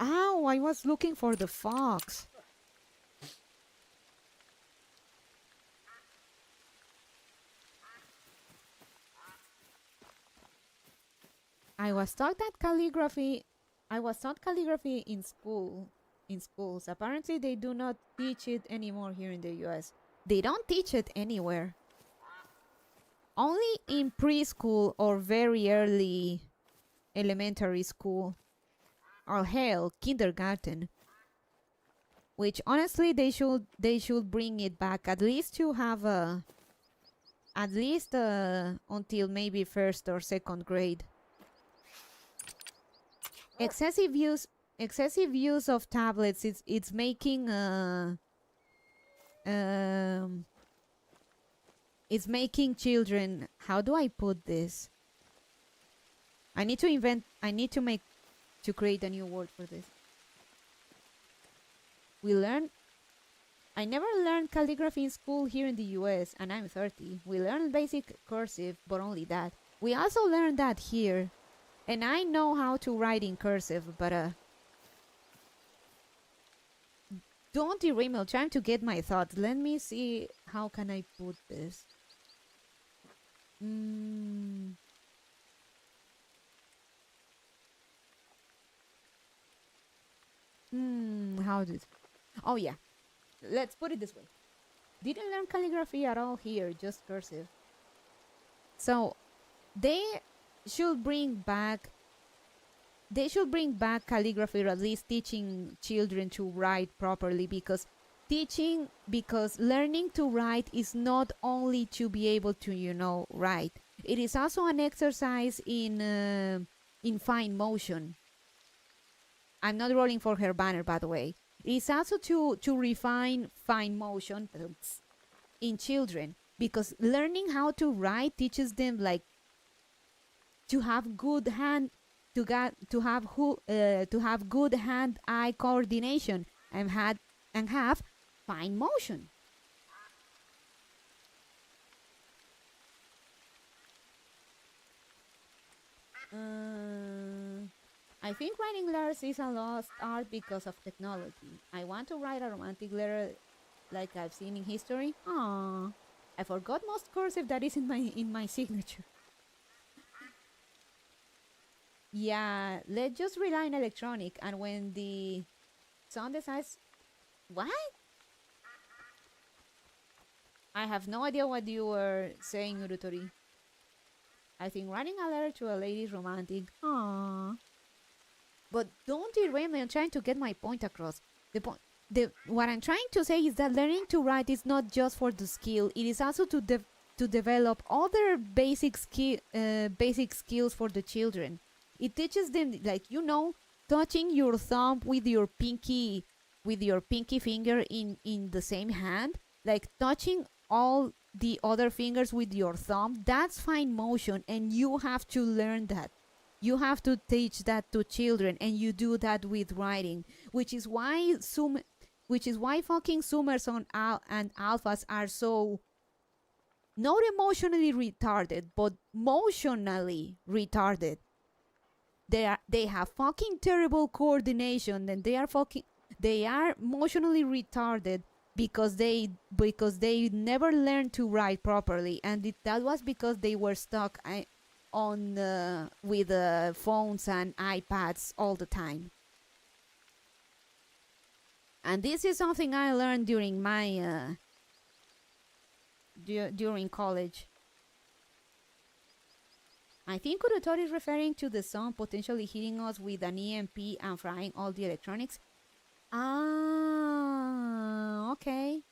Ow, I was looking for the fox. I was taught that calligraphy I was taught calligraphy in school. In schools, apparently they do not teach it anymore here in the U.S. They don't teach it anywhere. Only in preschool or very early elementary school. Or hell, kindergarten. Which honestly they should bring it back at least to have a until maybe first or second grade. Excessive use of tablets, it's making it's making children, how do I put this? I need to create a new word for this. I never learned calligraphy in school here in the US, and I'm 30. We learned basic cursive, but only that. We also learned that here. And I know how to write in cursive, but don't derail me. I'm trying to get my thoughts. Let me see, how can I put this? How did... Oh yeah. Let's put it this way. Didn't learn calligraphy at all here, just cursive. So, they should bring back calligraphy, or at least teaching children to write properly, because learning to write is not only to be able to write. It is also an exercise in fine motion. I'm not rolling for her banner, by the way. It's also to refine fine motion in children, because learning how to write teaches them like to have good good hand-eye coordination and have fine motion. I think writing letters is a lost art because of technology. I want to write a romantic letter like I've seen in history. Aww. I forgot most cursive that is in my signature. Yeah, let's just rely on electronic, and when the son decides... What? I have no idea what you were saying, Urutori. I think writing a letter to a lady is romantic. Aww. But don't derail me, I'm trying to get my point across. What I'm trying to say is that learning to write is not just for the skill, it is also to develop other basic skills for the children. It teaches them, like, touching your thumb with your pinky finger in the same hand, like touching all the other fingers with your thumb. That's fine motion, and you have to learn that. You have to teach that to children, and you do that with writing, which is why fucking Zoomers and alphas are so not emotionally retarded, but motionally retarded. They have fucking terrible coordination, and they are emotionally retarded because they never learned to write properly, and that was because they were stuck with phones and iPads all the time. And this is something I learned during my during college. I think Kurotori is referring to the sun potentially hitting us with an EMP and frying all the electronics. Ah, okay.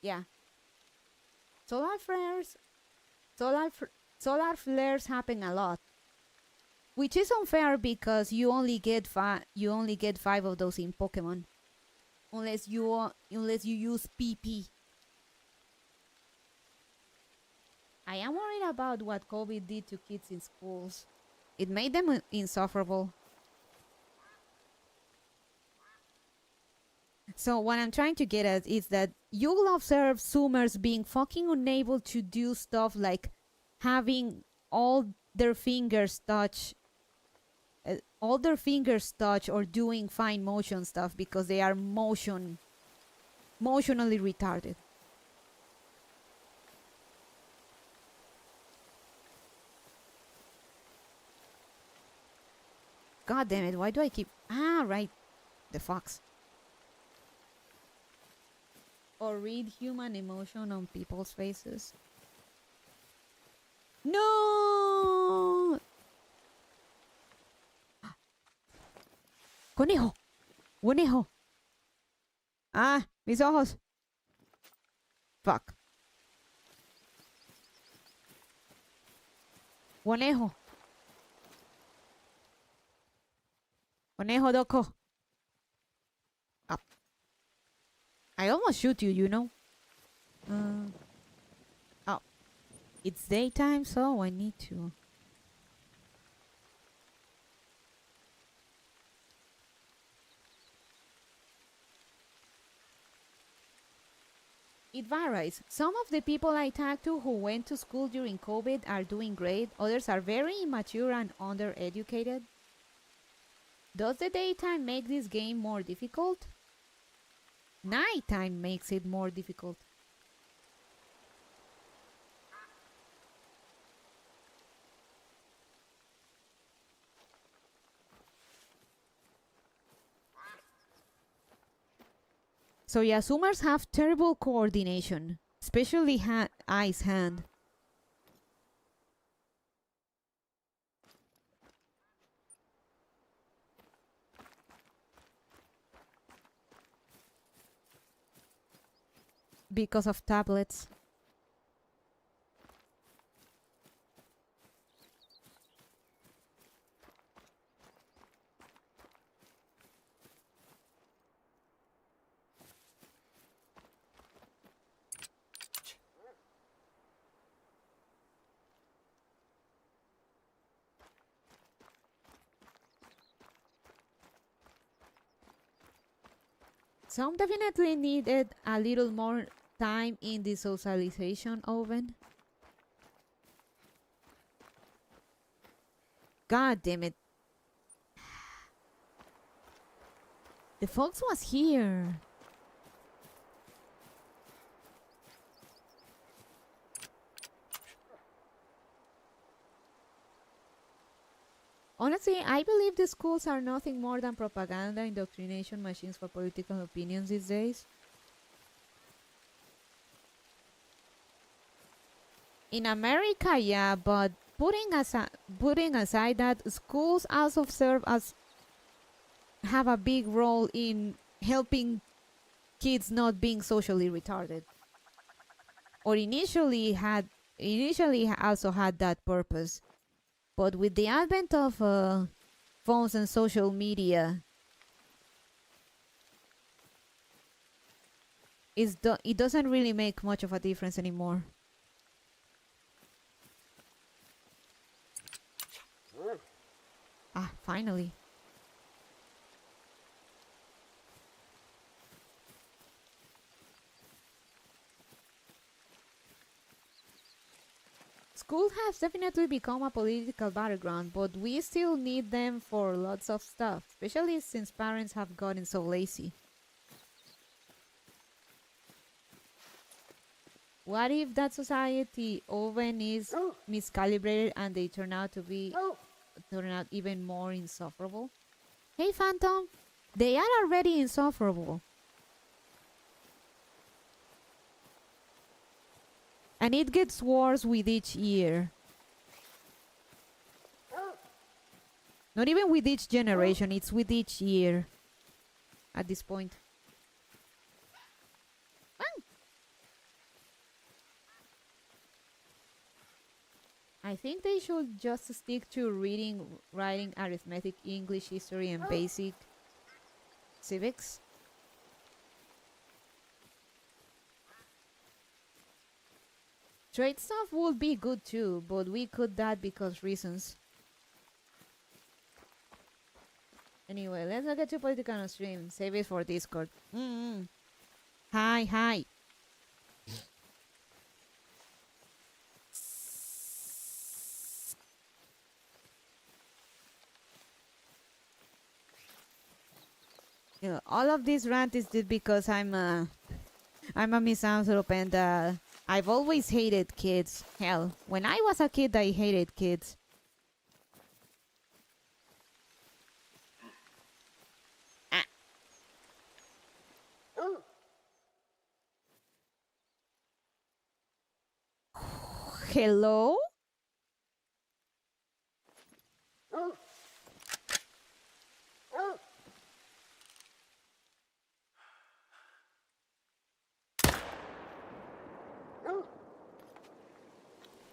Yeah. Solar flares happen a lot, which is unfair because you only get 5 of those in Pokemon, unless you use PP. I am worried about what COVID did to kids in schools. It made them insufferable. So what I'm trying to get at is that you will observe Zoomers being fucking unable to do stuff like having all their fingers touch or doing fine motion stuff because they are emotionally retarded. God damn it, why do I keep... Ah, right. The fox. Or read human emotion on people's faces. No! Conejo! Conejo! Ah, mis ojos. Fuck. Conejo. Conejo Doco. Up. I almost shoot you, you know. Oh. It's daytime, so I need to... It varies. Some of the people I talk to who went to school during COVID are doing great. Others are very immature and undereducated. Does the daytime make this game more difficult? Nighttime makes it more difficult. So yeah, Zoomers have terrible coordination, especially eyes hand. Because of tablets. Some definitely needed a little more time in the socialization oven. God damn it. The fox was here. Honestly, I believe the schools are nothing more than propaganda indoctrination machines for political opinions these days. In America, yeah, but putting aside that, schools also have a big role in helping kids not being socially retarded. Or initially also had that purpose. But with the advent of phones and social media, it doesn't really make much of a difference anymore. Ah, finally. School has definitely become a political battleground, but we still need them for lots of stuff, especially since parents have gotten so lazy. What if that society oven is miscalibrated and they turn out even more insufferable? Hey Phantom, they are already insufferable. And it gets worse with each year. Not even with each generation, it's with each year. At this point. I think they should just stick to reading, writing, arithmetic, English, history, and basic civics. Trade stuff would be good too, but we could that because reasons. Anyway, let's not get too political on stream. Save it for Discord. Hi. Yeah, all of this rant is just because I'm a misanthrope and I've always hated kids. Hell, when I was a kid, I hated kids. Hello?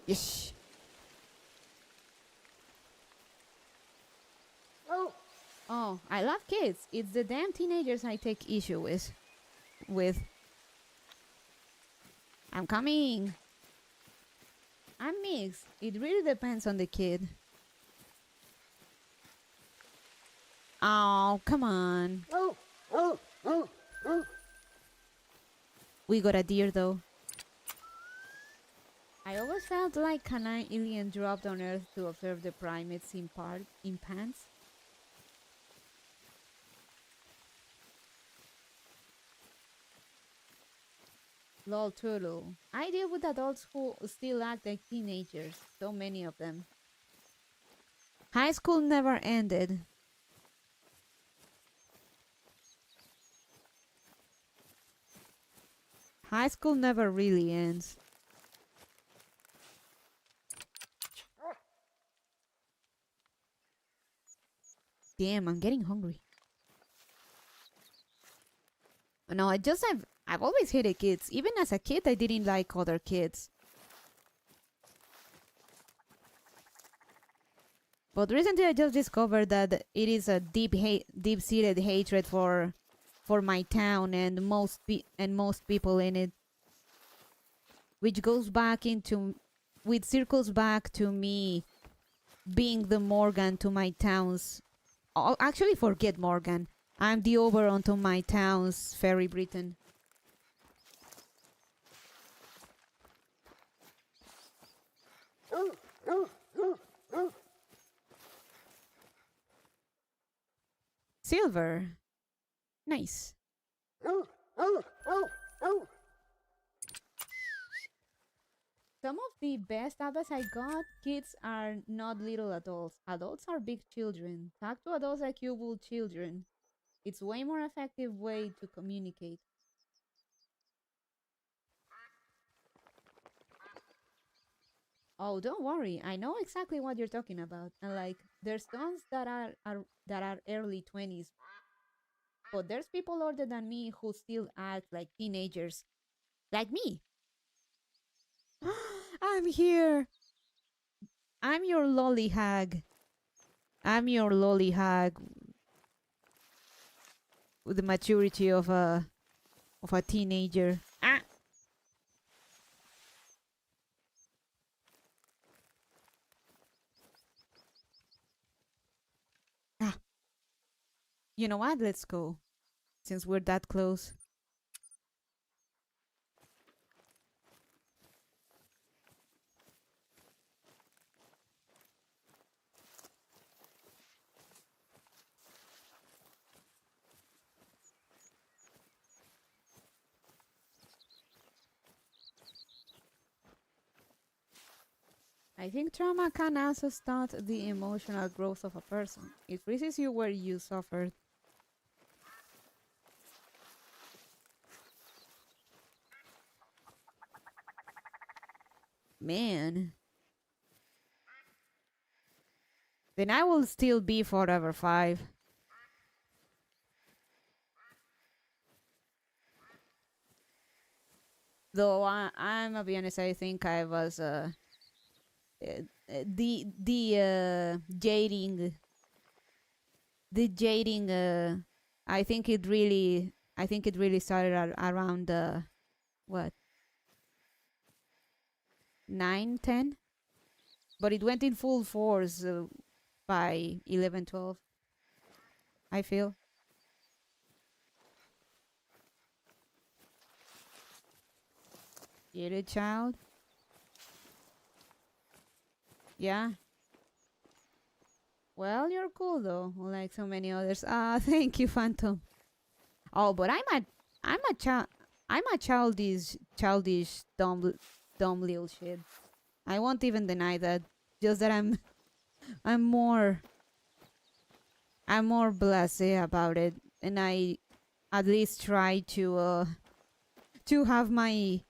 Yes. Oh, I love kids. It's the damn teenagers I take issue with. I'm coming. I'm mixed. It really depends on the kid. Oh, come on. We got a deer though. I always felt like an alien dropped on Earth to observe the primates in pants. Lol turtle. I deal with adults who still act like teenagers. So many of them. High school never ended. High school never really ends. Damn, I'm getting hungry. No, I've always hated kids. Even as a kid, I didn't like other kids. But recently, I just discovered that it is a deep-seated hatred for my town and most people in it, which circles back to me being the Morgan to my town's. Oh, actually, forget Morgan. I'm the Oberon to my town's Fairy Britain. Silver. Nice. Some of the best advice I got, kids are not little adults. Adults are big children. Talk to adults like you would children. It's way more effective way to communicate. Oh, don't worry. I know exactly what you're talking about. And like, there's tons that are early 20s, but there's people older than me who still act like teenagers, like me. I'm here. I'm your lolly hag. I'm your lolly hag with the maturity of a teenager. Ah. Ah. You know what? Let's go. Since we're that close. I think trauma can also stunt the emotional growth of a person. It freezes you where you suffered. Man. Then I will still be forever 5. Though I'm gonna be honest, I think I was jading I think it really started around what 9, 10, but it went in full force by 11, 12. I feel. You're a child. Yeah. Well, you're cool though, like so many others. Thank you, Phantom. Oh, but I'm a childish dumb little shit. I won't even deny that. Just that I'm more blasé about it, and I at least try to have my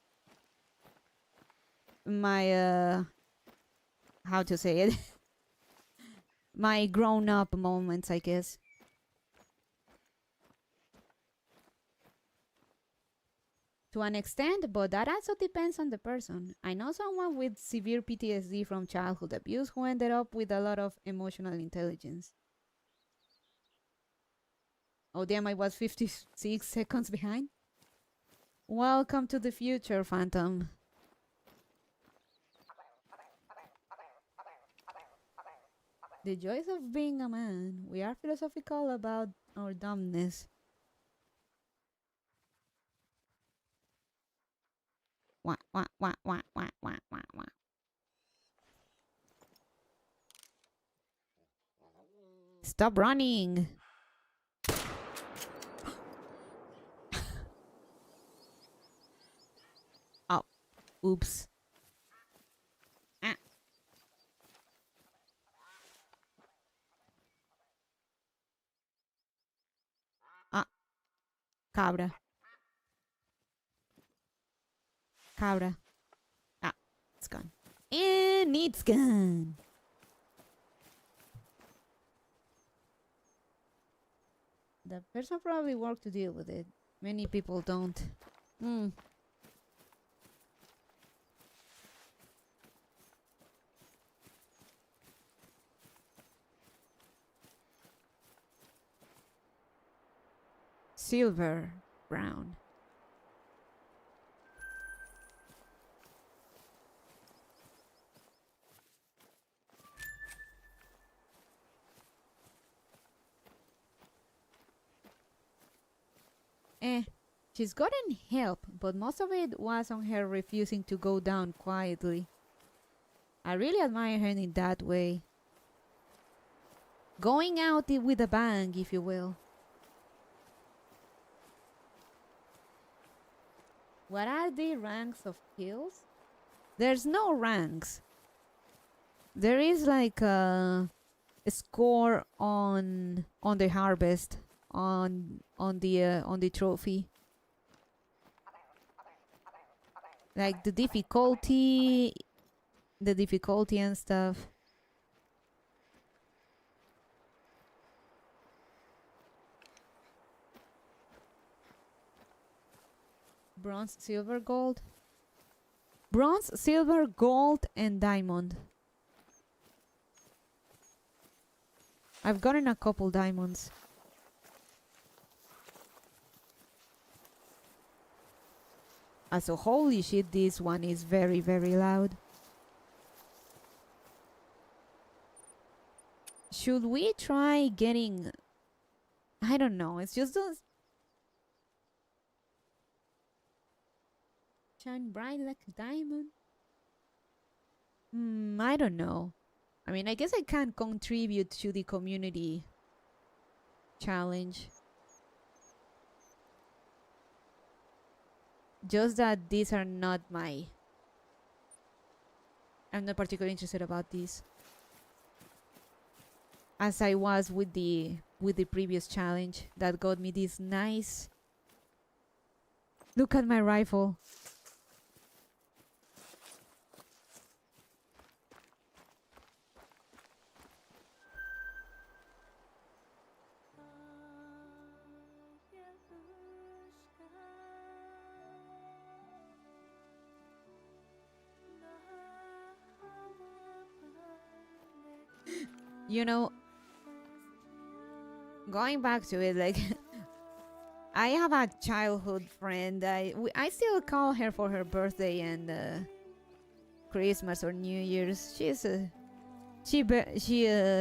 my how to say it? My grown-up moments, I guess. To an extent, but that also depends on the person. I know someone with severe PTSD from childhood abuse who ended up with a lot of emotional intelligence. Oh damn, I was 56 seconds behind. Welcome to the future, Phantom. The joys of being a man. We are philosophical about our dumbness. Wah, wah, wah, wah, wah, wah, wah, wah. Stop running! Oh, oops. Ah. Ah, cabra. Cabra. Ah, it's gone. And it's gone. The person probably worked to deal with it. Many people don't. Hmm. Silver. Brown. She's gotten help, but most of it was on her refusing to go down quietly. I really admire her in that way. Going out with a bang, if you will. What are the ranks of kills? There's no ranks. There is like a score on the harvest, on the trophy. Like the difficulty and stuff. Bronze, silver, gold. Bronze, silver, gold, and diamond. I've gotten a couple diamonds. So holy shit, this one is very, very loud. Should we try getting... I don't know, it's just those... Shine bright like a diamond? I don't know. I mean, I guess I can contribute to the community challenge. Just that these are not my... I'm not particularly interested about these. As I was with the previous challenge that got me this nice... Look at my rifle. You know, going back to it, like, I have a childhood friend. I still call her for her birthday and Christmas or New Year's. She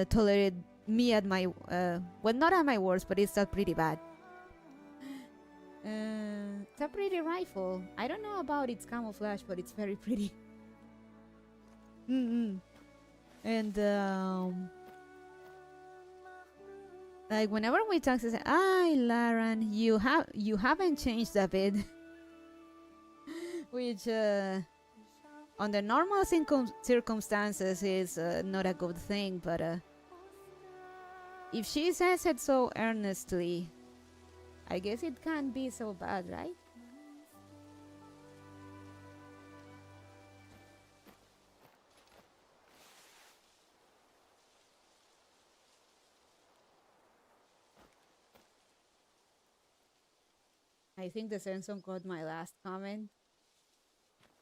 tolerated me at my well, not at my worst, but it's not pretty bad. It's a pretty rifle. I don't know about its camouflage, but it's very pretty. And like whenever we talk, she says, "Ay, Laran, you haven't changed a bit," which under normal circumstances is not a good thing. But if she says it so earnestly, I guess it can't be so bad, right? I think the Samsung got my last comment.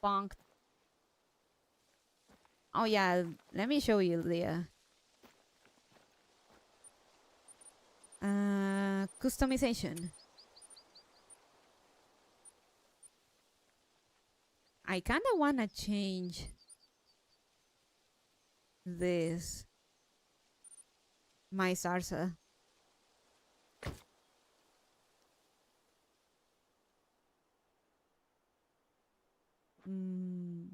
Punked. Oh yeah, let me show you, Leah. Customization. I kind of want to change this. My salsa. Mm.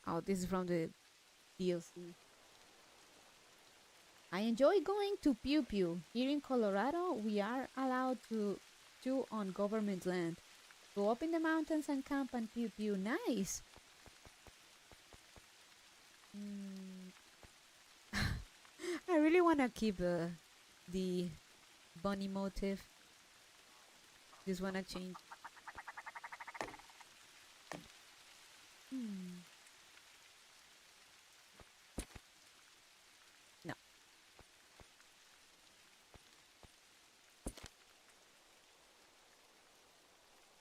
Oh, this is from the DLC. I enjoy going to Pew Pew. Here in Colorado, we are allowed to chew on government land. Go up in the mountains and camp and Pew Pew. Nice. I really want to keep the bunny motif. Just want to change. No.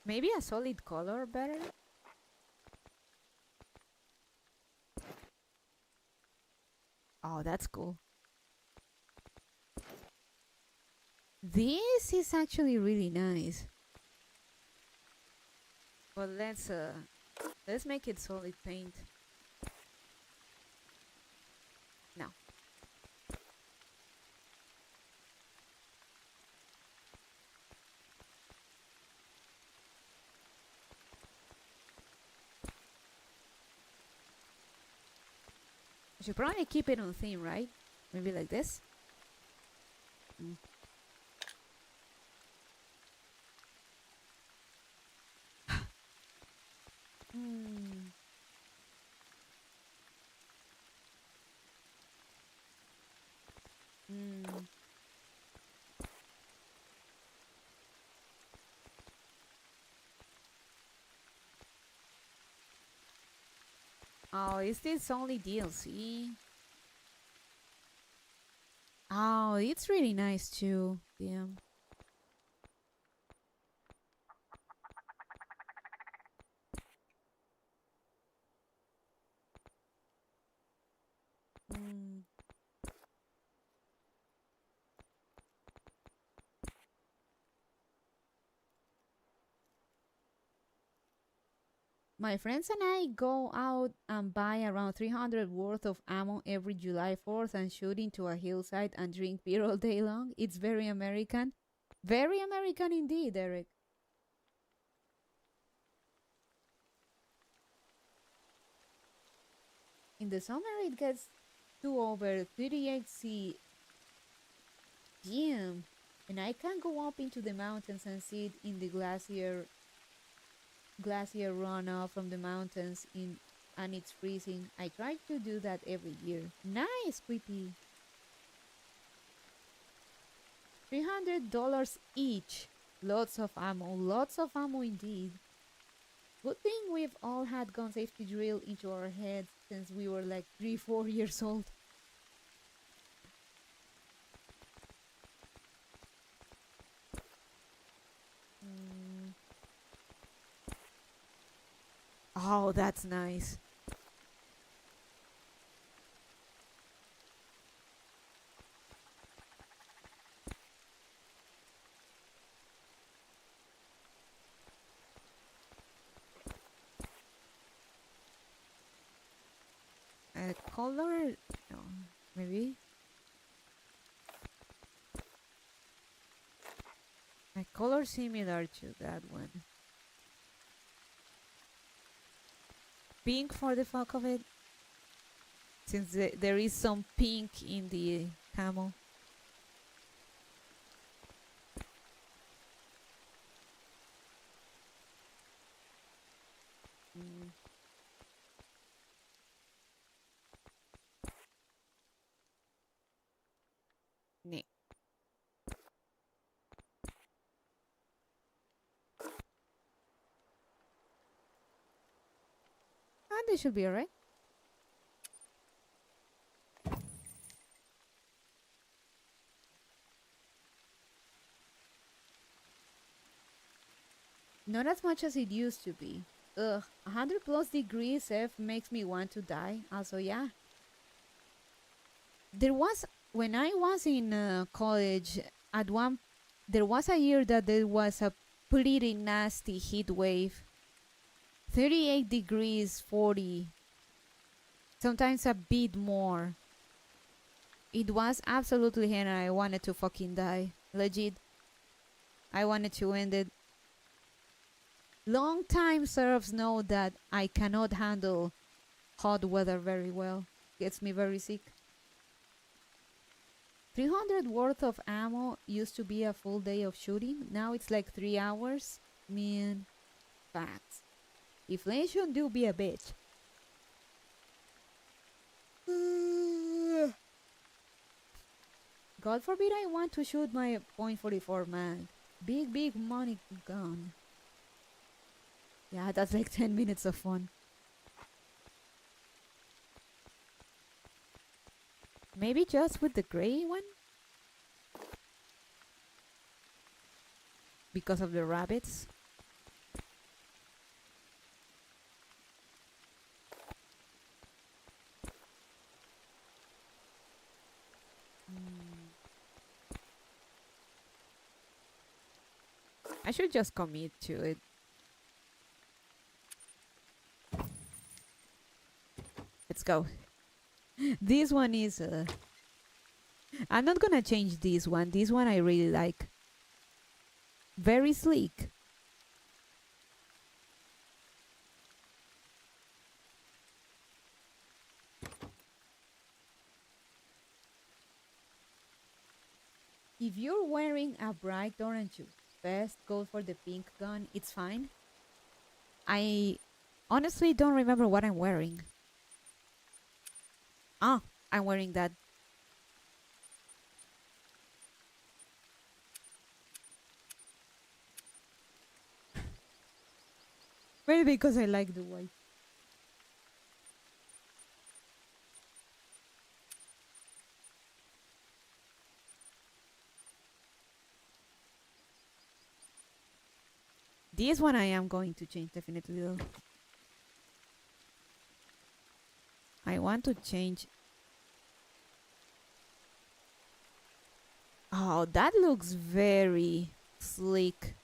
Maybe a solid color better? Oh, that's cool. This is actually really nice. But let's make it solid paint. No. I should probably keep it on theme, right? Maybe like this. Mm. Mm. Mm. Oh, is this only DLC? Oh, it's really nice too. Yeah. Mm. My friends and I go out and buy around 300 worth of ammo every July 4th and shoot into a hillside and drink beer all day long. It's very American. Very American indeed, Eric. In the summer it gets to over 38°C. Damn. And I can go up into the mountains and sit in the glacier runoff from the mountains and it's freezing. I try to do that every year. Nice, Quippy. $300 each. Lots of ammo indeed. Good thing we've all had gun safety drill into our heads since we were like 3-4 years old. Oh, that's nice. Color? No, maybe? A color similar to that one. Pink for the fuck of it. Since there is some pink in the camo. Mm. Nee. they should be alright. Not as much as it used to be. Ugh, 100 plus degrees F makes me want to die. Also, yeah. There was, when I was in college, there was a year that there was a pretty nasty heat wave. 38 degrees, 40. Sometimes a bit more. It was absolutely hell and I wanted to fucking die. Legit. I wanted to end it. Long time serfs know that I cannot handle hot weather very well. Gets me very sick. 300 worth of ammo used to be a full day of shooting. Now it's like 3 hours. Man, facts. Inflation do be a bitch. God forbid I want to shoot my .44 mag. Big money gun. Yeah, that's like 10 minutes of fun. Maybe just with the gray one? Because of the rabbits? I should just commit to it. Let's go. This one is I'm not gonna change this one. This one I really like. Very sleek. If you're wearing a bright orange vest, go for the pink gun. It's fine. I honestly don't remember what I'm wearing. Ah, I'm wearing that. Maybe because I like the white. This one I am going to change definitely though. I want to change. Oh, that looks very sleek.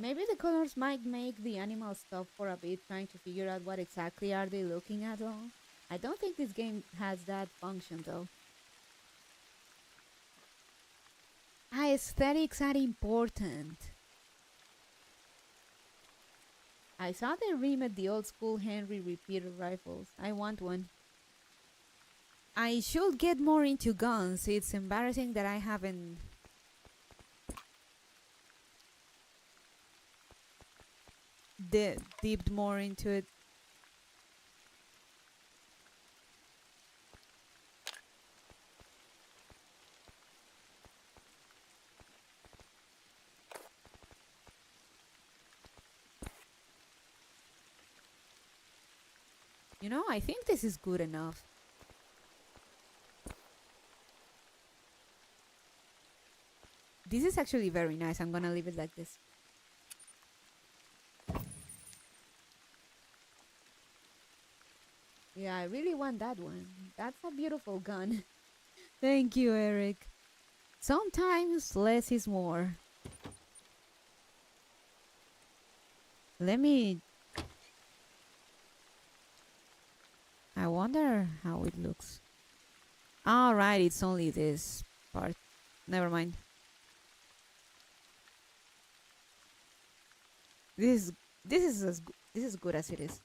Maybe the colors might make the animals stop for a bit trying to figure out what exactly are they looking at all. I don't think this game has that function though. Aesthetics are important. I saw they remade the old school Henry repeater rifles. I want one. I should get more into guns. It's embarrassing that I haven't dipped more into it. You know, I think this is good enough. This is actually very nice. I'm gonna leave it like this. Yeah, I really want that one. That's a beautiful gun. Thank you, Eric. Sometimes less is more. Let me... I wonder how it looks. Alright, it's only this part. Never mind. This is good as it is.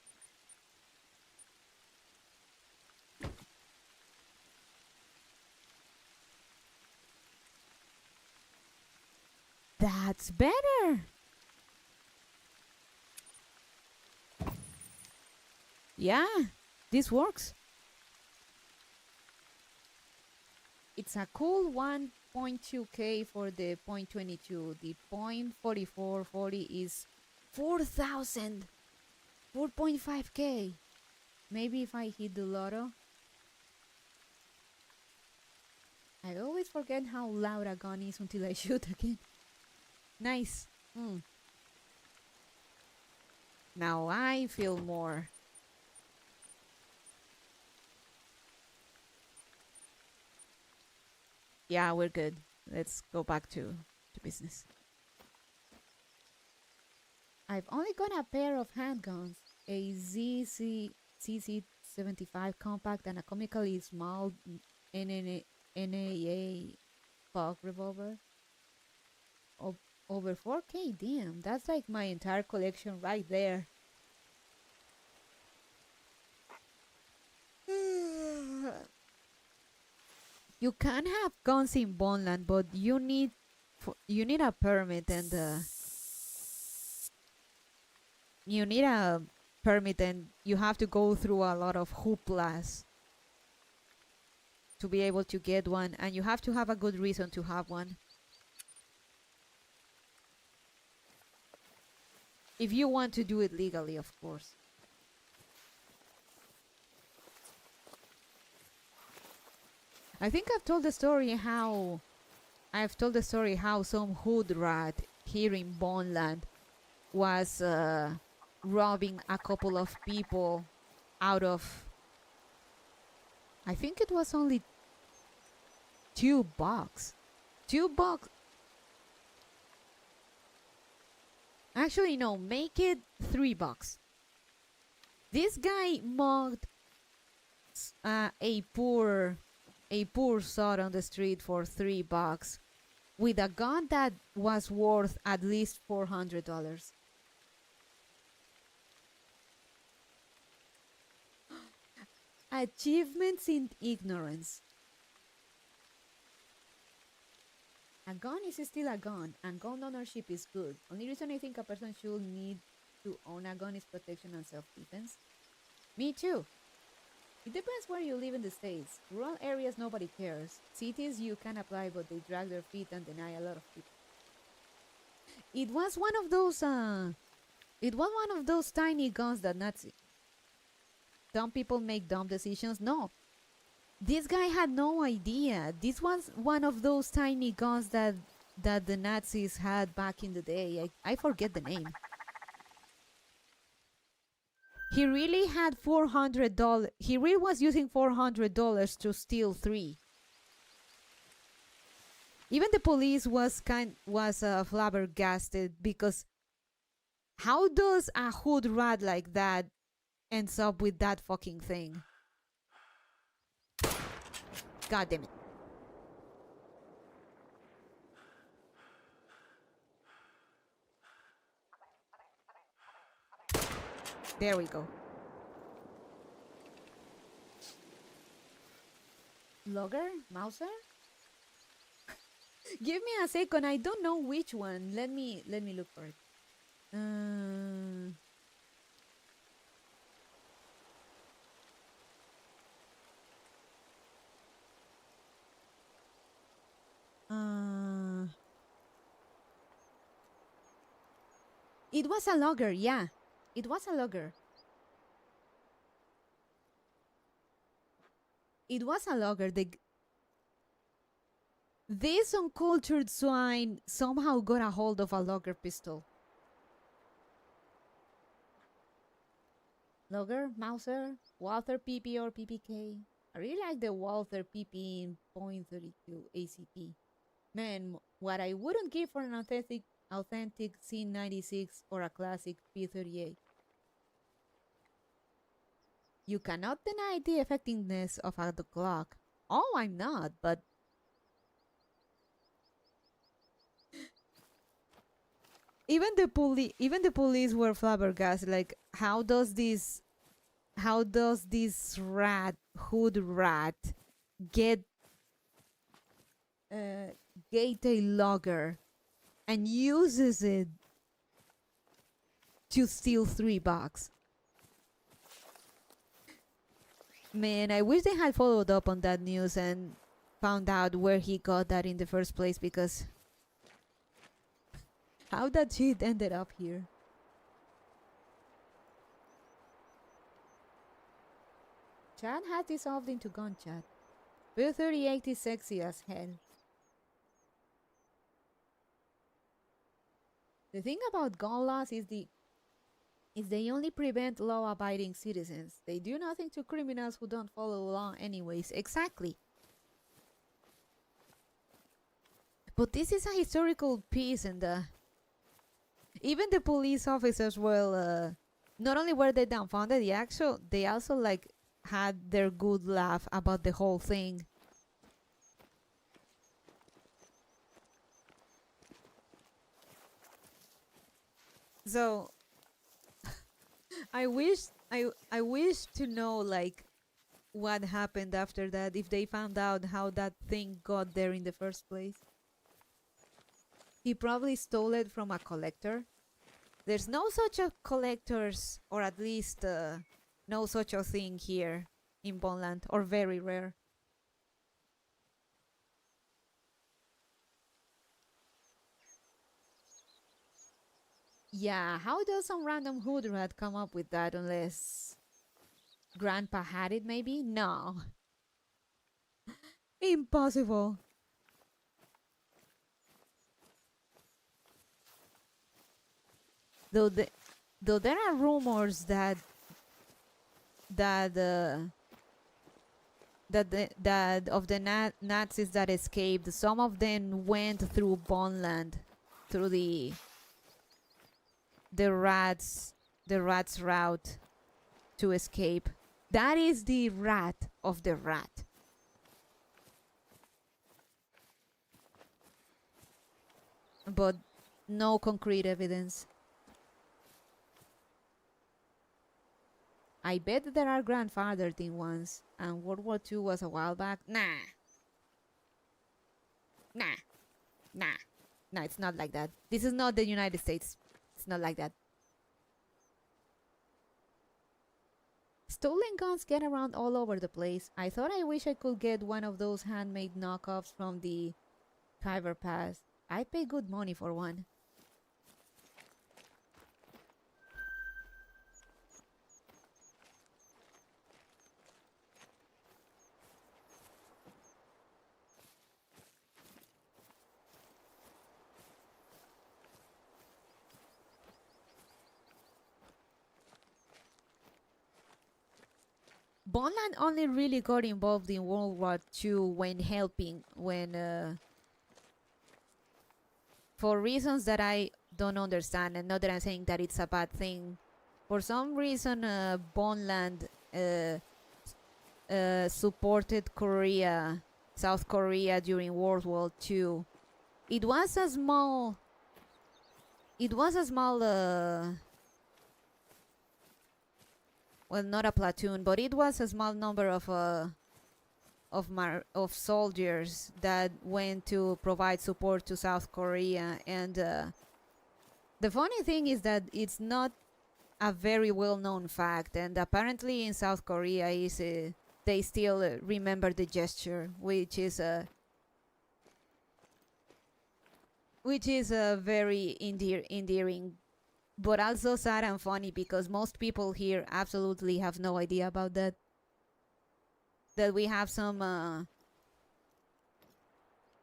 That's better. Yeah, this works. It's a cool 1.2k for the 0.22. The 0.4440 is 4,000. 4.5k. Maybe if I hit the lotto. I always forget how loud a gun is until I shoot again. Nice. Now I feel more. Yeah, we're good. Let's go back to business. I've only got a pair of handguns, a CC75 compact and a comically small NAA fog revolver. Over 4k, damn, that's like my entire collection right there. You can have guns in Bonland, but you need a permit and you have to go through a lot of hooplas to be able to get one, and you have to have a good reason to have one. If you want to do it legally, of course. I think I've told the story how some hood rat here in Bonland was robbing a couple of people out of, I think it was only $2. $2. Actually, no, make it $3. This guy mugged a poor sod on the street for $3 with a gun that was worth at least $400. Achievements in ignorance. A gun is still a gun, and gun ownership is good. Only reason I think a person should need to own a gun is protection and self-defense. Me too. It depends where you live in the States. Rural areas, nobody cares. Cities, you can apply, but they drag their feet and deny a lot of people. It was one of those tiny guns that Nazi. Dumb people make dumb decisions. No. This guy had no idea. This was one of those tiny guns that the Nazis had back in the day. I forget the name. He really had $400. He really was using $400 to steal 3. Even the police was flabbergasted, because how does a hood rat like that ends up with that fucking thing? God damn it. There we go. Logger? Mouser? Give me a second. I don't know which one. Let me look for it. It was a logger, yeah. It was a logger. It was a logger. This uncultured swine somehow got a hold of a logger pistol. Logger, Mauser, Walther PP or PPK. I really like the Walther PP in .32 ACP. Man, what I wouldn't give for an authentic C96 or a classic P38. You cannot deny the effectiveness of a Glock. Oh, I'm not, but even the police were flabbergasted. Like, how does this hood rat get a logger and uses it to steal $3. Man, I wish they had followed up on that news and found out where he got that in the first place, because how that shit ended up here. Chat had dissolved into gun chat. Bill 38 is sexy as hell. The thing about gun laws is they only prevent law-abiding citizens. They do nothing to criminals who don't follow law anyways. Exactly. But this is a historical piece, and even the police officers were not only were they dumbfounded, they also like had their good laugh about the whole thing. So I wish to know like what happened after that, if they found out how that thing got there in the first place. He probably stole it from a collector. There's no such a collectors, or at least no such a thing here in Bonland, or very rare. Yeah, how does some random hood rat come up with that unless Grandpa had it maybe? No. Impossible. Though there are rumors that of the Nazis that escaped, some of them went through Bonland, through the rats route to escape. That is the rat of the rat. But no concrete evidence. I bet there are grandfather thing ones, and World War II was a while back. Nah, it's not like that. This is not the United States. It's not like that. Stolen guns get around all over the place. I thought I wish I could get one of those handmade knockoffs from the Khyber Pass. I'd pay good money for one. Bonland only really got involved in World War II when for reasons that I don't understand, and not that I'm saying that it's a bad thing. For some reason, Bonland supported South Korea during World War II. It was a small well, not a platoon, but it was a small number of soldiers that went to provide support to South Korea. And the funny thing is that it's not a very well-known fact, and apparently in South Korea they still remember the gesture, which is very endearing, but also sad and funny, because most people here absolutely have no idea about that. That we have some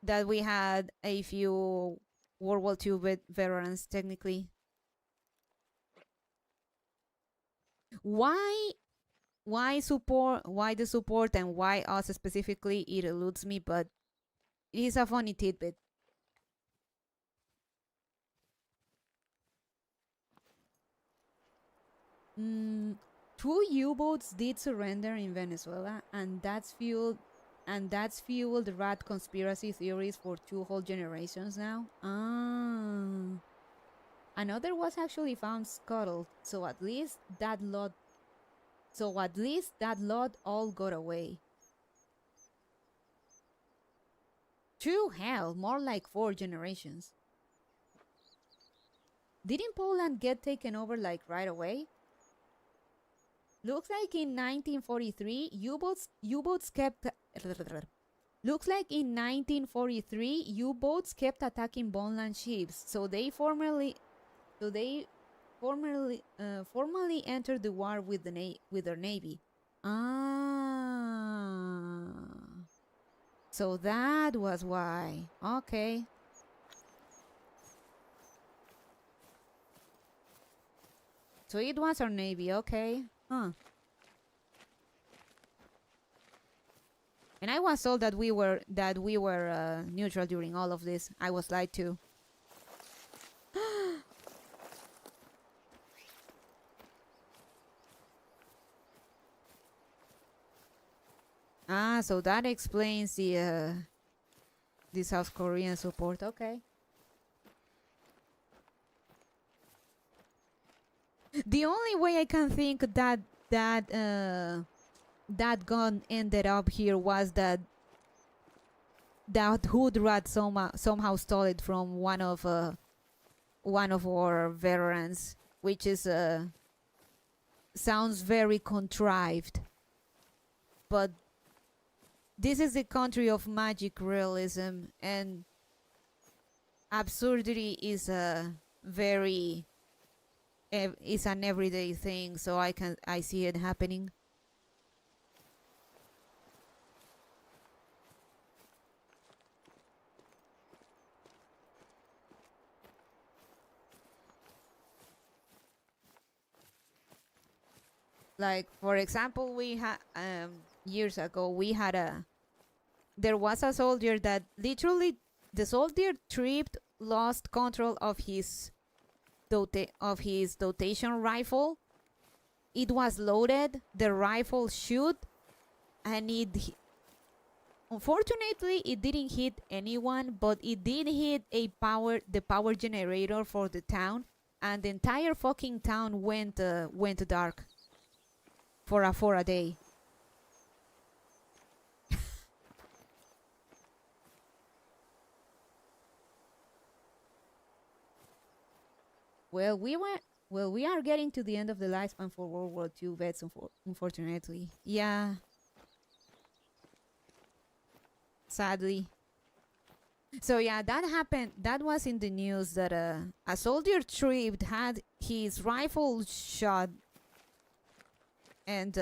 that we had a few World War II veterans technically. Why the support, and why us specifically, it eludes me, but it is a funny tidbit. Two U-boats did surrender in Venezuela, and that's fueled the rat conspiracy theories for 2 whole generations now. Another was actually found scuttled, so at least that lot all got away. 2, hell, more like 4 generations. Didn't Poland get taken over like right away? Looks like in 1943, U-boats kept. Looks like in 1943, U-boats kept attacking Poland ships, so they formally entered the war with their navy. Ah, so that was why. Okay. So it was our navy. Okay. Huh. And I was told that we were neutral during all of this. I was lied to. Ah, so that explains the South Korean support. Okay. The only way I can think that that gun ended up here was that hood rat somehow stole it from one of our veterans, which is sounds very contrived. But this is the country of magic realism, and absurdity is a very is an everyday thing, so I see it happening. Like, for example, we had years ago there was a soldier that literally the soldier tripped, lost control of his dotation rifle. It was loaded, the rifle shoot, and unfortunately it didn't hit anyone, but it did hit the power generator for the town, and the entire fucking town went dark for a day. Well, we are getting to the end of the lifespan for World War II vets, unfortunately. Yeah. Sadly. So yeah, that happened. That was in the news that a soldier tripped, had his rifle shot, and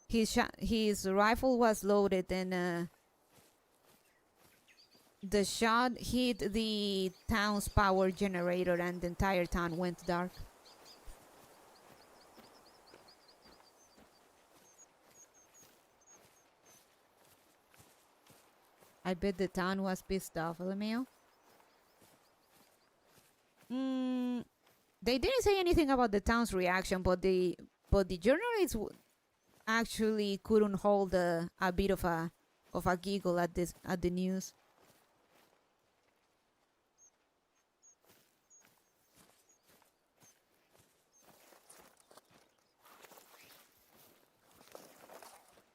his rifle was loaded, and the shot hit the town's power generator, and the entire town went dark. I bet the town was pissed off, LMAO. They didn't say anything about the town's reaction, but the journalists actually couldn't hold a bit of a giggle at the news.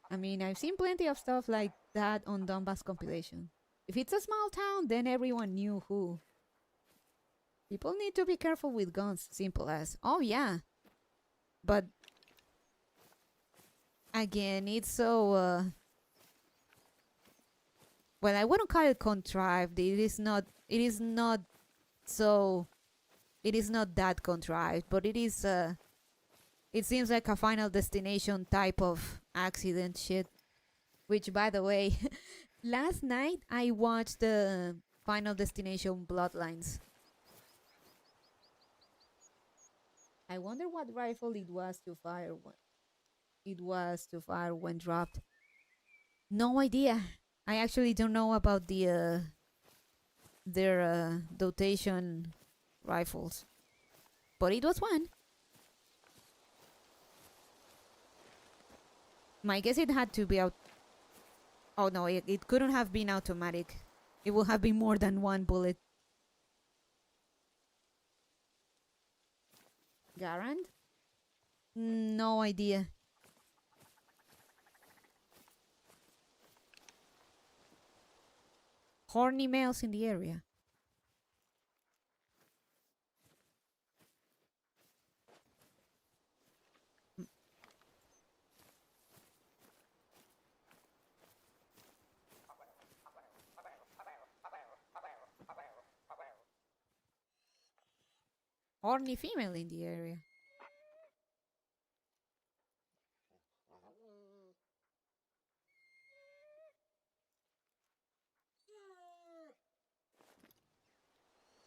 I mean, I've seen plenty of stuff like that on Donbass compilation. If it's a small town, then everyone knew who. People need to be careful with guns, simple as. Oh yeah. But again, it's so well, I wouldn't call it contrived. It is not that contrived, but it is it seems like a Final Destination type of accident shit. Which, by the way, last night I watched the Final Destination Bloodlines. I wonder what rifle it was to fire when dropped. No idea. I actually don't know about their dotation rifles, but it was one. My guess it had to be out. Oh no, it couldn't have been automatic. It would have been more than one bullet. Garand? No idea. Horny males in the area. horny female in the area.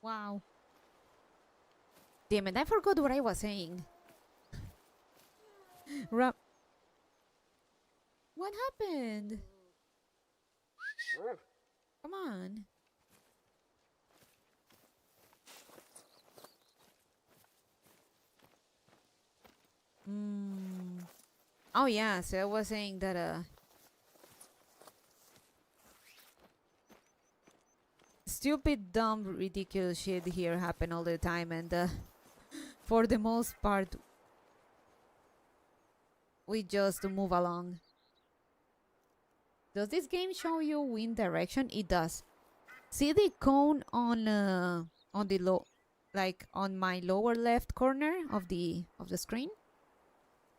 Wow. Damn it, I forgot what I was saying. What happened? Come on. Oh yeah, so I was saying that stupid, dumb, ridiculous shit here happen all the time, and for the most part we just move along. Does this game show you wind direction? It does. See the cone on the low, like on my lower left corner of the screen?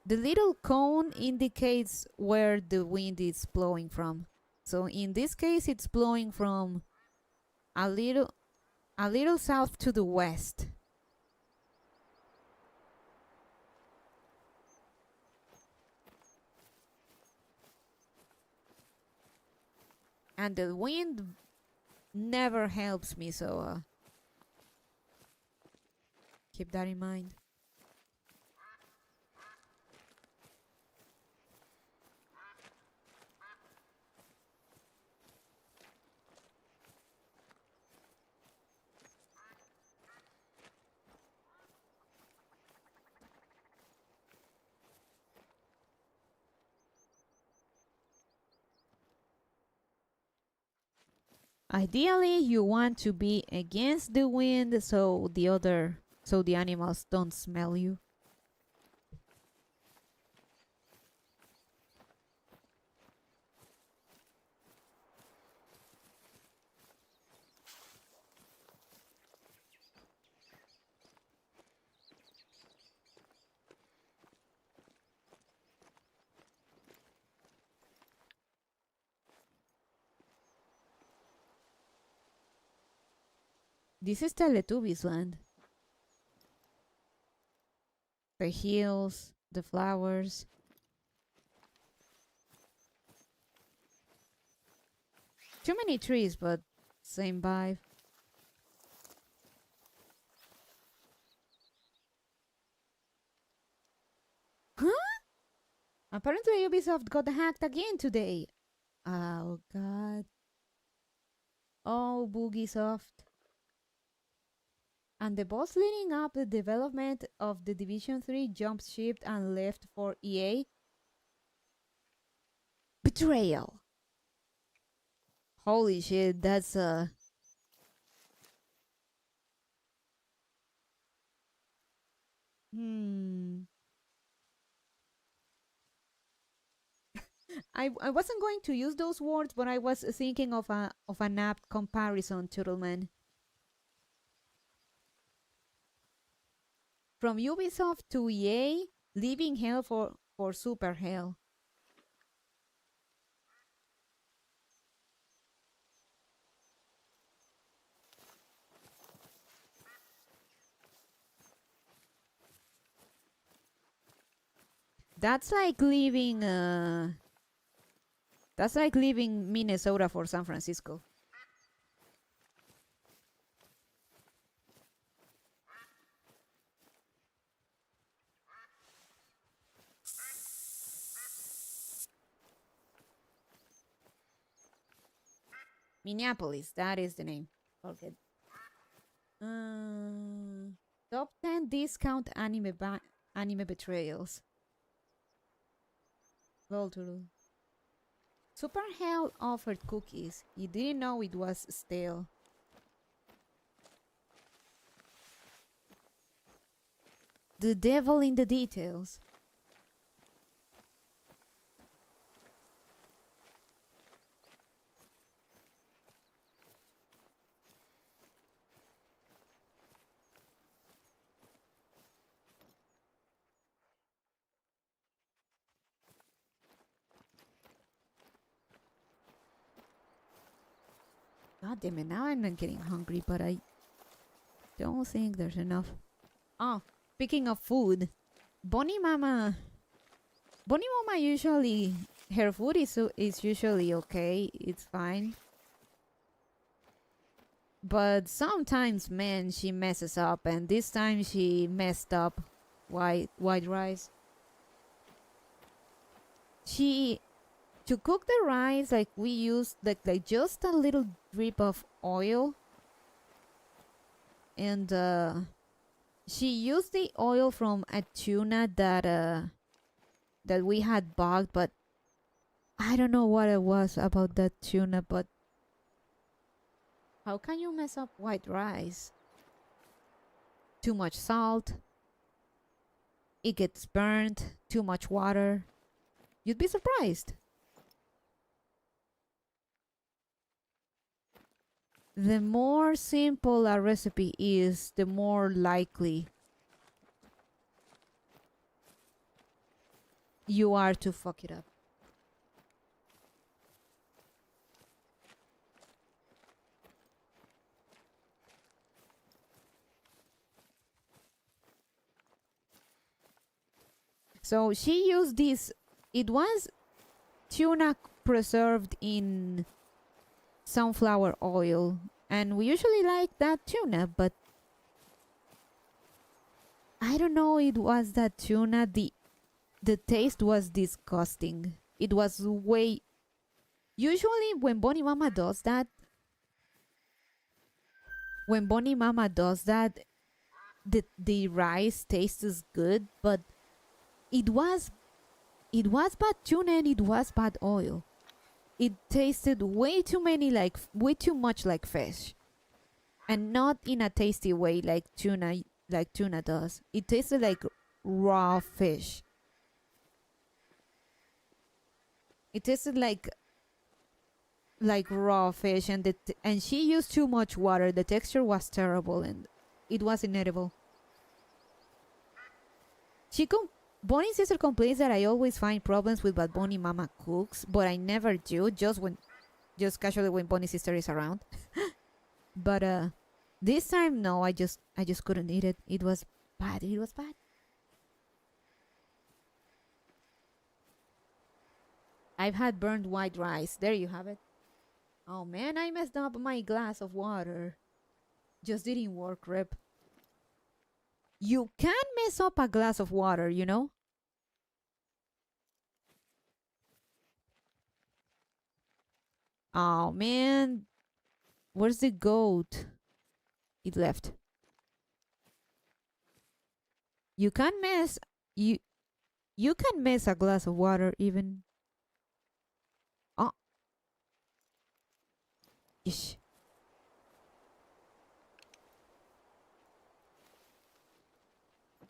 The little cone indicates where the wind is blowing from. So in this case it's blowing from a little south to the west. And the wind never helps me, so keep that in mind. Ideally, you want to be against the wind so the animals don't smell you. This is Teletubbies land. The hills, the flowers. Too many trees, but same vibe. Huh? Apparently Ubisoft got hacked again today. Oh god. Oh, Boogiesoft. And the boss leading up the development of the Division 3 jumped ship and left for EA? Betrayal. Holy shit, that's I wasn't going to use those words, but I was thinking of an apt comparison, Turtleman. From Ubisoft to EA, leaving hell for super hell. That's like leaving Minnesota for San Francisco. Minneapolis, that is the name. Okay. Top 10 discount anime betrayals. Well, Super Hell offered cookies. He didn't know it was stale. The devil in the details. God damn it, now I'm not getting hungry, but I don't think there's enough. Oh, speaking of food, Bonnie Mama usually, her food is usually okay. It's fine. But sometimes, man, she messes up, and this time she messed up white rice. To cook the rice, like we used like just a little drip of oil, and she used the oil from a tuna that we had bought, but I don't know what it was about that tuna, but how can you mess up white rice? Too much salt, it gets burnt, too much water. You'd be surprised. The more simple a recipe is, the more likely you are to fuck it up. So she used this. It was tuna preserved in sunflower oil, and we usually like that tuna, but I don't know, it was that tuna. The taste was disgusting. It was way. Usually when Bonnie Mama does that, the rice tastes good, but it was bad tuna and it was bad oil. It tasted way too much like fish, and not in a tasty way like tuna does. It tasted like raw fish. It tasted like raw fish, and she used too much water. The texture was terrible, and it was inedible. Bonnie's sister complains that I always find problems with what Bonnie Mama cooks, but I never do. Just casually when Bonnie's sister is around. But this time, no, I just couldn't eat it. It was bad. It was bad. I've had burned white rice. There you have it. Oh man, I messed up my glass of water. Just didn't work, Rip. You can mess up a glass of water, you know? Oh man, where's the goat? It left. You can mess you can mess a glass of water even. Oh, ish.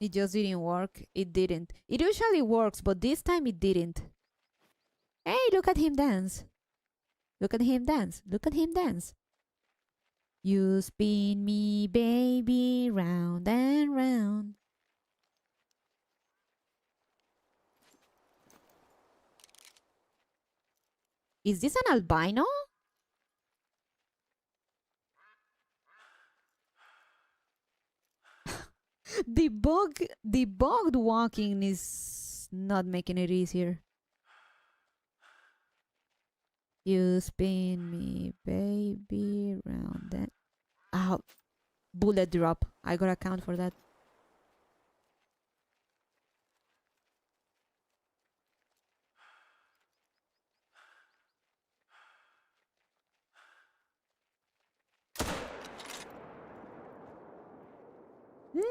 It just didn't work. It didn't. It usually works, but this time it didn't. Hey, look at him dance. Look at him dance. Look at him dance. You spin me, baby, round and round. Is this an albino? The bugged walking is not making it easier. You spin me, baby, round that. Oh, bullet drop. I gotta count for that. No!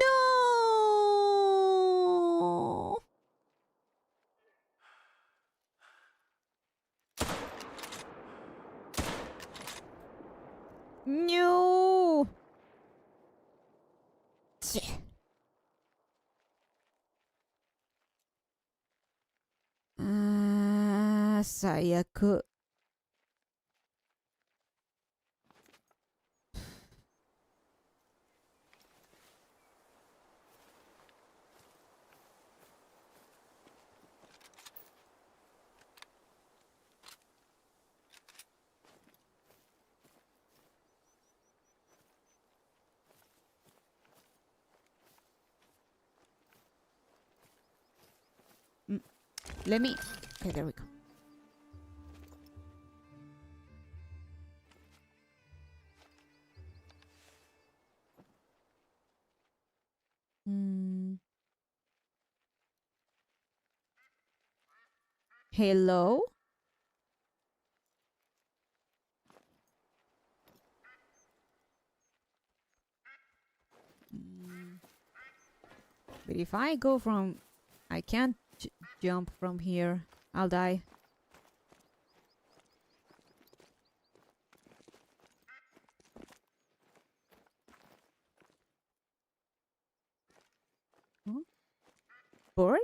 No! Sayaku. Let me... Okay, there we go. Hello? But if I go from... I can't jump from here. I'll die. Huh? Bird?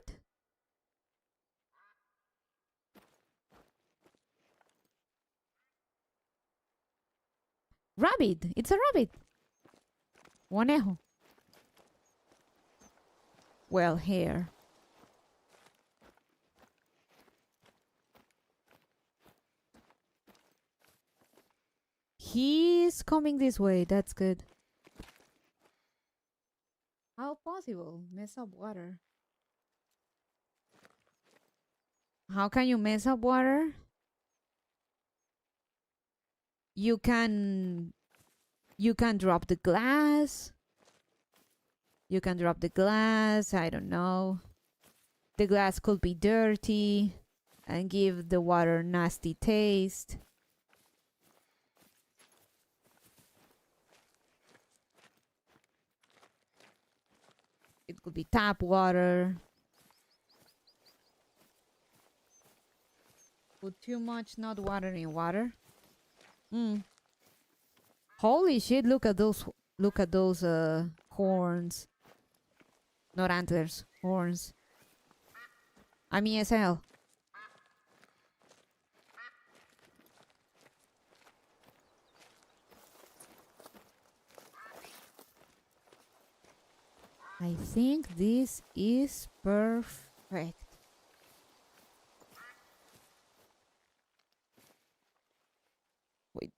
Rabbit! It's a rabbit! Conejo. Well, here. He's coming this way. That's good. How possible? Mess up water. How can you mess up water? You can drop the glass. You can drop the glass. I don't know. The glass could be dirty and give the water nasty taste. It could be tap water. Put too much not water in water. Holy shit, look at those horns. Not antlers, horns. I'm ESL. I think this is perfect. Wait.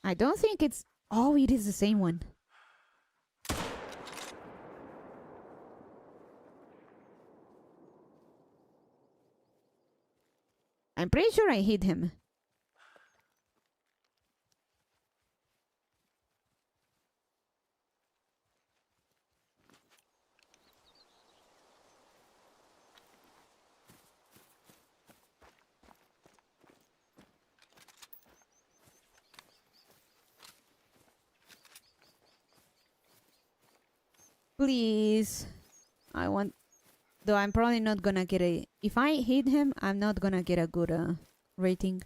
I don't think it's... Oh, it is the same one. I'm pretty sure I hit him. Please. I want... Though I'm probably not gonna get a... If I hit him, I'm not gonna get a good rating.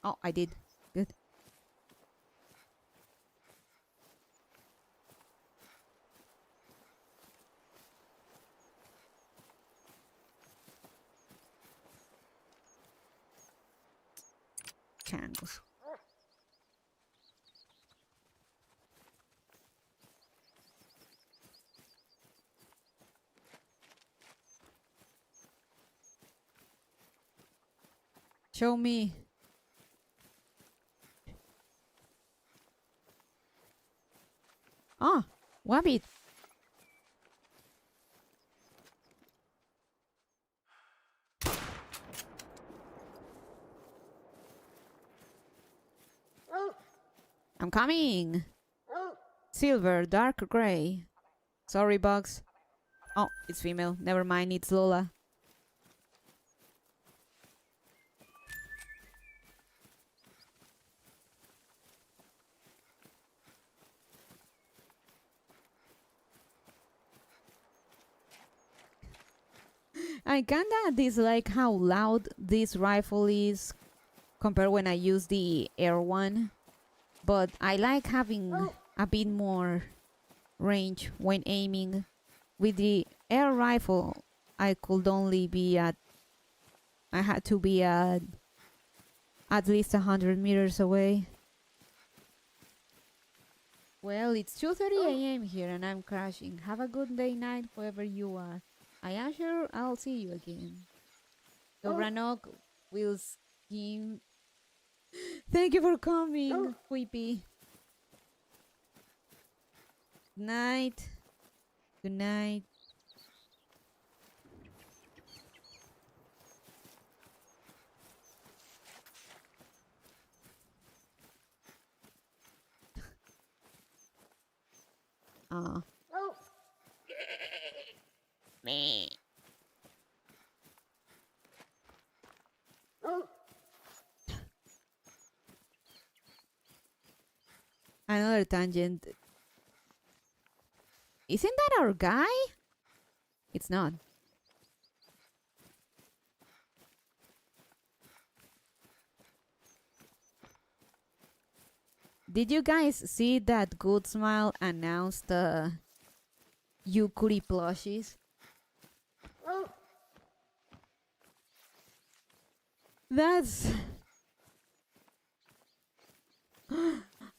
Oh, I did. Good. Changos. Show me. Ah, Wabbit. I'm coming. Silver, dark gray. Sorry, bugs. Oh, it's female. Never mind, it's Lola. I kinda dislike how loud this rifle is compared when I use the air one. But I like having a bit more range when aiming. With the air rifle, I could only be at. I had to be at least 100 meters away. Well, it's 2:30 a.m. here and I'm crashing. Have a good day, night, whoever you are. I am sure I'll see you again. Dobranok will scheme. Thank you for coming, Whippy. Night. Good night. Ah. Me. Another tangent. Isn't that our guy? It's not. Did you guys see that Good Smile announced the Yukuri plushies? That's...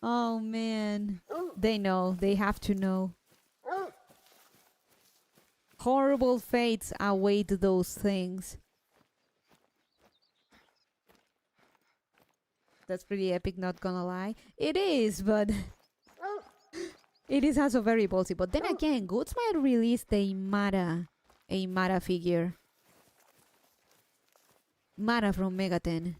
Oh man. They know. They have to know. Horrible fates await those things. That's pretty epic, not gonna lie. It is, but... It is also very ballsy. But then again, Good Smile released a Mara figure. Mara from Megaten.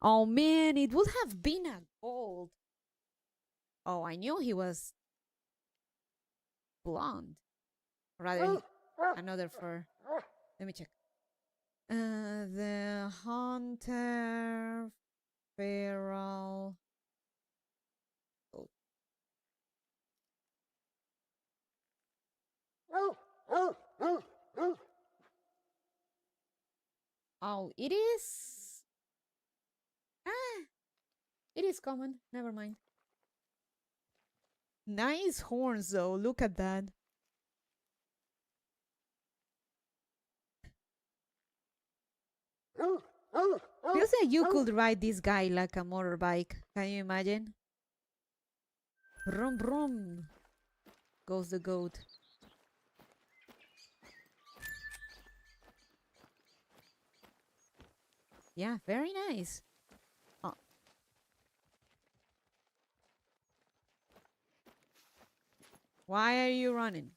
Oh man, it would have been a gold. Oh, I knew he was blonde. Rather, another fur. Let me check. The Hunter Feral. Oh, it is. It is common. Never mind. Nice horns, though. Look at that. Feels like you could ride this guy like a motorbike. Can you imagine? Brum brum. Goes the goat. Yeah, very nice. Oh. Why are you running?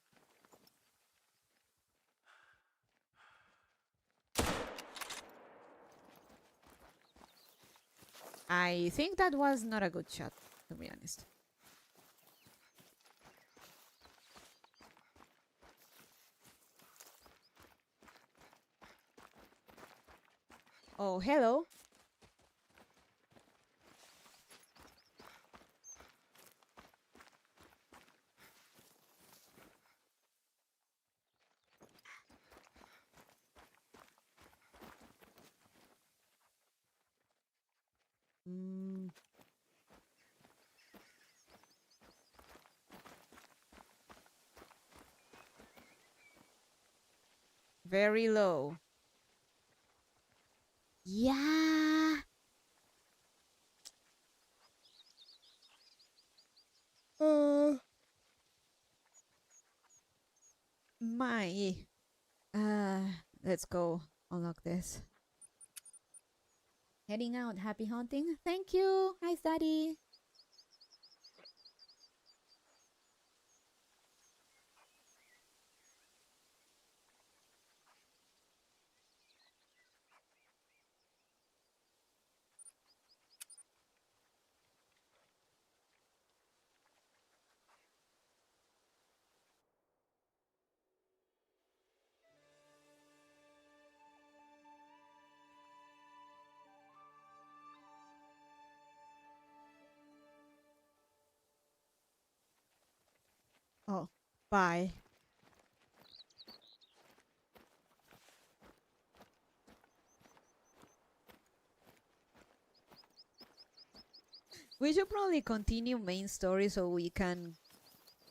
I think that was not a good shot, to be honest. Oh, hello. Very low. Yeah. My. Let's go unlock this. Heading out. Happy hunting. Thank you. Hi, Daddy. Oh, bye. We should probably continue main story so we can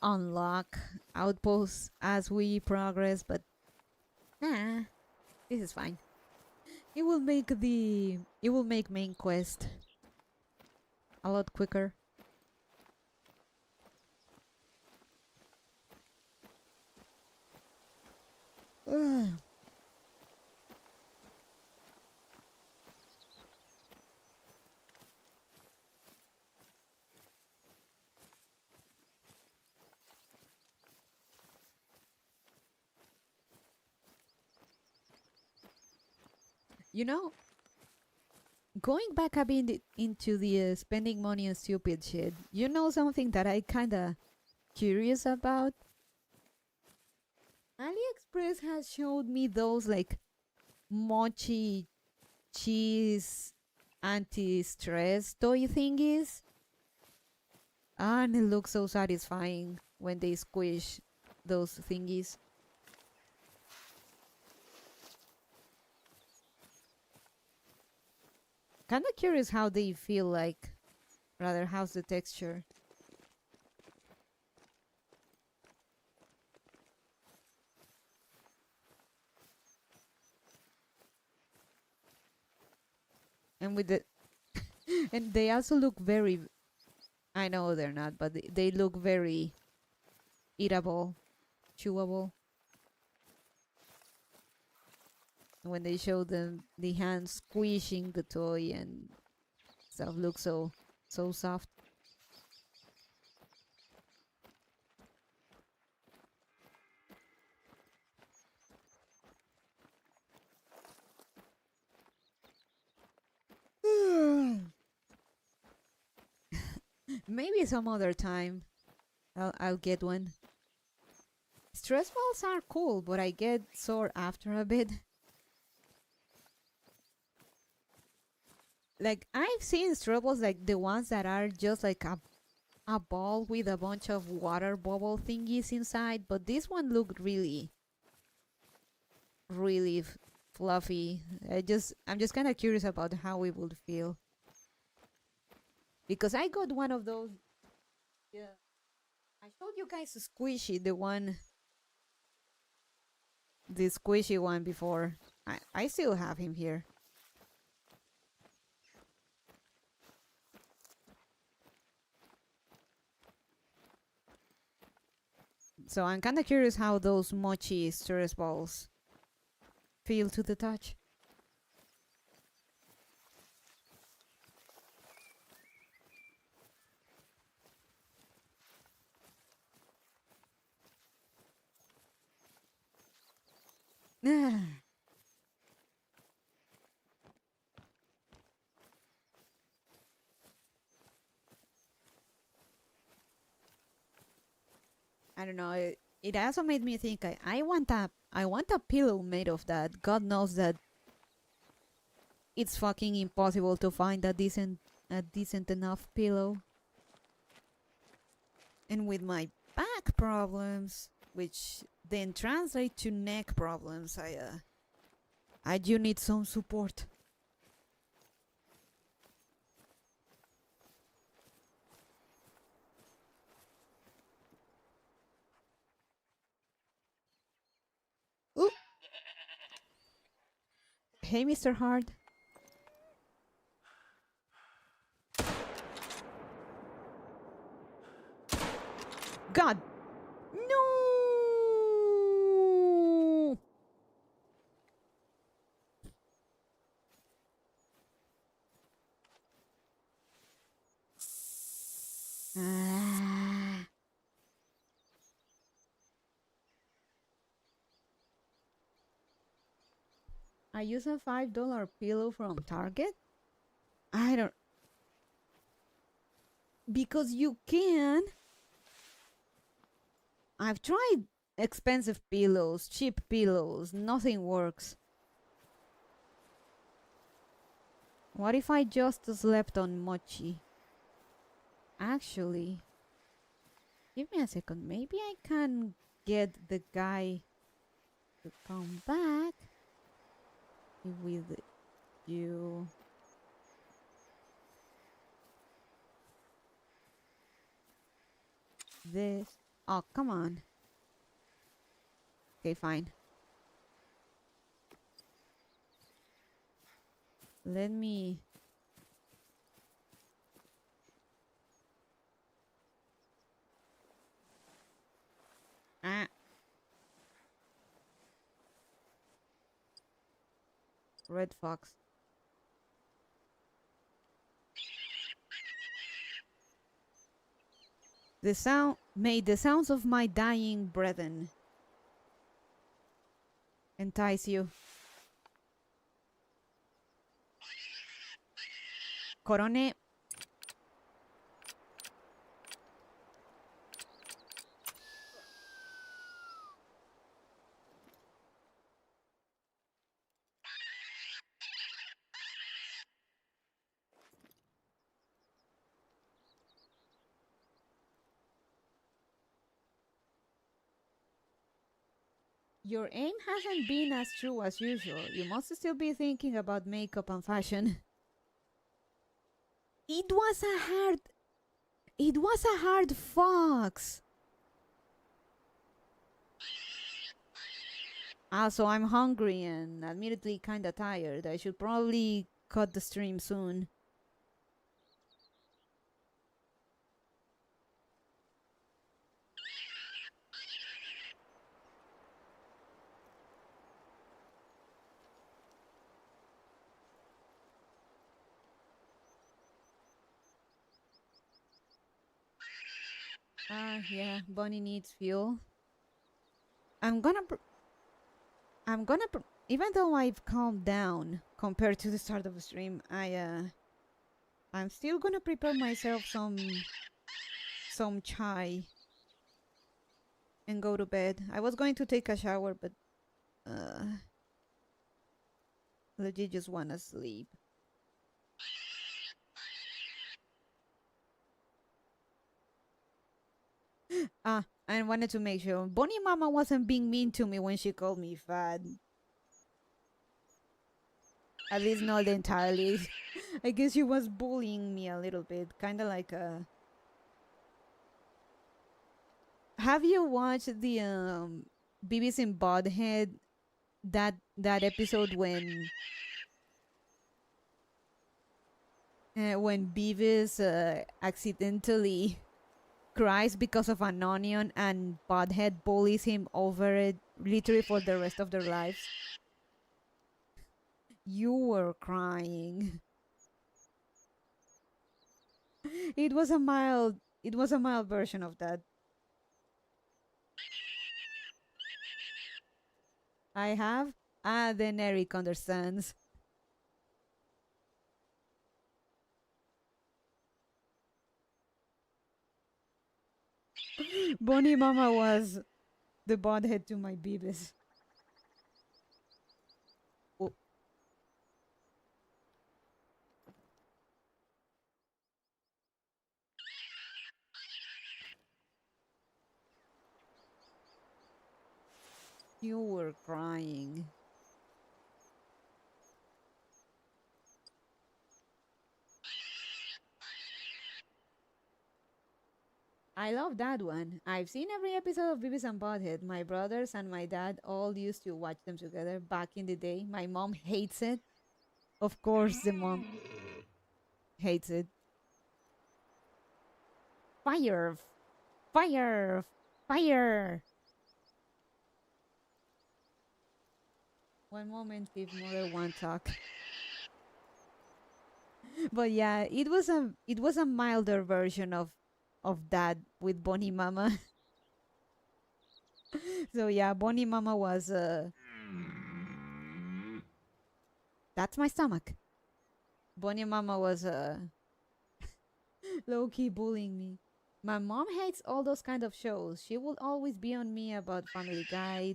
unlock outposts as we progress, but nah, this is fine. It will make main quest a lot quicker. Ugh. You know, going back a bit into the spending money on stupid shit, you know something that I kinda curious about? AliExpress has showed me those like mochi cheese anti-stress toy thingies. And it looks so satisfying when they squish those thingies. Kinda curious how they feel like. Rather, how's the texture? And with the and they also look very, I know they're not, but they look very eatable, chewable. When they show them the hand squishing the toy and stuff, looks so soft. Maybe some other time I'll get one. Stress balls are cool, but I get sore after a bit. Like, I've seen stress balls like the ones that are just like a ball with a bunch of water bubble thingies inside, but this one looked really fluffy. I'm just kind of curious about how it would feel, because I got one of those. Yeah, I showed you guys squishy, the squishy one before. I still have him here. So I'm kind of curious how those mochi stress balls feel to the touch. I don't know. It also made me think. I want a pillow made of that. God knows that it's fucking impossible to find a decent enough pillow. And with my back problems, which then translate to neck problems, I do need some support. Ooh. Hey, Mr. Hard. God! No! Ah. I use a $5 pillow from Target. I don't. Because you can. I've tried expensive pillows, cheap pillows. Nothing works. What if I just slept on mochi? Actually, give me a second. Maybe I can get the guy to come back with you. this. Oh, come on. Okay, fine. Let me... Ah. Red fox. The sound made the sounds of my dying brethren entice you. Corone. Your aim hasn't been as true as usual. You must still be thinking about makeup and fashion. It was a hard fox. Also, I'm hungry and admittedly kinda tired. I should probably cut the stream soon. Yeah, Bunny needs fuel. I'm gonna even though I've calmed down compared to the start of the stream, I'm still gonna prepare myself some chai and go to bed. I was going to take a shower, but legit just wanna sleep. I wanted to make sure Bonnie Mama wasn't being mean to me when she called me fat. At least not entirely. I guess she was bullying me a little bit, kind of like a. Have you watched the Beavis and Butthead that episode when Beavis accidentally cries because of an onion and Butthead bullies him over it literally for the rest of their lives? You were crying. It was a mild version of that. I have? Then Eric understands. Bonnie Mama was the butthead to my Beavis. Oh. You were crying. I love that one. I've seen every episode of Beavis and Butthead. My brothers and my dad all used to watch them together back in the day. My mom hates it. Of course, the mom hates it. Fire! Fire! Fire! One moment if mother want talk. But yeah, it was a milder version of that with Bonnie Mama. So yeah, Bonnie Mama was that's my stomach. Bonnie Mama was low-key bullying me. My mom hates all those kind of shows. She will always be on me about Family Guy,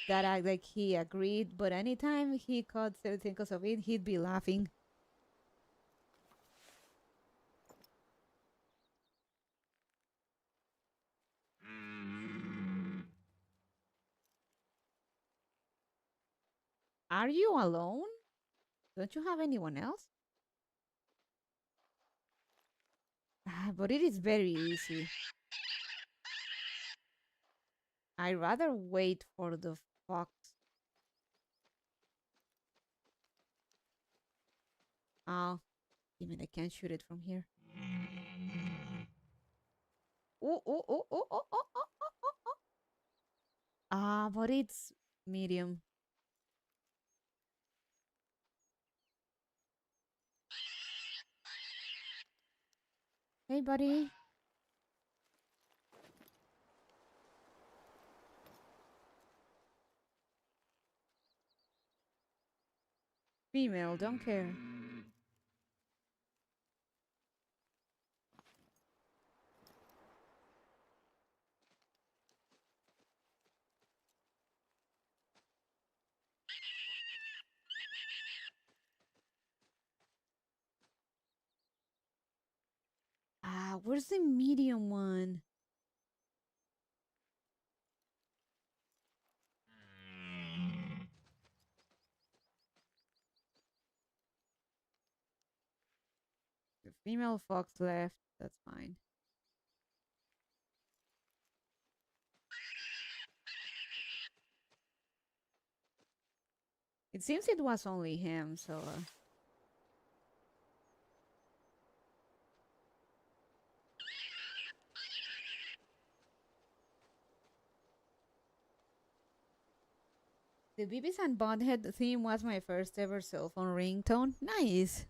that act like he agreed, but anytime he caught certain things of it, he'd be laughing. Are you alone? Don't you have anyone else? But it is very easy. I'd rather wait for the fox. Oh, even I can't shoot it from here. Oh, oh, oh, oh, oh, oh, oh, oh, oh. Ah, but it's medium. Hey, buddy. Female, don't care. Ah, where's the medium one? The female fox left. That's fine. It seems it was only him, so... The Beavis and Butthead theme was my first ever cell phone ringtone. Nice.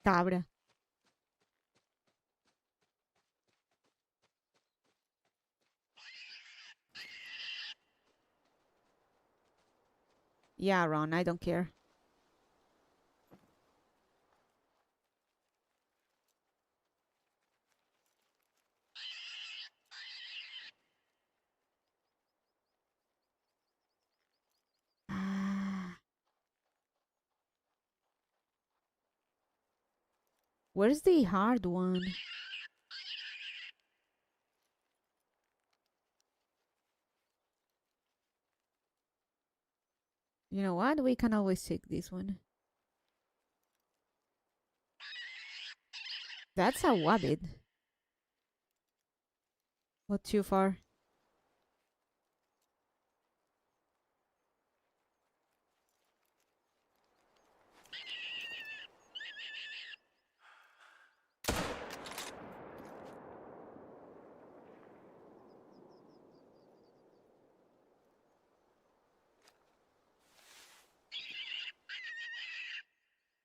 Cabra. Yeah, Ron, I don't care. Where's the hard one? You know what? We can always take this one. That's a wabbit. Not too far.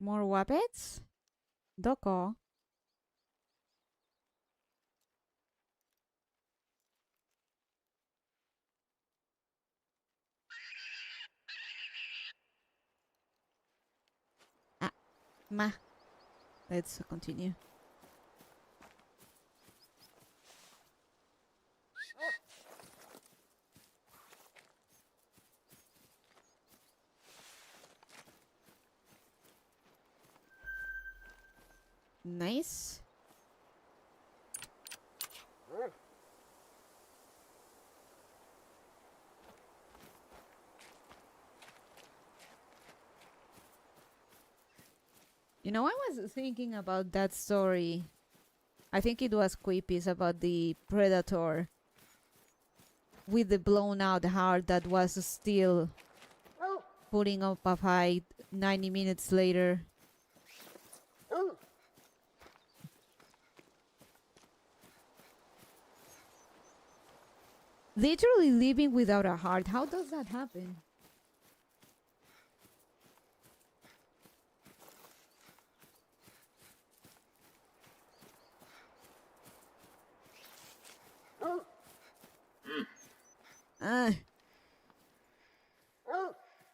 More wabbits? Doko. Ah, ma. Let's continue. Nice. You know, I was thinking about that story. I think it was Quippies about the predator with the blown out heart that was still putting up a fight 90 minutes later. Literally living without a heart. How does that happen?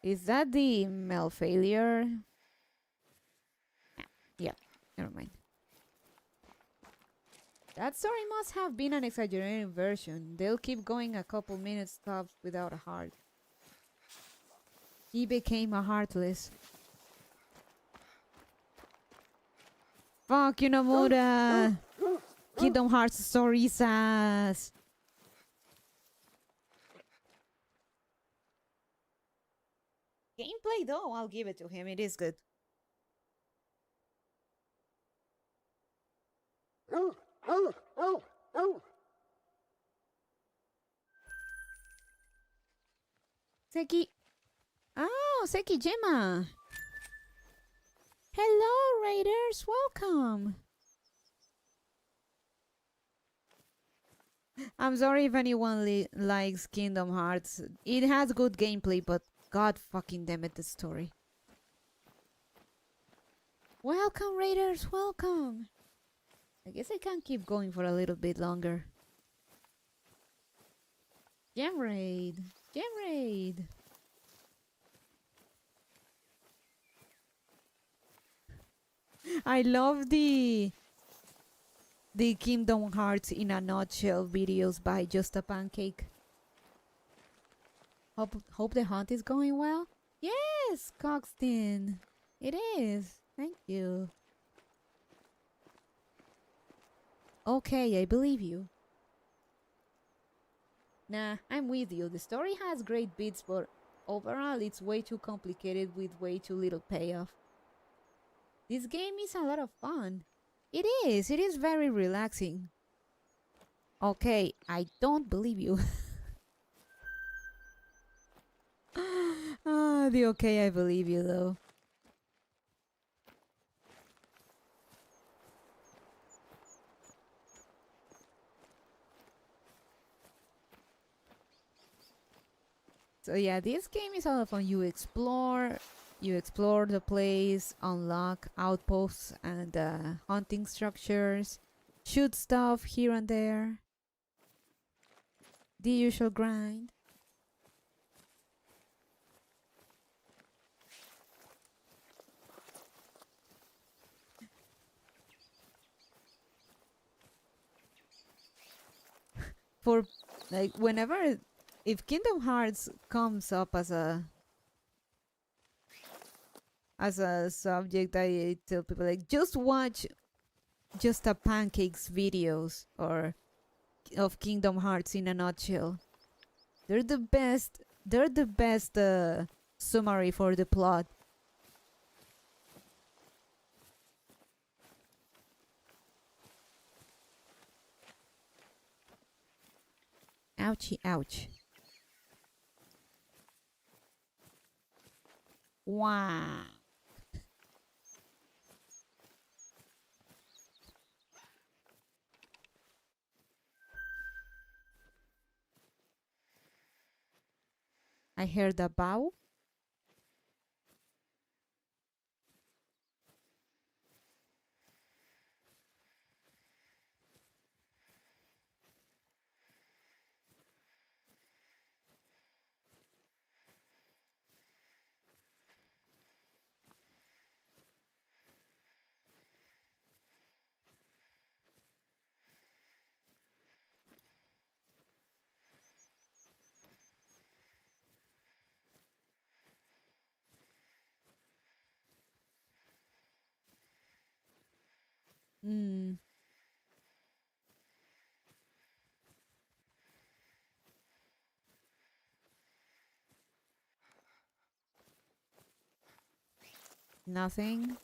Is that the male failure? Yeah, never mind. That story must have been an exaggerated version. They'll keep going a couple minutes tops without a heart. He became a heartless. Fuck you, Nomura! Kingdom Hearts stories ass! Gameplay though, I'll give it to him. It is good. Seki. Oh, Seki Gemma. Hello, Raiders. Welcome. I'm sorry if anyone likes Kingdom Hearts. It has good gameplay, but god fucking damn it, the story. Welcome, Raiders. Welcome. I guess I can keep going for a little bit longer. Gem raid. Gem raid. I love the Kingdom Hearts in a nutshell videos by Just a Pancake. Hope the hunt is going well. Yes, Coxton. It is. Thank you. Okay, I believe you. Nah, I'm with you. The story has great bits, but overall it's way too complicated with way too little payoff. This game is a lot of fun. It is. It is very relaxing. Okay, I don't believe you. The okay, I believe you though. So yeah, this game is a lot of fun. You explore the place, unlock outposts and hunting structures, shoot stuff here and there. The usual grind. For like whenever if Kingdom Hearts comes up as a subject, I tell people like just watch Just a Pancake's videos or of Kingdom Hearts in a nutshell. They're the best. They're the best summary for the plot. Ouchie, ouch. Wow. I heard a bow. Hmm. Nothing.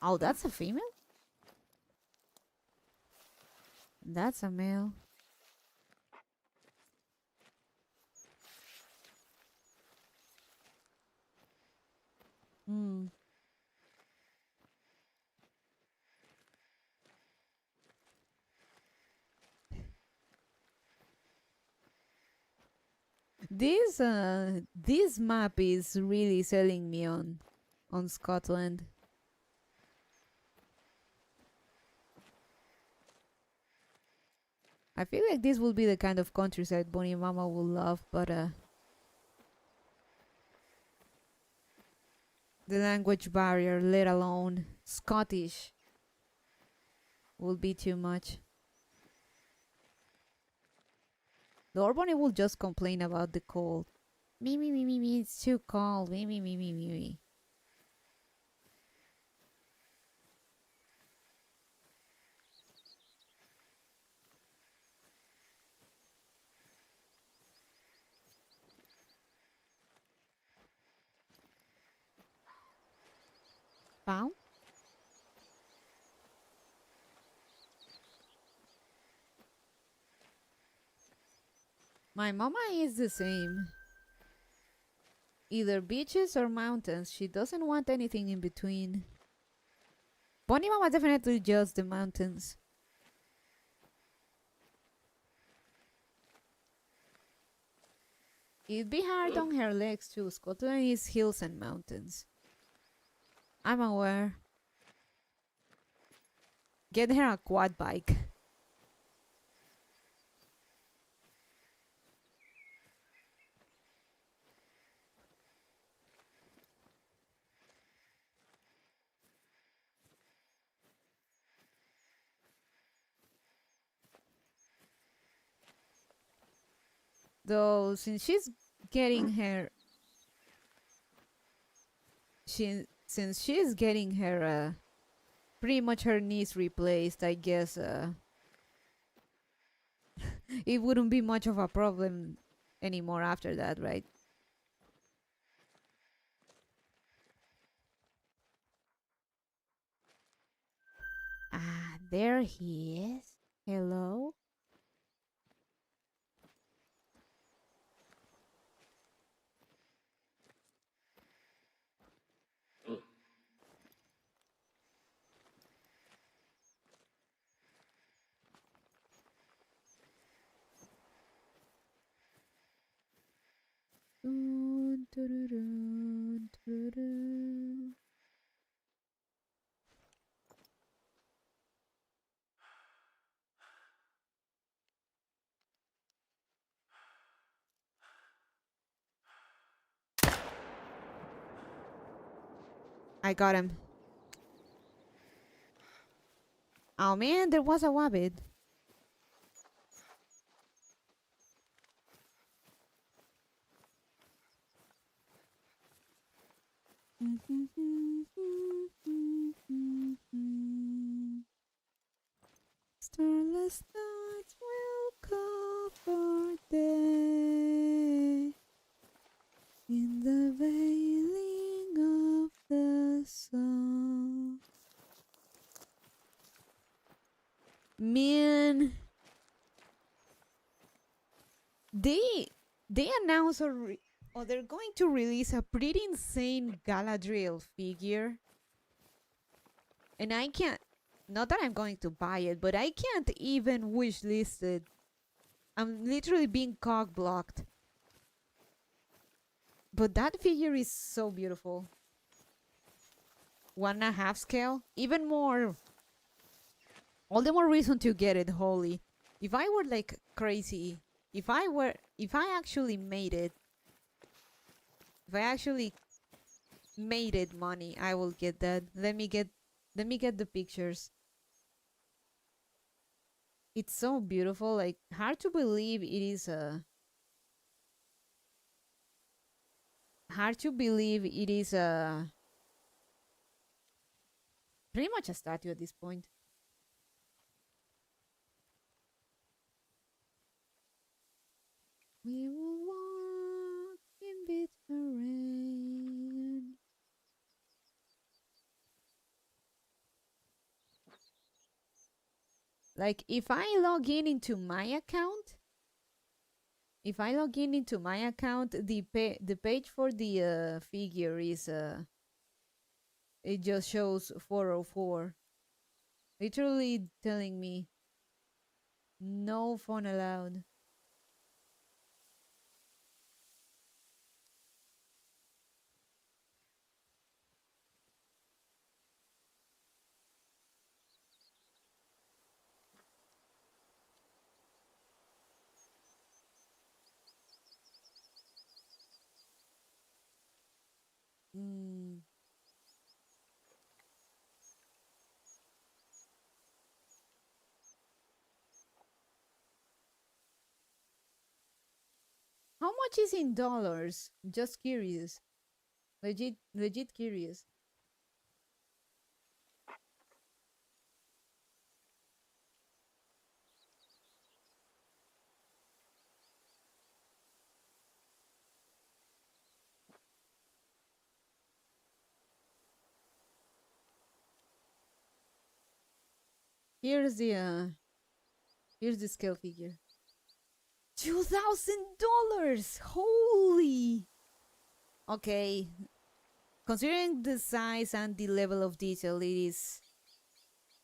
Oh, that's a female? That's a male. Hmm. This map is really selling me on Scotland. I feel like this will be the kind of countryside Bonnie Mama will love, but the language barrier, let alone Scottish, will be too much. The Bonnie will just complain about the cold. Me, it's too cold. Me. Found? My mama is the same. Either beaches or mountains. She doesn't want anything in between. Bonnie mama definitely just the mountains. It'd be hard on her legs too. Scotland is hills and mountains. I'm aware. Get her a quad bike. Though since she's getting her since she's getting her pretty much her knees replaced, I guess it wouldn't be much of a problem anymore after that, right? Ah, there he is. Hello? Dun, dun, dun, dun. I got him. Oh man, there was a wabbit. Starless nights will cover day in the veiling of the sun. Man, they announced they're going to release a pretty insane Galadriel figure, and I can't. Not that I'm going to buy it, but I can't even wish list it. I'm literally being cock blocked. But that figure is so beautiful. 1.5 scale, even more. All the more reason to get it, holy. If I were like crazy, if I actually made it, if I actually made it money, I will get that. Let me get the pictures. It's so beautiful, like hard to believe it is pretty much a statue at this point. We will walk in bitter rain. Like if I log in into my account, the page for the figure is it just shows 404, literally telling me no phone allowed. Mm. How much is in dollars? Just curious. Legit curious. Here's the scale figure. $2,000! Holy! Okay. Considering the size and the level of detail, it is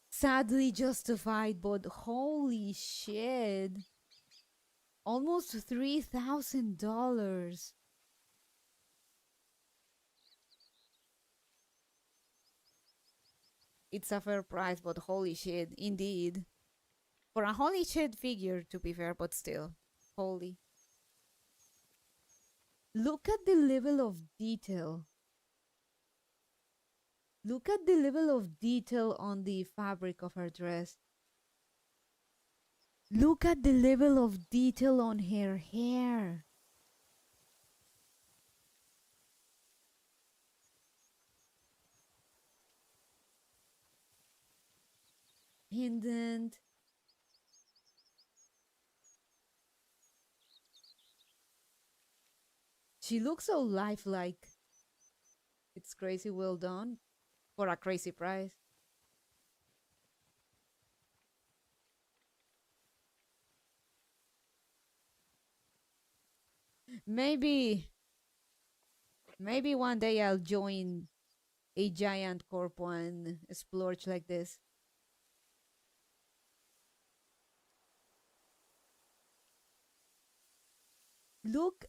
sadly justified, but holy shit. Almost $3,000. It's a fair price, but holy shit, indeed. For a holy shit figure, to be fair, but still. Holy. Look at the level of detail. Look at the level of detail on the fabric of her dress. Look at the level of detail on her hair. Pendant. She looks so lifelike. It's crazy well done for a crazy price. Maybe one day I'll join a giant corpo and splurge like this. Look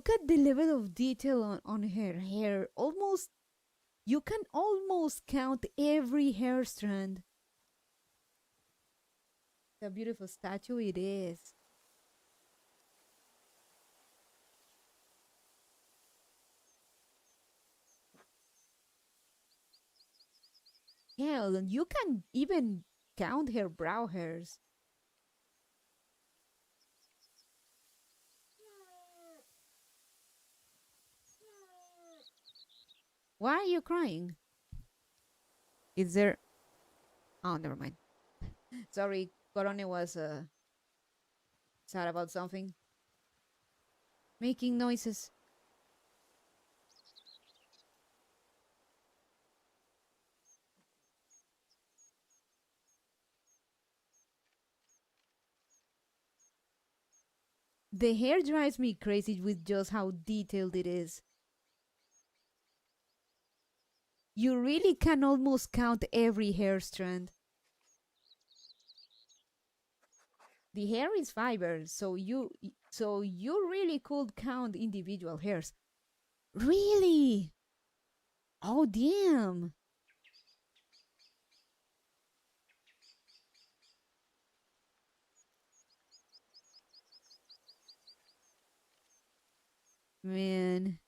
at the level of detail on her hair. Almost, you can almost count every hair strand. The beautiful statue it is. Hell, you can even count her brow hairs. Why are you crying? Is there... Oh, never mind. Sorry, Corone was sad about something. Making noises. The hair drives me crazy with just how detailed it is. You really can almost count every hair strand. The hair is fiber, so you really could count individual hairs. Really? Oh damn. Man.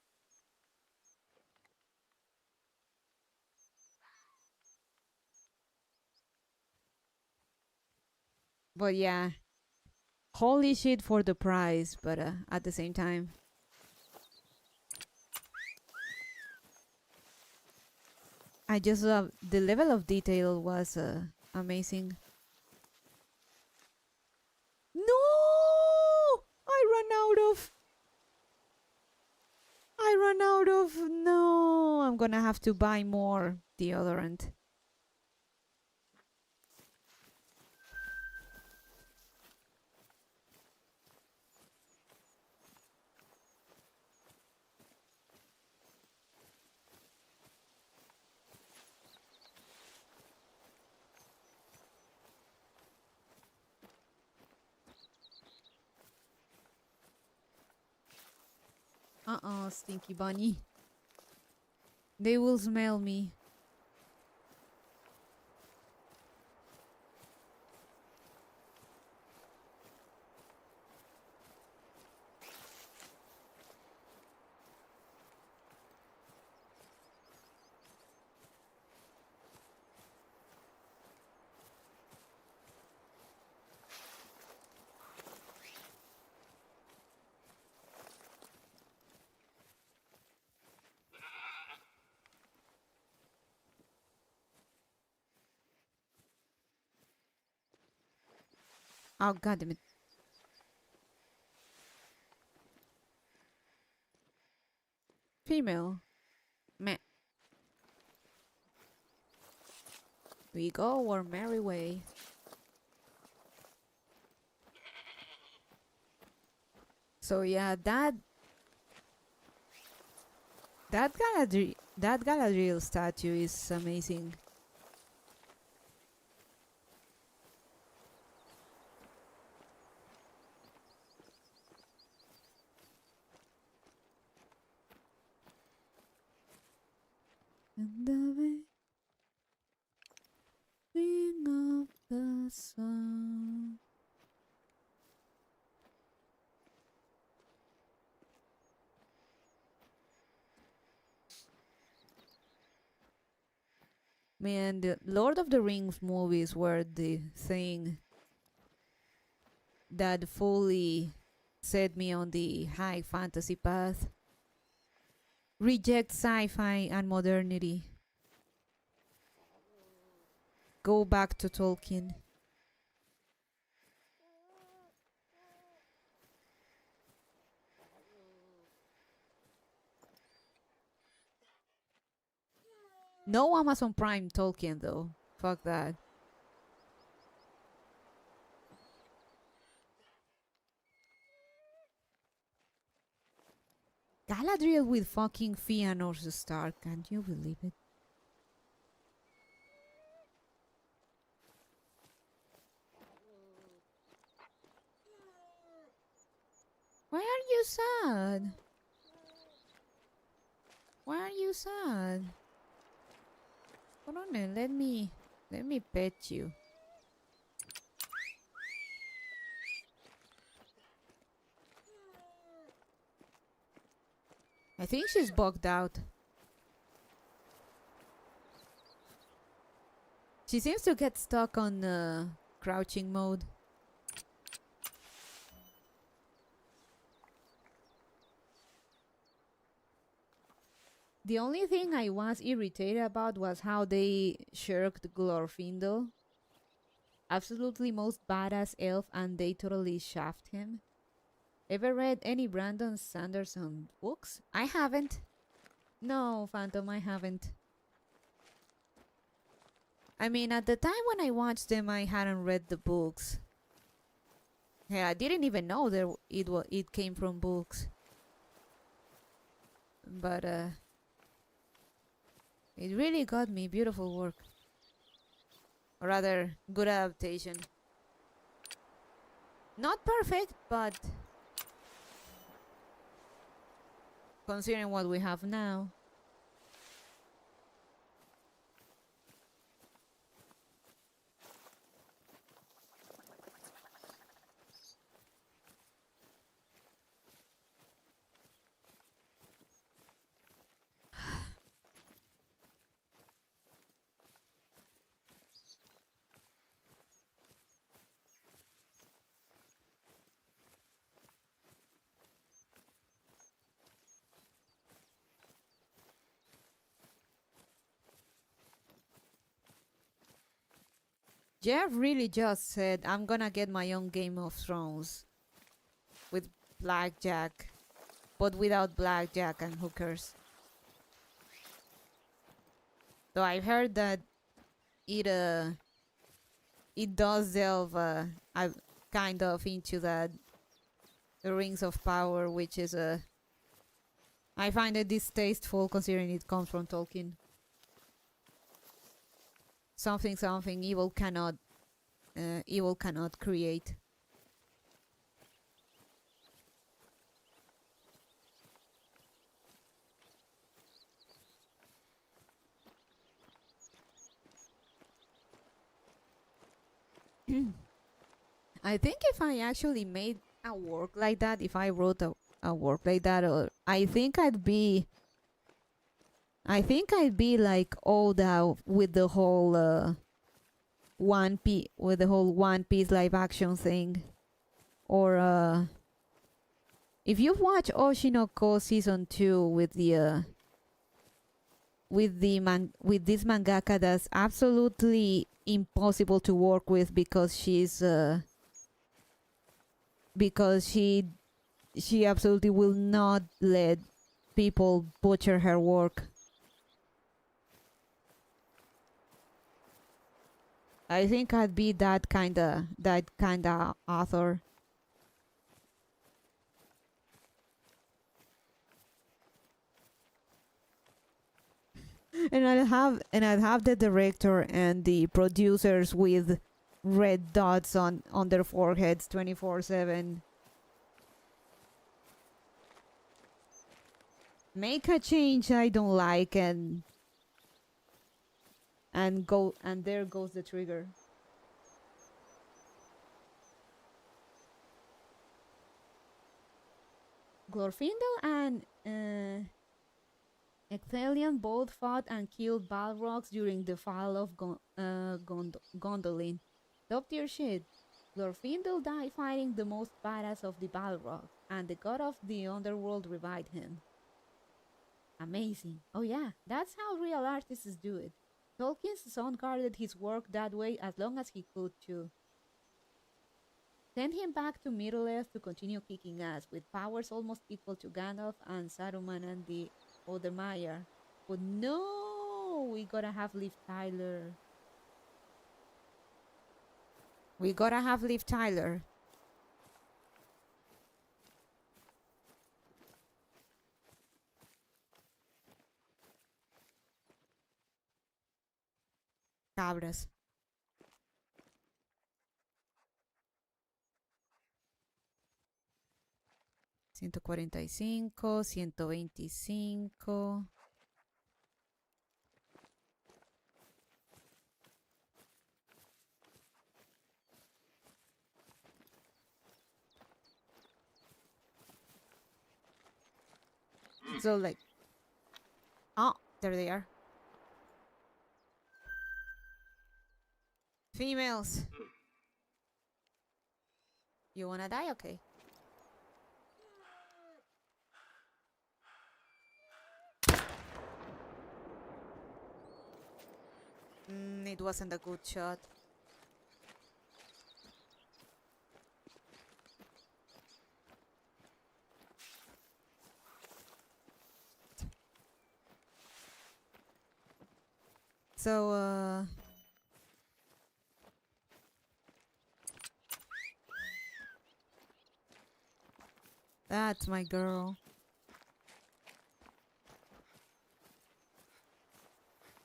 But yeah. Holy shit for the price, but at the same time. I just love the level of detail was amazing. No! I run out of no. I'm gonna have to buy more deodorant. Stinky bunny. They will smell me. Oh, god damn it. Female. Meh. We go our merry way. So yeah, that Galadriel statue is amazing. And the wing of the sun. Man, the Lord of the Rings movies were the thing that fully set me on the high fantasy path. Reject sci-fi and modernity. Go back to Tolkien. No Amazon Prime Tolkien though. Fuck that. Galadriel with fucking Fëanor Stark. Can't you believe it? Why are you sad? Why are you sad? Hold on, let me pet you. I think she's bugged out. She seems to get stuck on crouching mode. The only thing I was irritated about was how they shirked Glorfindel. Absolutely most badass elf, and they totally shaft him. Ever read any Brandon Sanderson books? I haven't. No, Phantom, I haven't. I mean, at the time when I watched them, I hadn't read the books. Yeah, I didn't even know it came from books. But it really got me. Beautiful work. Or rather, good adaptation. Not perfect, but considering what we have now. Jeff really just said, I'm gonna get my own Game of Thrones with blackjack, but without blackjack and hookers. Though I heard that it does delve kind of into that the Rings of Power, which is I find it distasteful considering it comes from Tolkien. Something evil cannot create. I think if I actually made a work like that, if I wrote a work like that, or I think I'd be like Oda with the whole One Piece live action thing, or if you've watched Oshinoko season 2 with this mangaka that's absolutely impossible to work with because she absolutely will not let people butcher her work. I think I'd be that kinda author. And I'll have the director and the producers with red dots on their foreheads 24/7. Make a change I don't like and there goes the trigger. Glorfindel and Ecthelion both fought and killed Balrogs during the fall of Gondolin. Top tier shit. Glorfindel died fighting the most badass of the Balrogs, and the god of the underworld revived him. Amazing. Oh yeah, that's how real artists do it. Tolkien's son guarded his work that way as long as he could too. Send him back to Middle-earth to continue kicking ass, with powers almost equal to Gandalf and Saruman and the other Maiar. But no, we gotta have Liv Tyler. We gotta have Liv Tyler. Cabras. $145, $125. So like, oh, there they are. Females. You wanna die? Okay. It wasn't a good shot. So, that's my girl.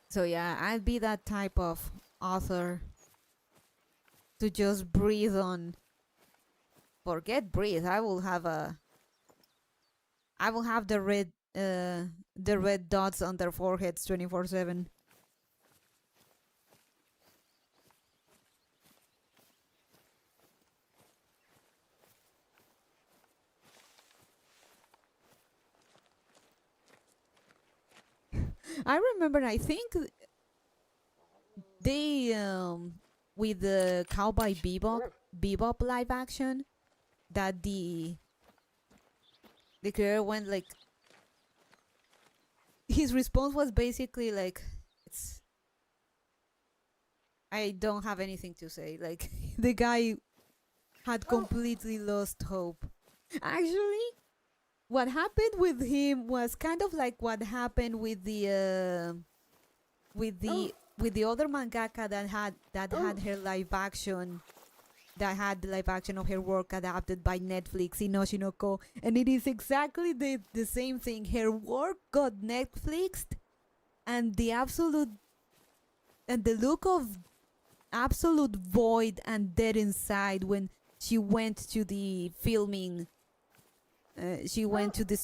So yeah, I'd be that type of author to just breathe on. Forget breathe. I will have the red dots on their foreheads 24/7. I remember, I think they with the Cowboy Bebop live action, that the creator went like, his response was basically like, it's, I don't have anything to say. Like, the guy had completely lost hope. Actually, what happened with him was kind of like what happened with the other mangaka that had her live action, that had the live action of her work adapted by Netflix, Inoshi no Ko, and it is exactly the same thing. Her work got Netflixed, and the look of absolute void and dead inside when she went to the filming. She went to the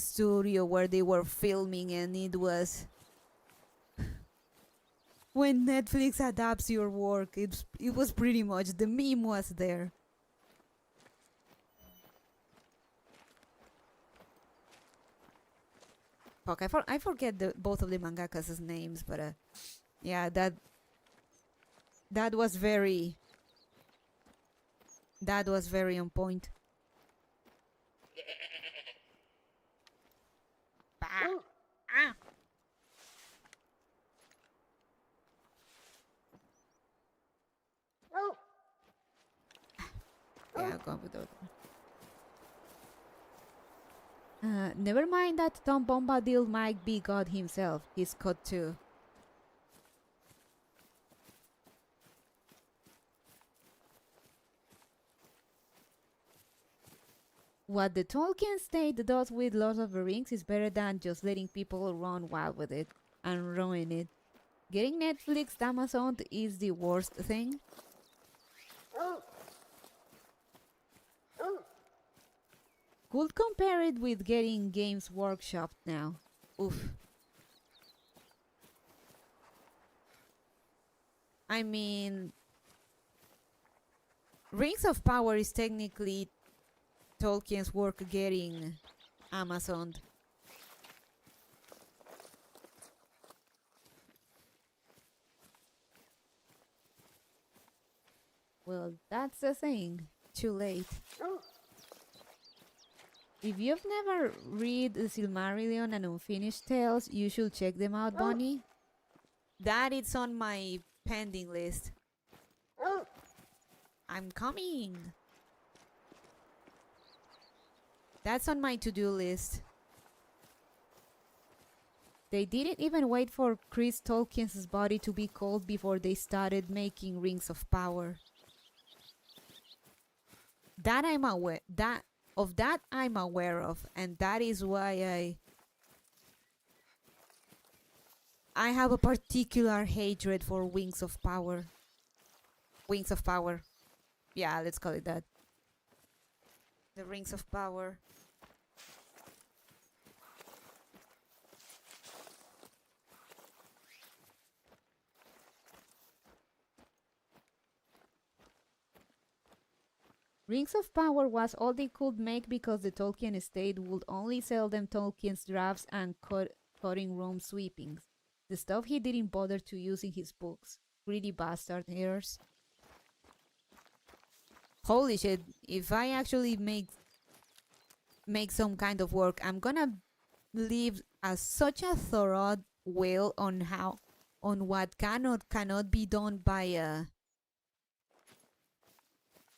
studio where they were filming, and it was, when Netflix adapts your work, it was pretty much, the meme was there. Fuck, I forget both of the mangakas' names, but yeah, that was very on point. Bah. Ah. Yeah, go with that. Never mind that Tom Bombadil might be God himself. He's God too. What the Tolkien state does with Lord of the Rings is better than just letting people run wild with it. and ruin it. Getting Netflix Amazon is the worst thing. Could compare it with getting Games Workshop now. Oof. I mean, Rings of Power is technically Tolkien's work getting Amazon. Well, that's the thing. Too late. If you've never read The Silmarillion and Unfinished Tales, you should check them out, Bonnie. That is on my pending list. I'm coming. That's on my to-do list. They didn't even wait for Chris Tolkien's body to be cold before they started making Rings of Power. That I'm aware I'm aware of, and that is why I have a particular hatred for Wings of Power. Wings of Power. Yeah, let's call it that. The Rings of Power. Rings of Power was all they could make because the Tolkien estate would only sell them Tolkien's drafts and cutting room sweepings. The stuff he didn't bother to use in his books. Greedy bastard heirs. Holy shit, if I actually make some kind of work, I'm gonna leave such a thorough will on what cannot be done by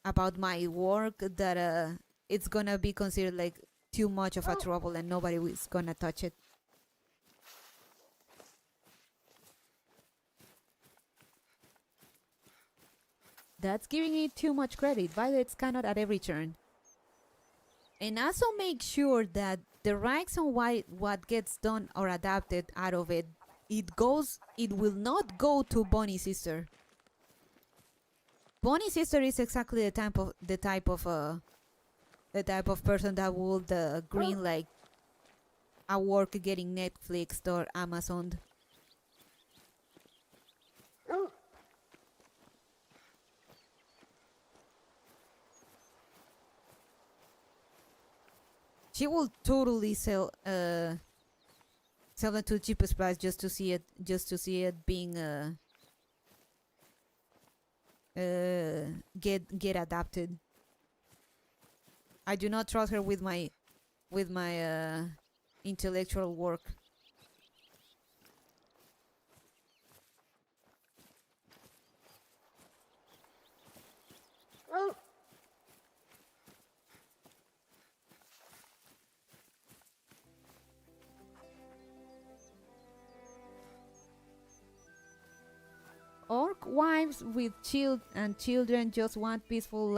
about my work, that it's gonna be considered like too much of a trouble and nobody is gonna touch it. That's giving it too much credit. Violets cannot at every turn. And also make sure that the rights on what gets done or adapted out of it, it will not go to Bonnie's sister. Bonnie's sister is exactly the type of person that would green like a work getting Netflix or Amazon. She will totally sell it to the cheapest price just to see it being get adapted. I do not trust her with my intellectual work. Orc wives with children just want peaceful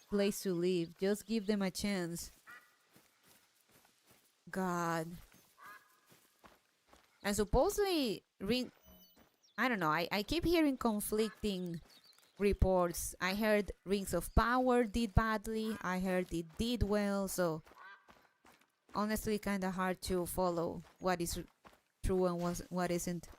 place to live. Just give them a chance. God. And supposedly I don't know, I keep hearing conflicting reports. I heard Rings of Power did badly, I heard it did well, so honestly kinda hard to follow what is true and what isn't.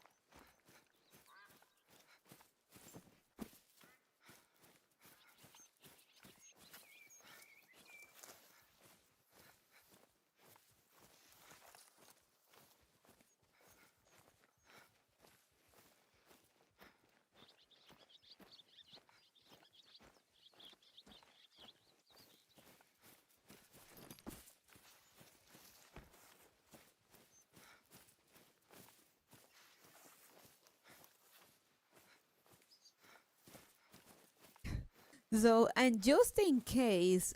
So, and just in case,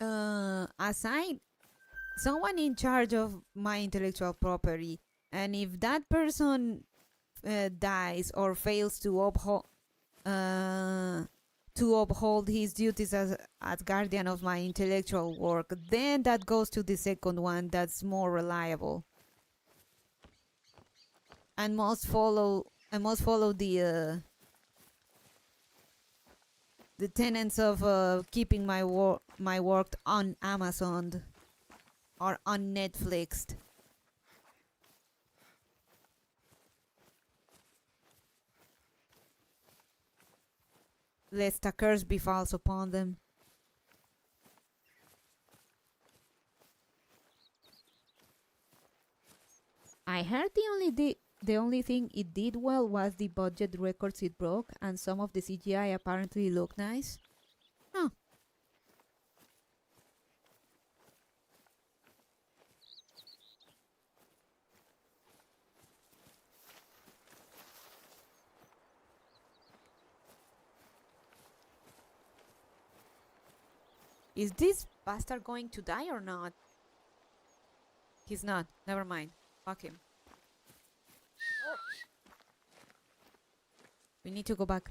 assign someone in charge of my intellectual property, and if that person dies or fails to uphold his duties as guardian of my intellectual work, then that goes to the second one that's more reliable. I must follow the tenets of keeping my work on Amazon or on Netflix. Lest a curse befalls upon them. I heard the only thing it did well was the budget records it broke, and some of the CGI apparently looked nice. Huh. Is this bastard going to die or not? He's not. Never mind. Fuck him. We need to go back.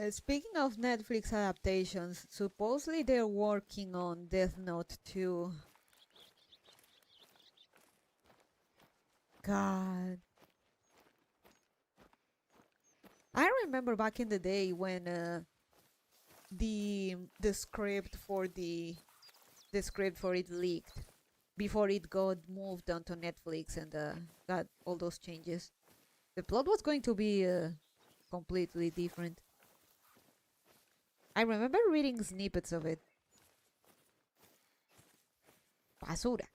Speaking of Netflix adaptations, supposedly they're working on Death Note 2. God. I remember back in the day when the script for it leaked before it got moved onto Netflix and got all those changes. The plot was going to be completely different. I remember reading snippets of it. Basura.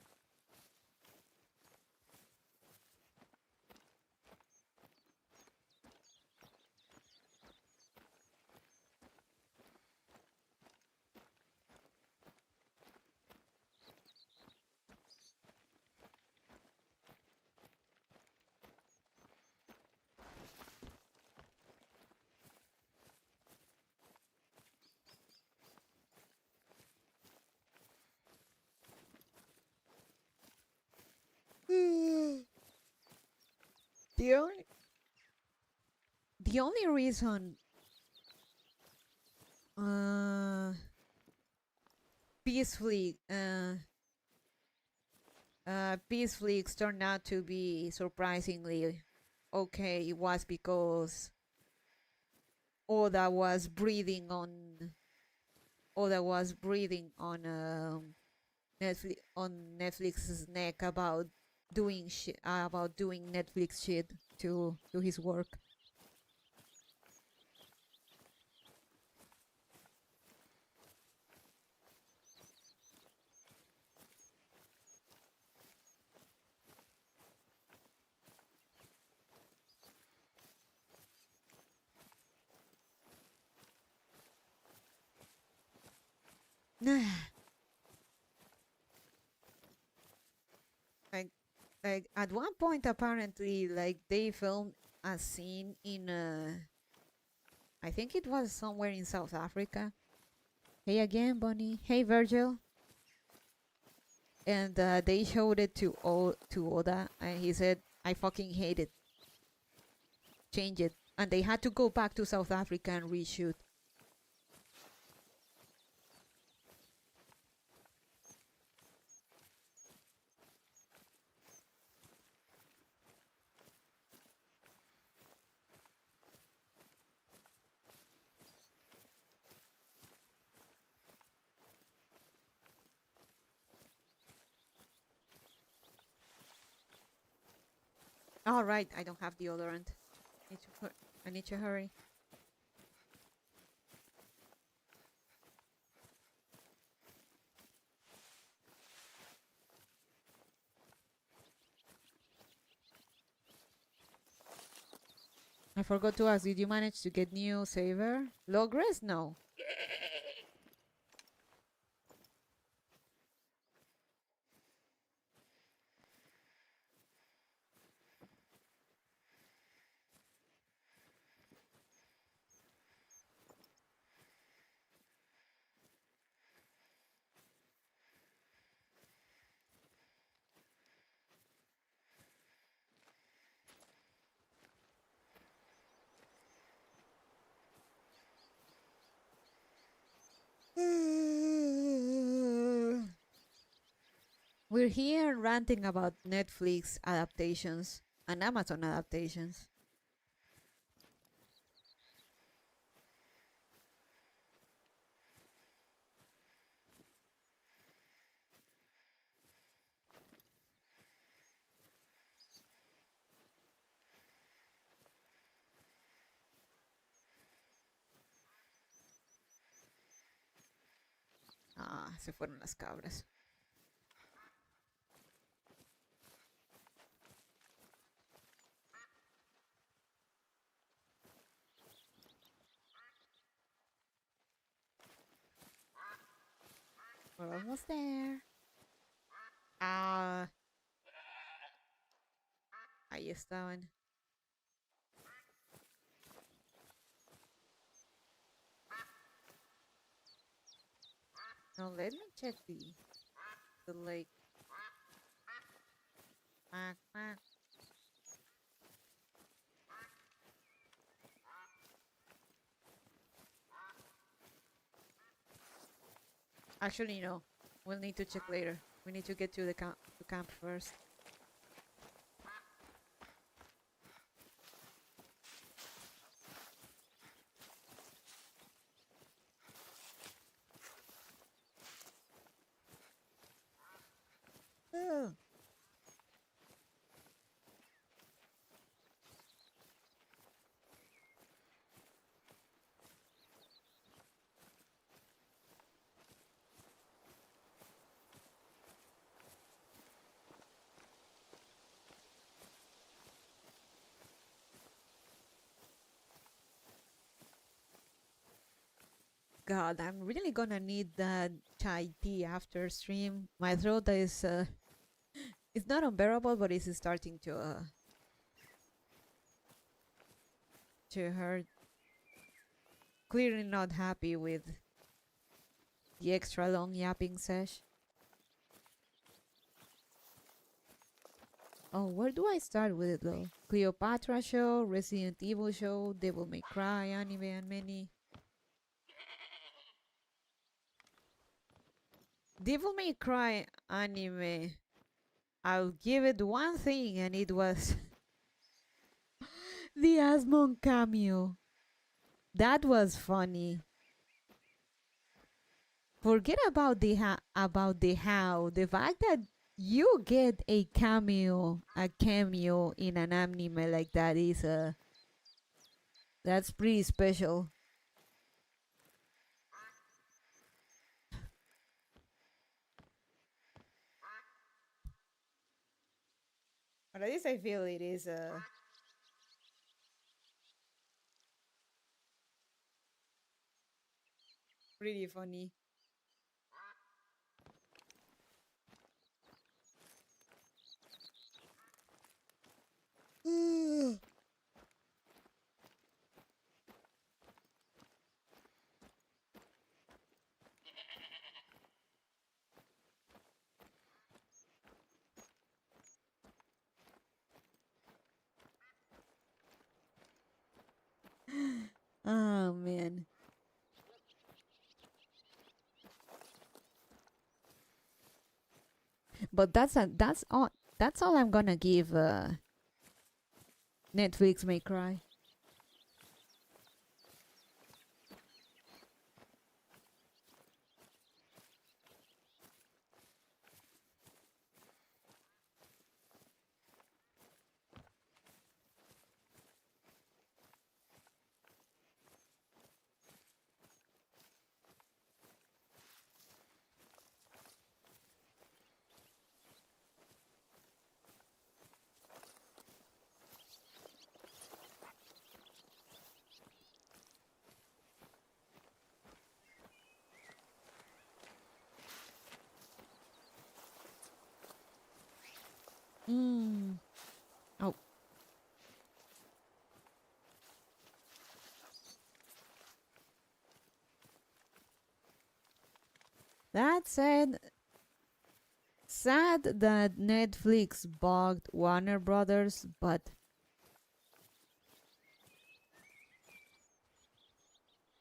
The only reason peacefully Peace Flicks turned out to be surprisingly okay was because Oda was breathing on Netflix's neck about doing Netflix shit to his work. like at one point apparently like they filmed a scene in I think it was somewhere in South Africa. Hey again, Bonnie. Hey, Virgil. And they showed it to Oda, and he said, "I fucking hate it. Change it." And they had to go back to South Africa and reshoot. All right, I don't have deodorant. I need to hurry. I forgot to ask, did you manage to get new saver? Logress? No. We're here ranting about Netflix adaptations and Amazon adaptations. Ah, se fueron las cabras. We're almost there. Ah, ahí estaban. Now let me check the lake. Quack, quack. Actually, no. We'll need to check later. We need to get to the camp first. Oh. God, I'm really gonna need that chai tea after stream. My throat is it's not unbearable, but it's starting to hurt. Clearly not happy with the extra long yapping sesh. Oh, where do I start with it though? Cleopatra show, Resident Evil show, Devil May Cry, anime, and many. Devil May Cry anime. I'll give it one thing, and it was the Asmon cameo. That was funny. Forget about the how. The fact that you get a cameo in an anime like that is that's pretty special. But at least I feel it is pretty funny. Oh man. But that's all I'm gonna give Netflix May Cry. Mm. Oh. That said, sad that Netflix bugged Warner Brothers, but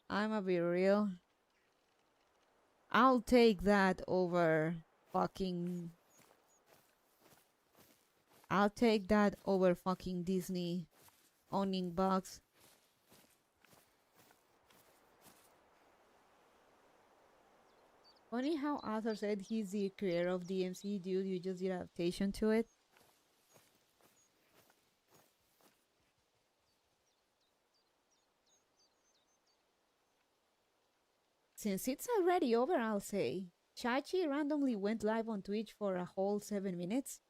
I'ma be real. I'll take that over fucking I'll take that over fucking Disney owning bugs. Funny how Arthur said he's the creator of DMC, dude. You just did adaptation to it. Since it's already over, I'll say. Chachi randomly went live on Twitch for a whole 7 minutes.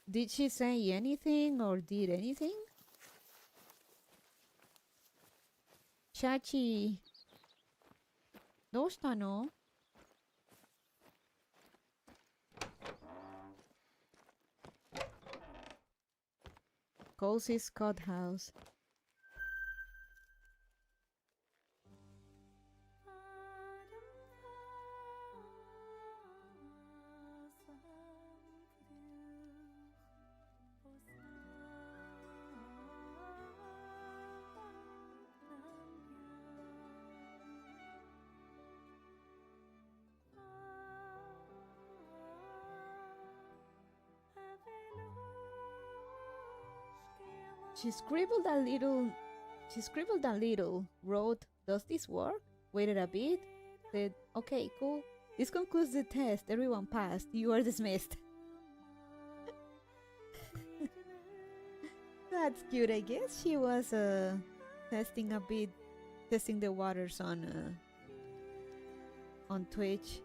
Did she say anything or did anything? Chachi, どうしたの? Cozy Scott House. She scribbled a little, wrote, "Does this work?" Waited a bit, said, "Okay, cool. This concludes the test. Everyone passed. You are dismissed." That's cute, I guess. She was testing the waters on Twitch.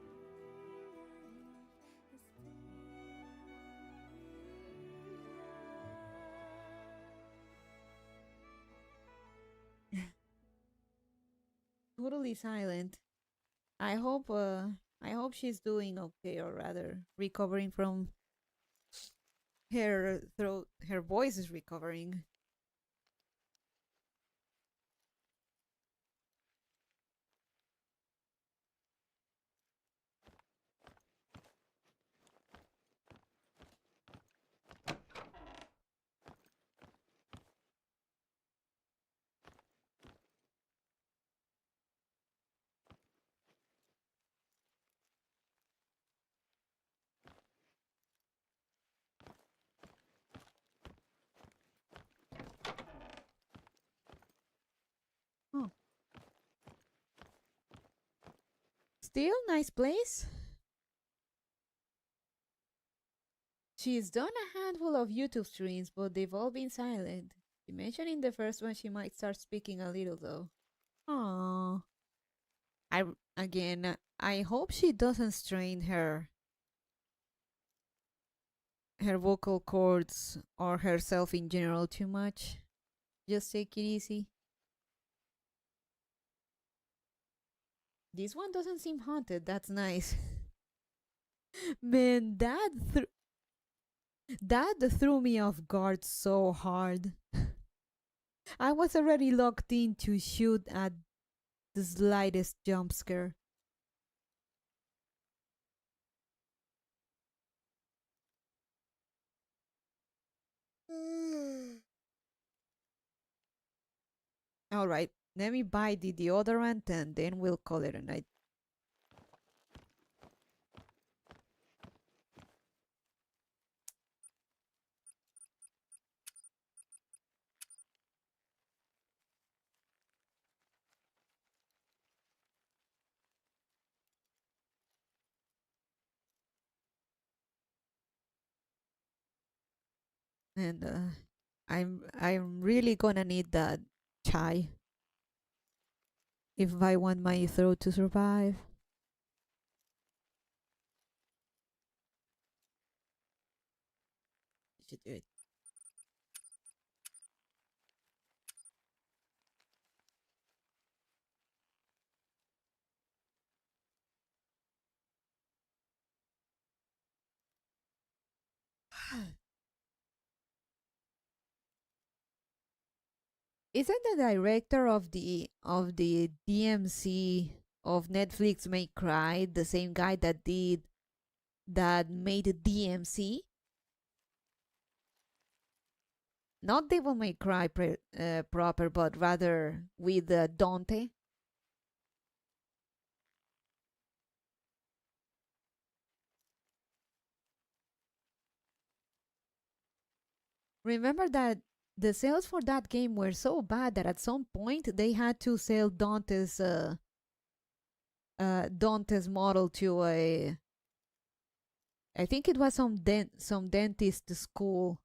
Totally silent. I hope she's doing okay, or rather recovering from her throat. Her voice is recovering. Oh. Still, nice place. She's done a handful of YouTube streams, but they've all been silent. She mentioned in the first one she might start speaking a little though. Aww. I hope she doesn't strain her vocal cords or herself in general too much. Just take it easy. This one doesn't seem haunted. That's nice. Man, that threw me off guard so hard. I was already locked in to shoot at the slightest jump scare. Alright, let me buy the deodorant and then we'll call it a night. And I'm really gonna need that chai if I want my throat to survive. You should do it. Isn't the director of the DMC of Netflix May Cry the same guy that made the DMC? Not Devil May Cry proper, but rather with Dante. Remember that the sales for that game were so bad that at some point they had to sell Dante's model to a, I think it was some dentist school.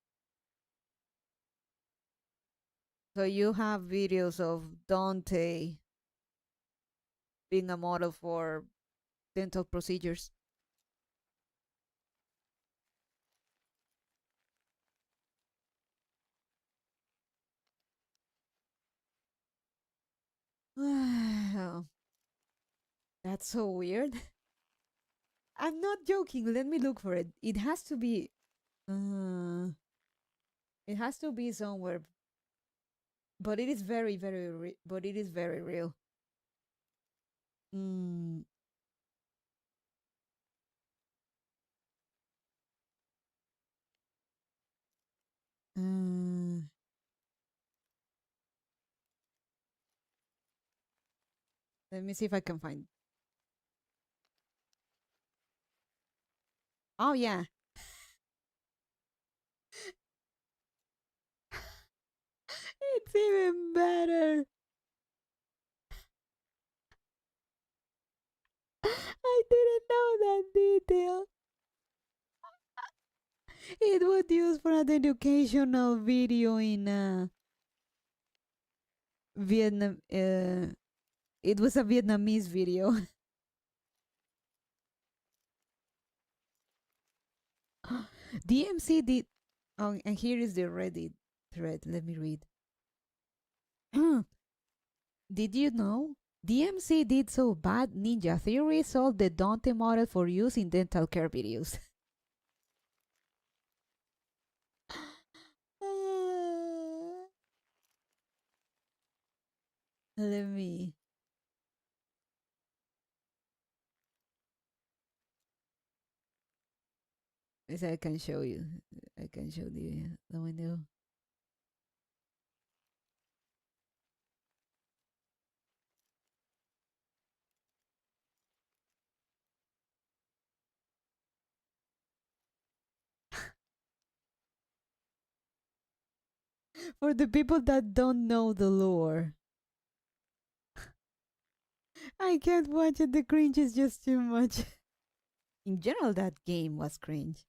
So you have videos of Dante being a model for dental procedures. That's so weird. I'm not joking. Let me look for it. It has to be. Uh, it has to be somewhere, but it is but it is very real. Mm, uh, let me see if I can find. Oh yeah, it's even better. I didn't know that detail. It was used for an educational video in Vietnam. It was a Vietnamese video. DMC did. Oh, and here is the Reddit thread. Let me read. Did you know? DMC did so bad, Ninja Theory sold the Dante model for use in dental care videos. Let me. Yes, I can show you. I can show the window. For the people that don't know the lore, I can't watch it. The cringe is just too much. In general, that game was cringe.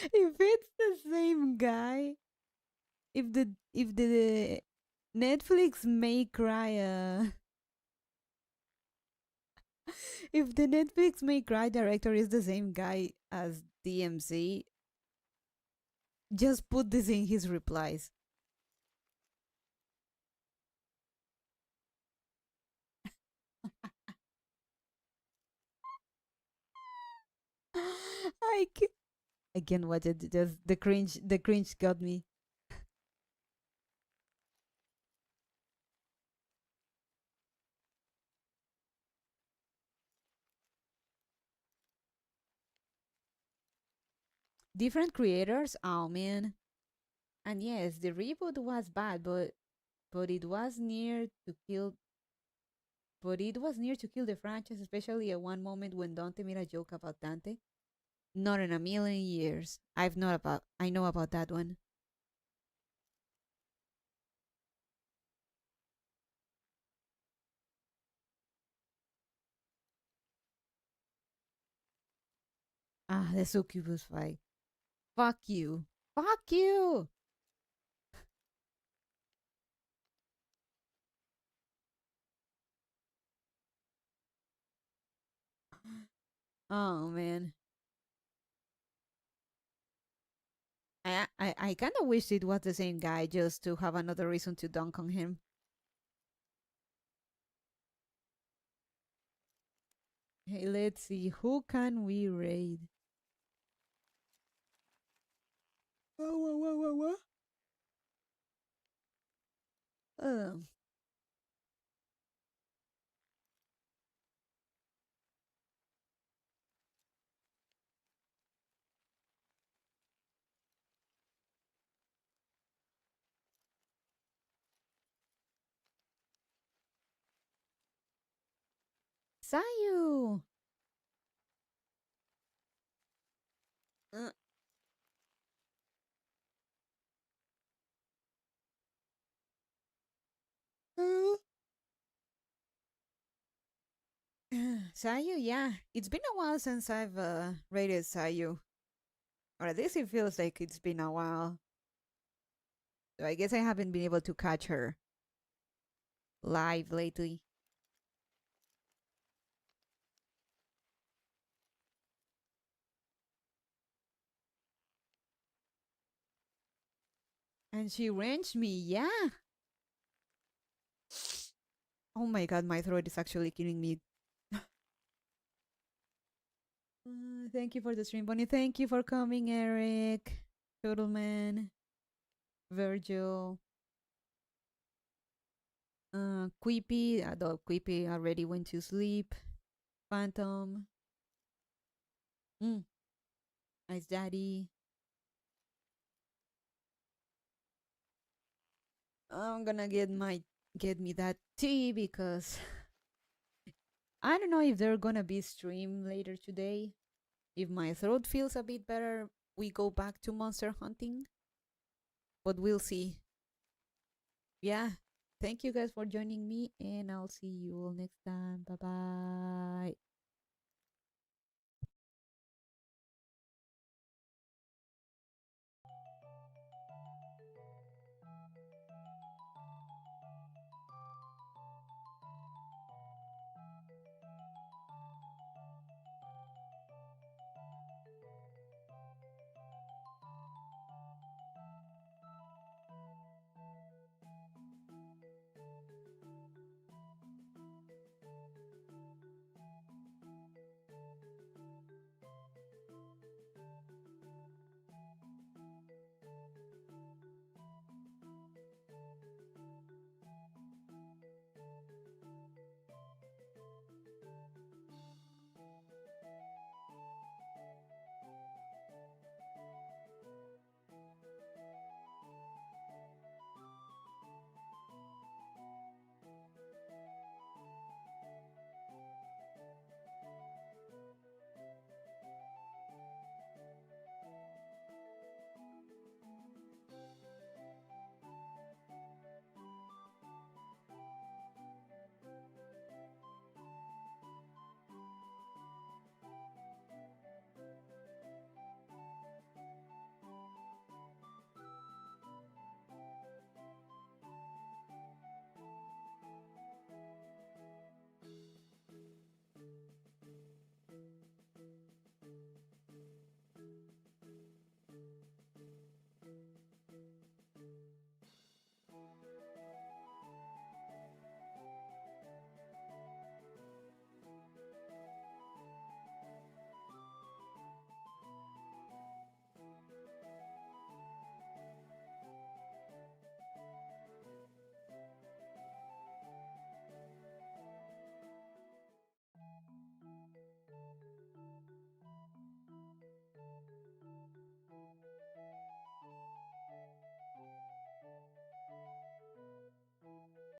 If it's the same guy, if the Netflix may cry if the Netflix may cry director is the same guy as DMC, just put this in his replies. I can, I can't watch it. Just the cringe got me. Different creators. Oh man. And yes, the reboot was bad, but it was near to kill. But it was near to kill the franchise, especially at one moment when Dante made a joke about Dante. Not in a million years. I know about that one. Ah, the succubus fight. Fuck you. Fuck you. Oh man. I kind of wish it was the same guy just to have another reason to dunk on him. Hey, let's see. Who can we raid? What? Um, Sayu. Uh, uh. Sayu, yeah. It's been a while since I've rated Sayu. Or at least it feels like it's been a while. So I guess I haven't been able to catch her live lately. And she wrenched me, yeah. Oh my god, my throat is actually killing me. Thank you for the stream, Bonnie. Thank you for coming, Eric. Totalman. Virgil. Queepy. Although Queepy already went to sleep. Phantom. Ice Daddy. I'm gonna get me that tea because I don't know if they're gonna be stream later today. If my throat feels a bit better, we go back to monster hunting. But we'll see. Yeah. Thank you guys for joining me, and I'll see you all next time. Bye bye.